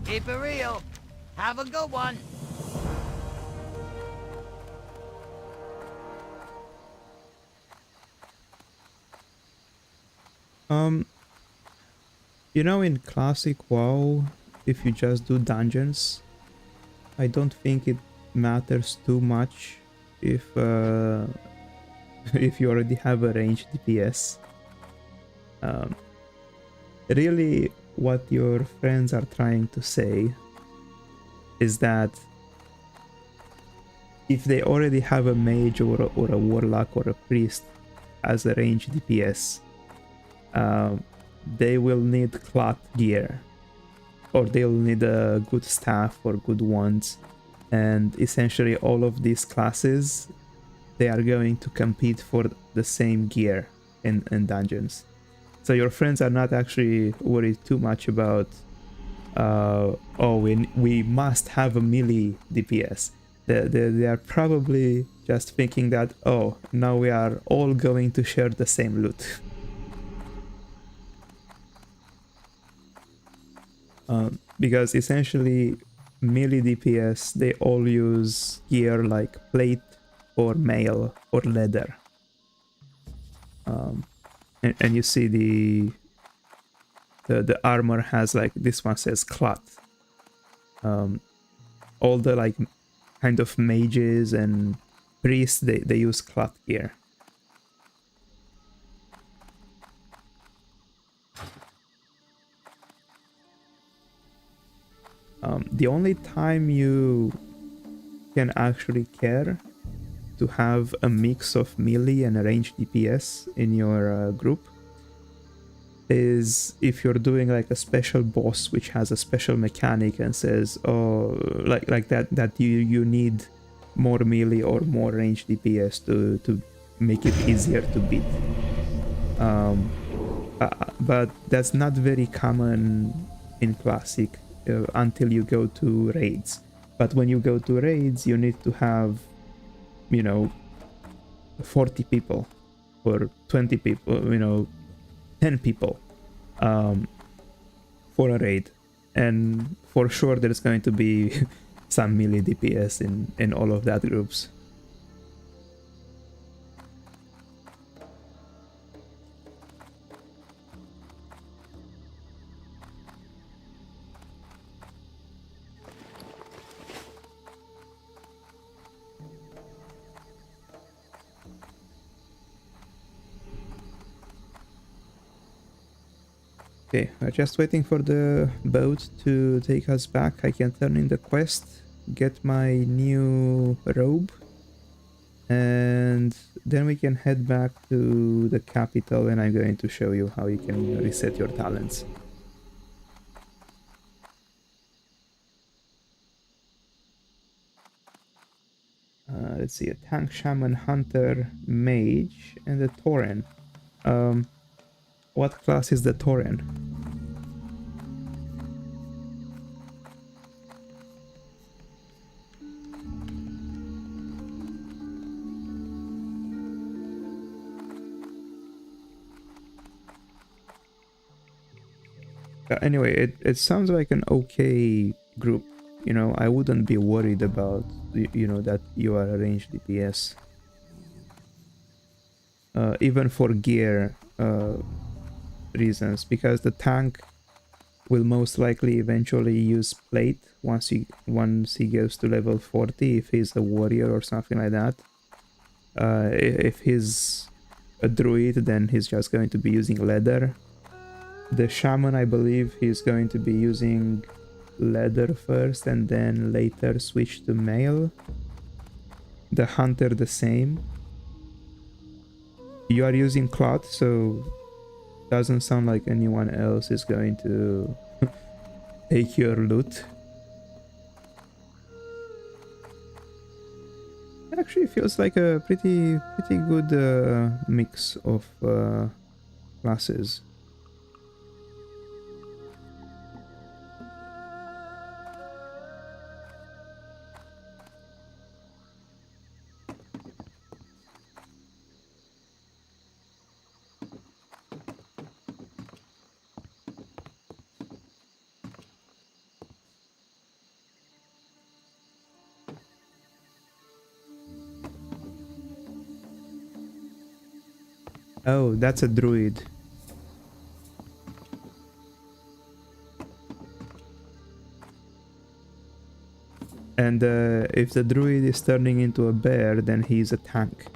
Keep it real. Have a good one. You know, in classic WoW, if you just do dungeons, I don't think it matters too much if if you already have a ranged DPS. Really, what your friends are trying to say is that if they already have a mage or a warlock or a priest as a ranged DPS, they will need cloth gear, or they'll need a good staff or good wands, and essentially all of these classes, they are going to compete for the same gear in dungeons. So your friends are not actually worried too much about oh, we must have a melee DPS. They are probably just thinking that, oh, now we are all going to share the same loot. Because essentially melee DPS, they all use gear like plate or mail or leather. And you see the armor has, like, this one says cloth. All the, like, kind of mages and priests, they use cloth gear. The only time you can actually care to have a mix of melee and ranged DPS in your group is if you're doing like a special boss which has a special mechanic and says, oh, like that you need more melee or more ranged DPS to make it easier to beat. But that's not very common in Classic until you go to raids. But when you go to raids, you need to have, you know, 40 people or 20 people, you know, 10 people for a raid. And for sure there's going to be some melee DPS in all of that groups. Okay, we're just waiting for the boat to take us back. I can turn in the quest, get my new robe, and then we can head back to the capital, and I'm going to show you how you can reset your talents. Let's see, a tank, shaman, hunter, mage, and a tauren. What class is the tauren? Anyway, it sounds like an okay group. You know, I wouldn't be worried about, you know, that you are a ranged DPS. Even for gear reasons, because the tank will most likely eventually use plate once he goes to level 40 if he's a warrior or something like that. If he's a druid, then he's just going to be using leather. The shaman, I believe, he's going to be using leather first and then later switch to mail. The hunter the same. You are using cloth, so doesn't sound like anyone else is going to take your loot. Actually feels like a pretty good mix of classes. Oh, that's a druid. And if the druid is turning into a bear, then he's a tank.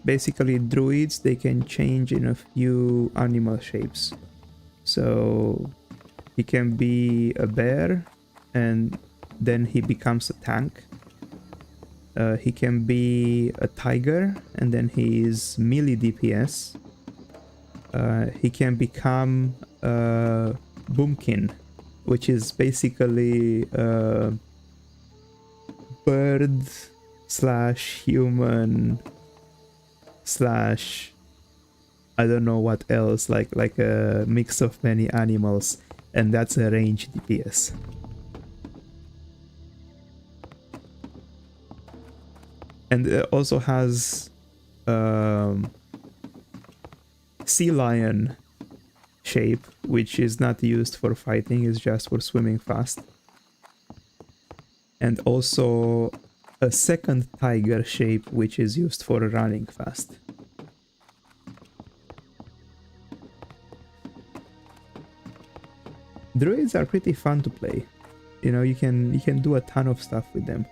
Basically, druids, they can change in a few animal shapes. So he can be a bear and then he becomes a tank. He can be a tiger and then he is melee DPS. He can become a boomkin, which is basically a bird / human / I don't know what else, like a mix of many animals, and that's a range DPS. And it also has sea lion shape, which is not used for fighting, it's just for swimming fast. And also a second tiger shape, which is used for running fast. Druids are pretty fun to play. You know, you can do a ton of stuff with them.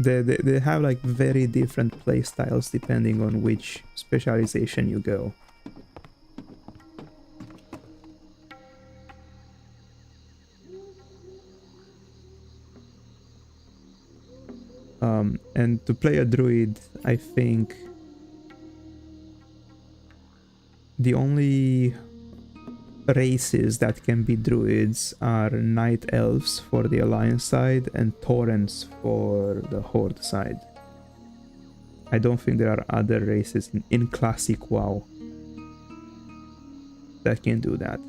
They have like very different play styles depending on which specialization you go. And to play a druid, I think the only races that can be druids are night elves for the alliance side and taurens for the horde side. I don't think there are other races in classic WoW that can do that.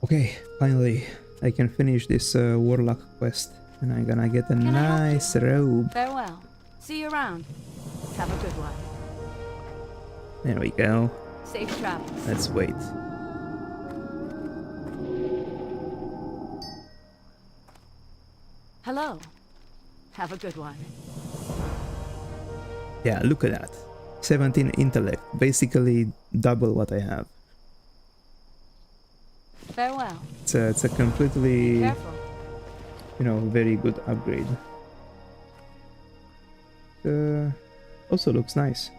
Okay, finally, I can finish this warlock quest, and I'm gonna get a nice robe. Farewell. See you around. Have a good one. There we go. Safe travels. Let's wait. Hello. Have a good one. Yeah, look at that. 17 intellect, basically double what I have. Farewell. It's a completely, Careful. you know, very good upgrade. Also looks nice.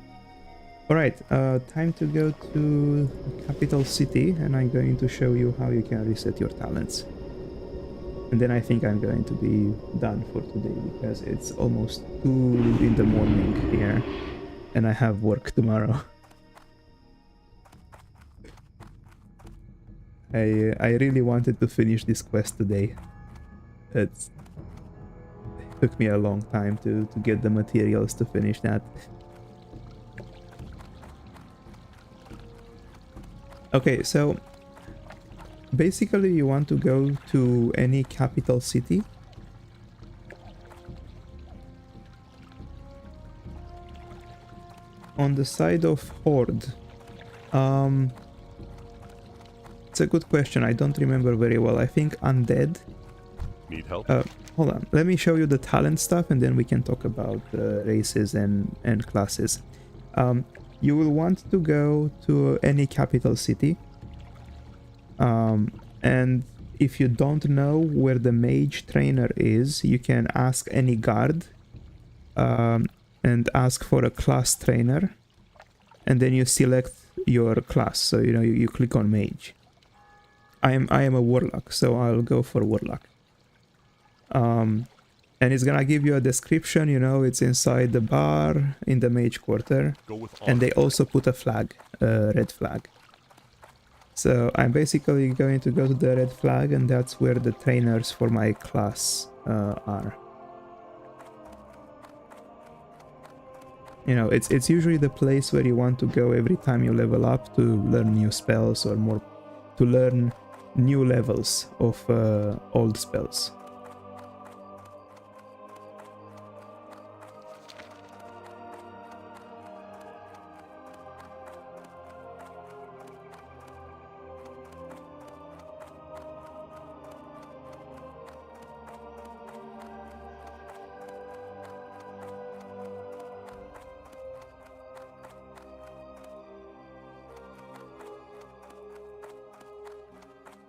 Alright, time to go to the capital city, and I'm going to show you how you can reset your talents. And then I think I'm going to be done for today, because it's almost 2 in the morning here, and I have work tomorrow. I really wanted to finish this quest today. It took me a long time to get the materials to finish that. Okay, so basically you want to go to any capital city. On the side of Horde. It's a good question, I don't remember very well. I think Undead. Need help? Hold on, let me show you the talent stuff and then we can talk about races and classes. You will want to go to any capital city. And if you don't know where the mage trainer is, you can ask any guard and ask for a class trainer. And then you select your class. So, you know, you click on mage. I am a warlock, so I'll go for warlock. And it's gonna give you a description, you know, it's inside the bar in the mage quarter. Go with And they honor. also put a flag, a red flag. So I'm basically going to go to the red flag, and that's where the trainers for my class are. You know, it's usually the place where you want to go every time you level up to learn new spells or more, to learn new levels of old spells.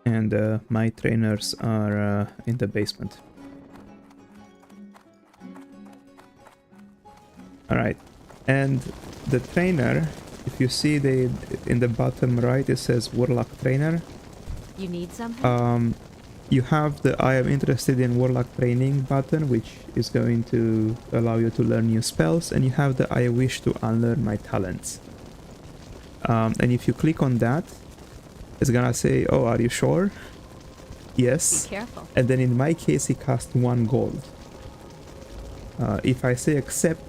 And my trainers are in the basement. Alright, and the trainer, if you see in the bottom right it says Warlock Trainer. You need something? You have the I am interested in Warlock Training button, which is going to allow you to learn new spells, and you have the I wish to unlearn my talents. And if you click on that, it's gonna say, oh, are you sure? Yes. Be careful. And then in my case, it costs 1 gold. If I say accept,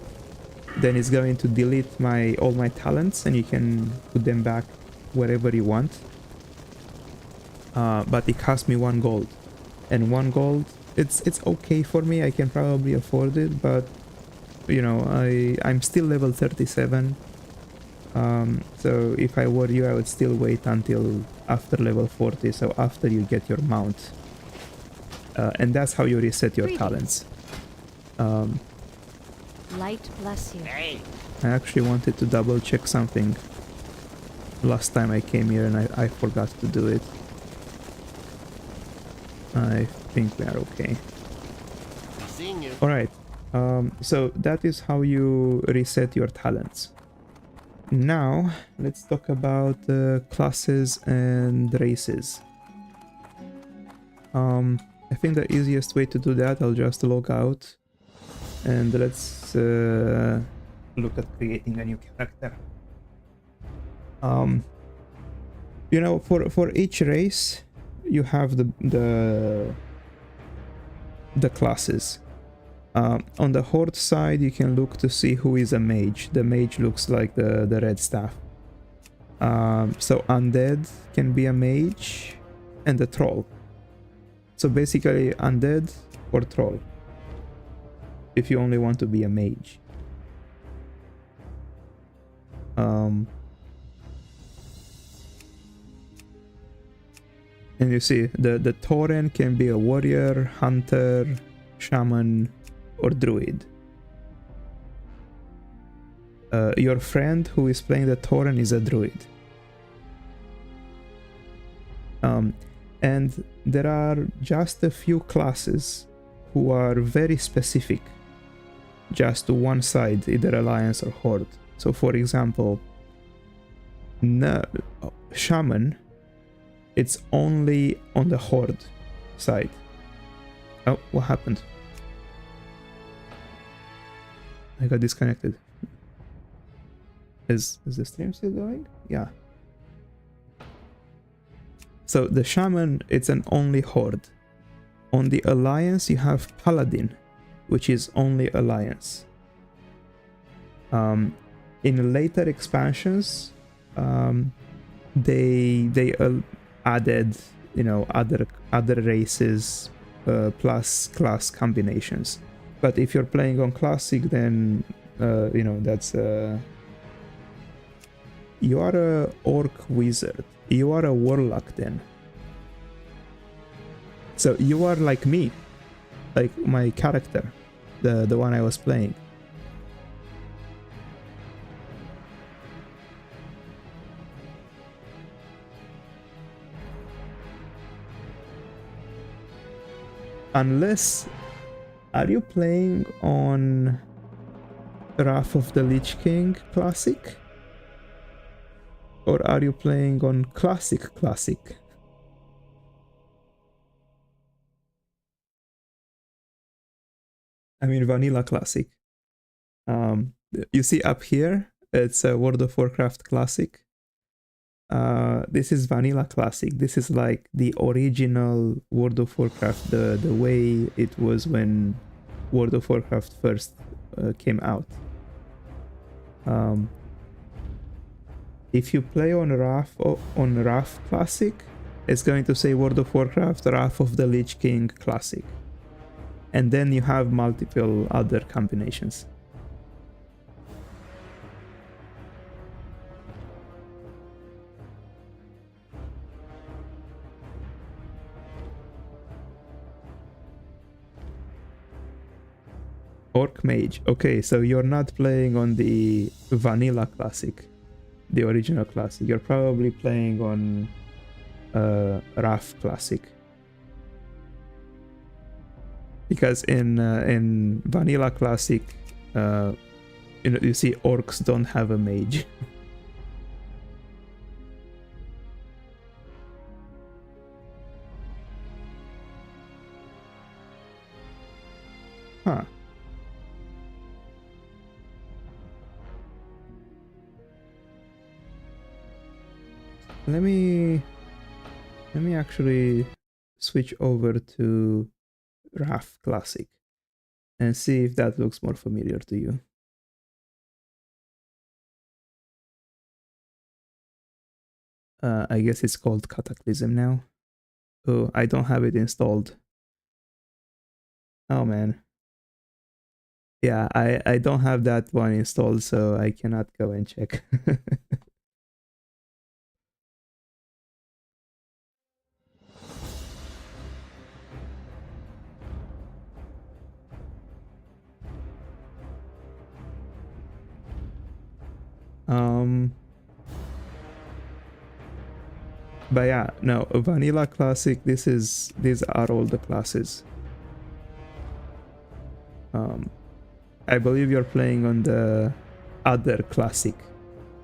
then it's going to delete all my talents, and you can put them back wherever you want. But it cost me 1 gold. And 1 gold, it's okay for me, I can probably afford it, but you know, I'm still level 37. So if I were you, I would still wait until after level 40, so after you get your mount. And that's how you reset your talents. Light bless you. Hey, I actually wanted to double check something last time I came here, and I forgot to do it. I think we are okay. seeing you. Alright, so that is how you reset your talents. Now, let's talk about classes and races. I think the easiest way to do that, I'll just log out. And let's look at creating a new character. You know, for each race, you have the classes. On the Horde side, you can look to see who is a mage. The mage looks like the red staff. So Undead can be a mage, and a troll. So basically Undead or troll, if you only want to be a mage. And you see, the Tauren can be a warrior, hunter, shaman, or druid. Your friend who is playing the Tauren is a druid. And there are just a few classes who are very specific, just to one side, either Alliance or Horde. So for example, Shaman, it's only on the Horde side. Oh, what happened? I got disconnected. Is the stream still going? Yeah. So the Shaman, it's an only Horde. On the Alliance, you have Paladin, which is only Alliance. In later expansions, they added, you know, other races plus class combinations. But if you're playing on Classic, then you know, that's you are a Orc Wizard. You are a Warlock then. So you are like me, like my character, the one I was playing. Unless, are you playing on Wrath of the Lich King Classic? Or are you playing on Classic? I mean Vanilla Classic. You see up here, it's a World of Warcraft Classic. This is Vanilla Classic. This is like the original World of Warcraft, the way it was when World of Warcraft first came out. If you play on Wrath Classic, it's going to say World of Warcraft Wrath of the Lich King Classic. And then you have multiple other combinations. Orc Mage. Okay, so you're not playing on the Vanilla Classic, the original Classic. You're probably playing on Wrath Classic. Because in Vanilla Classic, you know, you see orcs don't have a mage. Huh. Let me actually switch over to Wrath Classic and see if that looks more familiar to you. I guess it's called Cataclysm now. Oh, I don't have it installed. Oh man. Yeah, I don't have that one installed, so I cannot go and check. But yeah, no, Vanilla Classic, these are all the classes. I believe you're playing on the other Classic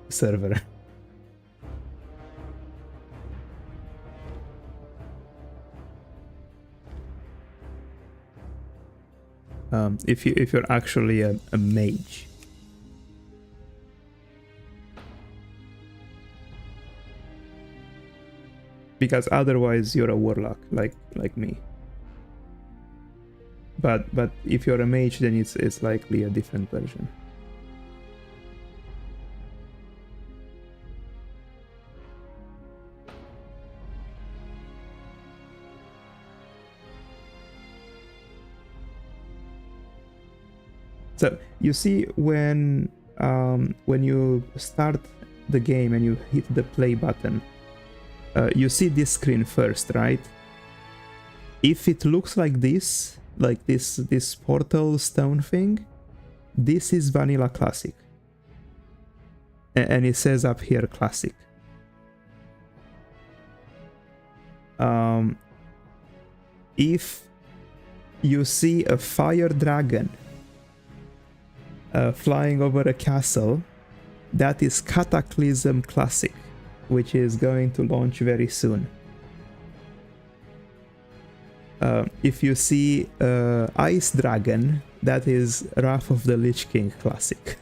server. If you're actually a mage. Because otherwise you're a warlock, like me. But if you're a mage, then it's likely a different version. So you see when you start the game and you hit the play button, you see this screen first, right? If it looks like this, like this portal stone thing, this is vanilla classic. And it says up here classic. If you see a fire dragon flying over a castle, that is Cataclysm Classic, which is going to launch very soon. If you see Ice Dragon, that is Wrath of the Lich King Classic.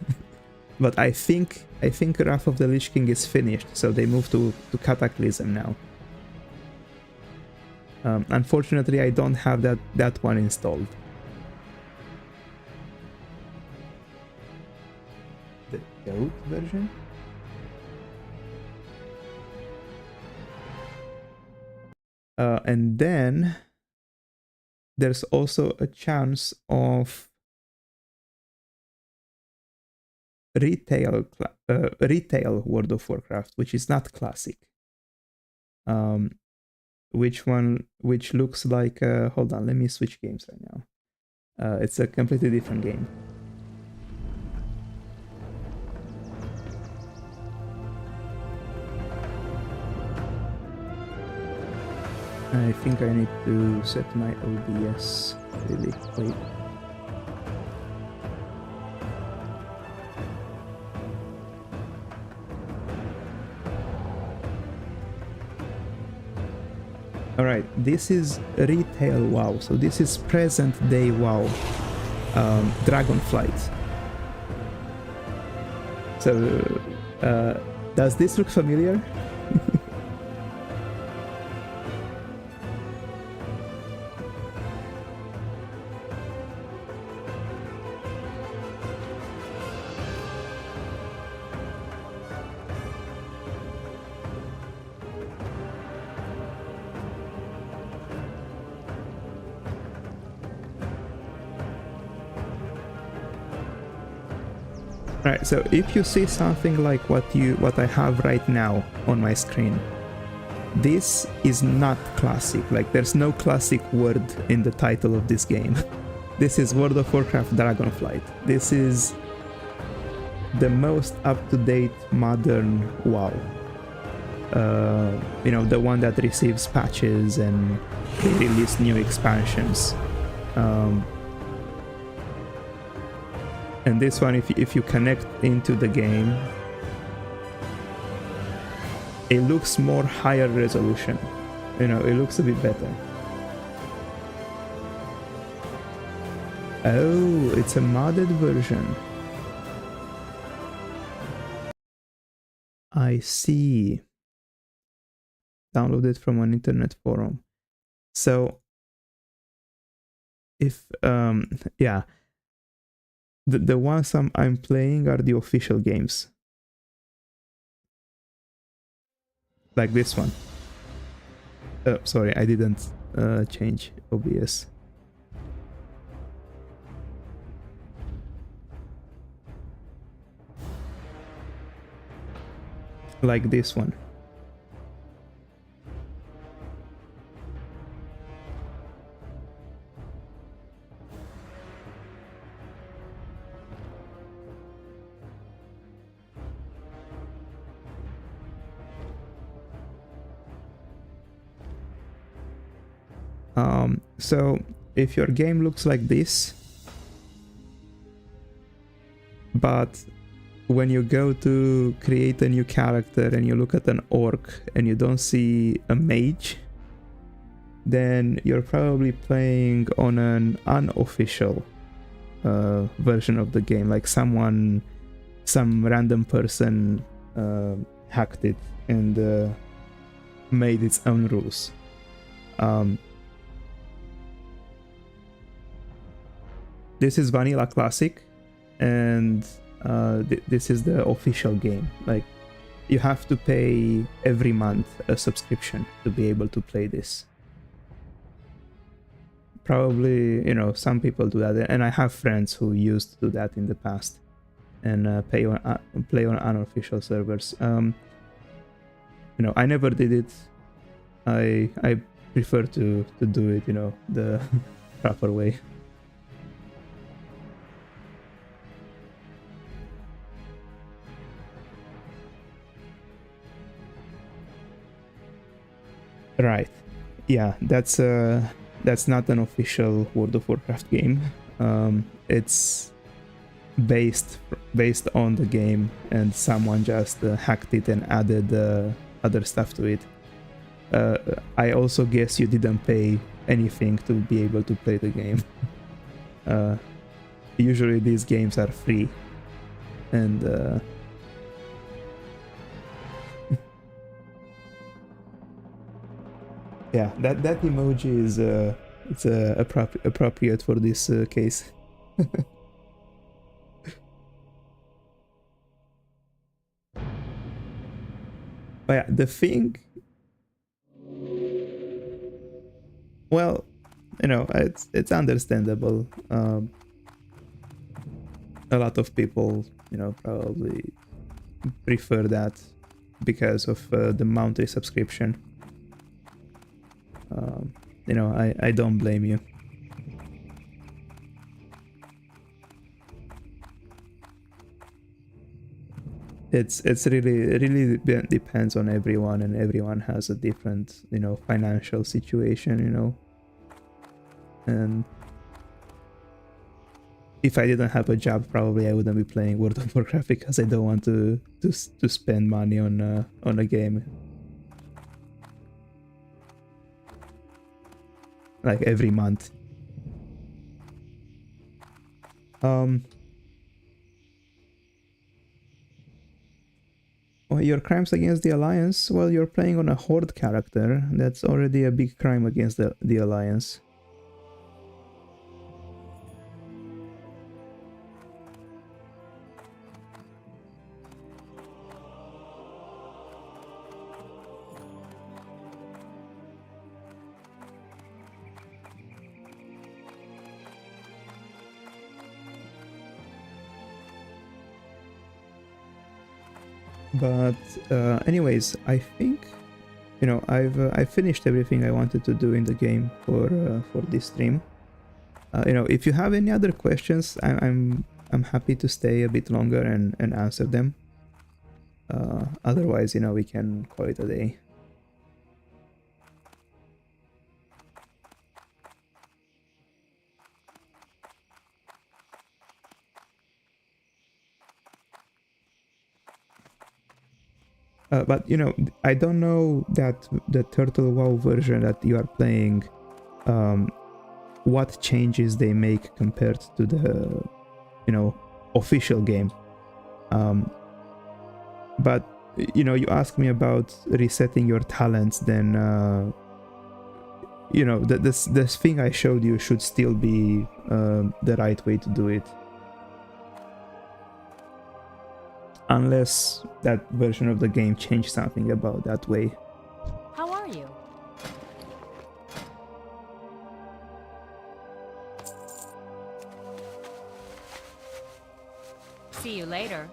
But I think Wrath of the Lich King is finished, so they moved to Cataclysm now. Unfortunately, I don't have that one installed. The goat version? And then there's also a chance of retail World of Warcraft, which is not classic. Which looks like hold on, let me switch games right now. It's a completely different game. I think I need to set my OBS really. Wait. Alright, this is retail WoW, so this is present day WoW, Dragonflight. So, does this look familiar? Right, so if you see something like what I have right now on my screen, this is not classic. Like, there's no classic word in the title of this game. This is World of Warcraft Dragonflight. This is the most up-to-date modern WoW. You know, the one that receives patches and they release new expansions. And this one, if you connect into the game, it looks more higher resolution. You know, it looks a bit better. Oh, it's a modded version. I see. Downloaded from an internet forum. So, if, yeah. The ones I'm playing are the official games. Like this one. Oh, sorry, I didn't change OBS. Like this one. So if your game looks like this, but when you go to create a new character and you look at an orc and you don't see a mage, then you're probably playing on an unofficial version of the game. Like some random person hacked it and made its own rules. This is Vanilla Classic, and this is the official game. Like, you have to pay every month a subscription to be able to play this. Probably, you know, some people do that, and I have friends who used to do that in the past, and play on unofficial servers. You know, I never did it. I prefer to do it, you know, the proper way. Right. Yeah, that's not an official World of Warcraft game. It's based on the game, and someone just hacked it and added other stuff to it. I also guess you didn't pay anything to be able to play the game. Usually these games are free, and yeah, that emoji is it's appropriate for this case. But yeah, the thing, well, you know, it's understandable. A lot of people, you know, probably prefer that because of the monthly subscription. You know, I don't blame you. It's really depends on everyone, and everyone has a different, you know, financial situation, you know. And if I didn't have a job, probably I wouldn't be playing World of Warcraft because I don't want to spend money on a game like every month. Well, your crimes against the Alliance? Well, you're playing on a Horde character. That's already a big crime against the Alliance. But anyways, I think, you know, I've finished everything I wanted to do in the game for this stream. You know, if you have any other questions, I'm happy to stay a bit longer and answer them. Otherwise, you know, we can call it a day. But you know, I don't know that the Turtle WoW version that you are playing, what changes they make compared to the, you know, official game. But you know, you asked me about resetting your talents, then you know, this thing I showed you should still be the right way to do it. Unless that version of the game changed something about that way. How are you? See you later.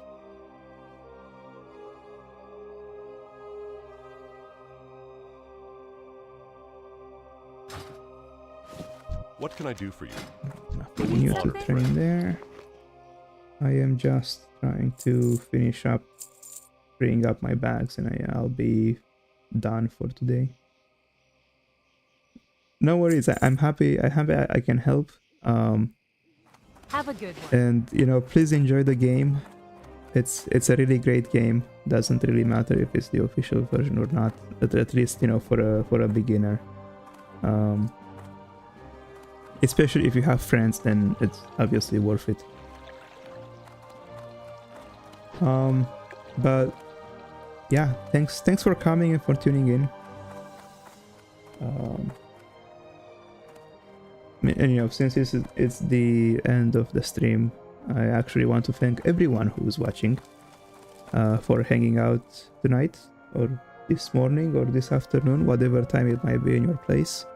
What can I do for you? Nothing new to train there. I am just trying to finish up freeing up my bags, and I'll be done for today. No worries, I'm happy I can help. Have a good one. And you know, please enjoy the game. It's a really great game. Doesn't really matter if it's the official version or not, at least, you know, for a beginner. Especially if you have friends, then it's obviously worth it. But yeah, thanks for coming and for tuning in. And you know, since it's the end of the stream, I actually want to thank everyone who's watching for hanging out tonight, or this morning, or this afternoon, whatever time it might be in your place.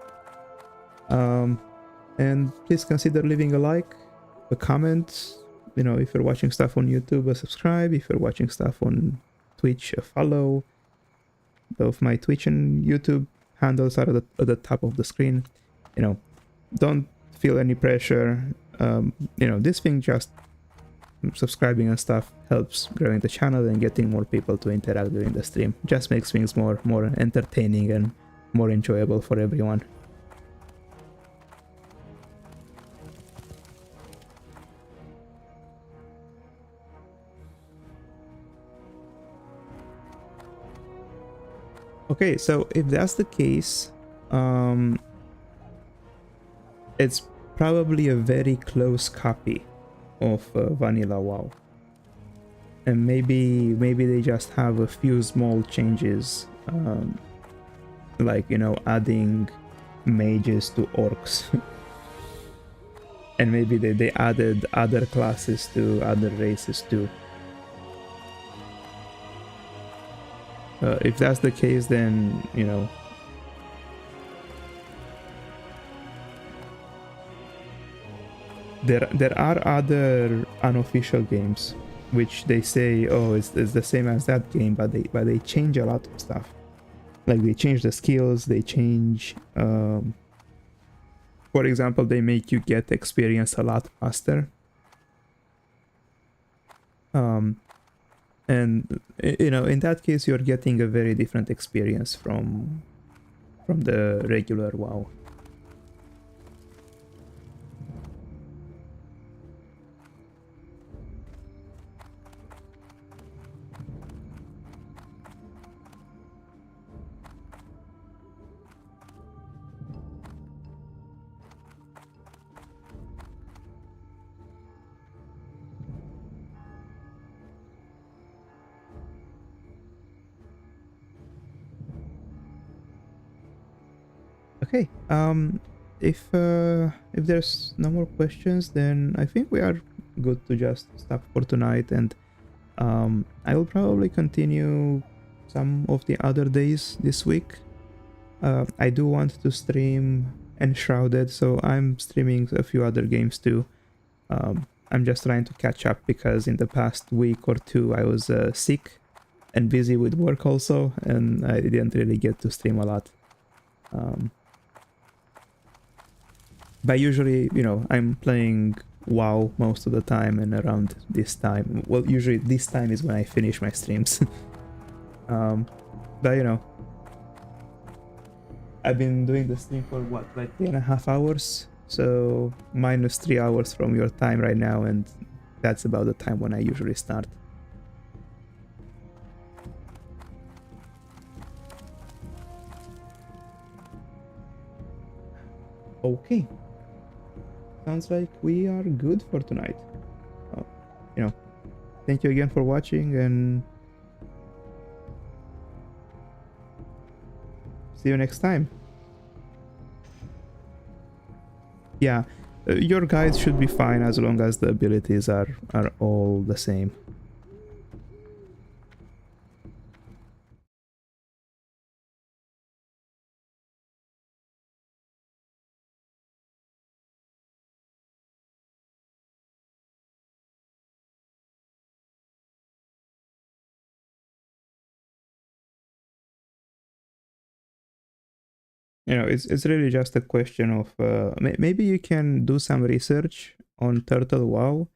And please consider leaving a like, a comment. You know, if you're watching stuff on YouTube, a subscribe. If you're watching stuff on Twitch, a follow. Both my Twitch and YouTube handles are at the top of the screen. You know, don't feel any pressure. This thing, just subscribing and stuff, helps growing the channel and getting more people to interact during the stream. Just makes things more entertaining and more enjoyable for everyone. Okay, so if that's the case, it's probably a very close copy of Vanilla WoW, and maybe they just have a few small changes, like adding mages to orcs, and maybe they added other classes to other races too. If that's the case, then there are other unofficial games which they say, oh, it's the same as that game, but they change a lot of stuff. Like they change the skills, they change, for example, they make you get experience a lot faster. And in that case, you're getting a very different experience from the regular WoW. Okay, if there's no more questions, then I think we are good to just stop for tonight, and I will probably continue some of the other days this week. I do want to stream Enshrouded, so I'm streaming a few other games too. I'm just trying to catch up because in the past week or two I was sick and busy with work also, and I didn't really get to stream a lot. But usually, I'm playing WoW most of the time, and around this time, well, usually this time is when I finish my streams. But I've been doing the stream for what, like 3.5 hours? So minus 3 hours from your time right now, and that's about the time when I usually start. Okay. Sounds like we are good for tonight. Thank you again for watching, and see you next time. Yeah, your guides should be fine as long as the abilities are all the same. It's really just a question of maybe you can do some research on Turtle WoW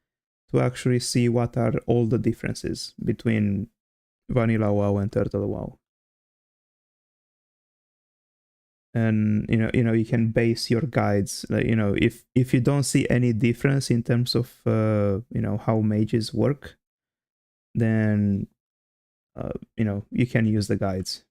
to actually see what are all the differences between Vanilla WoW and Turtle WoW. And you can base your guides, if you don't see any difference in terms of how mages work, then you can use the guides.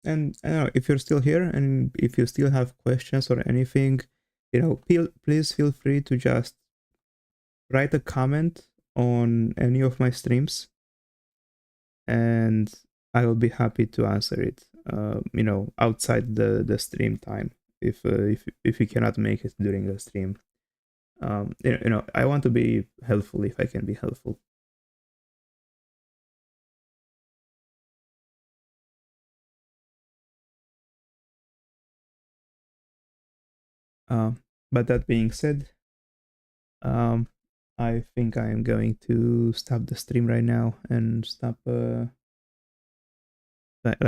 And I don't know, if you're still here and if you still have questions or anything, you know, please feel free to just write a comment on any of my streams, and I will be happy to answer it. You know, outside the stream time, if you cannot make it during the stream. You know, I want to be helpful if I can be helpful. But that being said, I think I am going to stop the stream right now and stop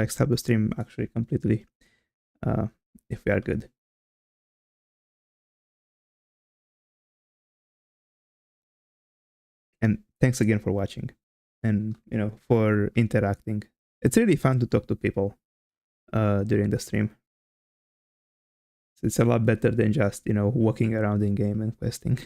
stop the stream actually completely, if we are good. And thanks again for watching, and you know, for interacting. It's really fun to talk to people during the stream. So it's a lot better than just, you know, walking around in game and questing.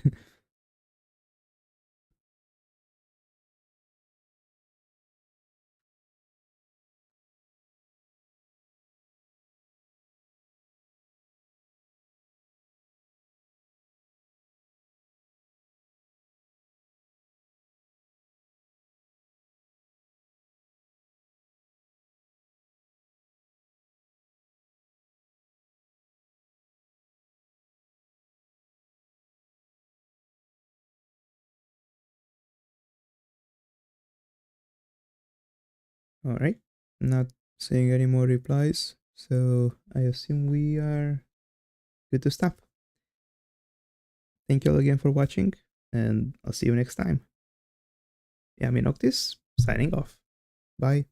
All right, not seeing any more replies, so I assume we are good to stop. Thank you all again for watching, and I'll see you next time. Yeah, Noctis, signing off. Bye.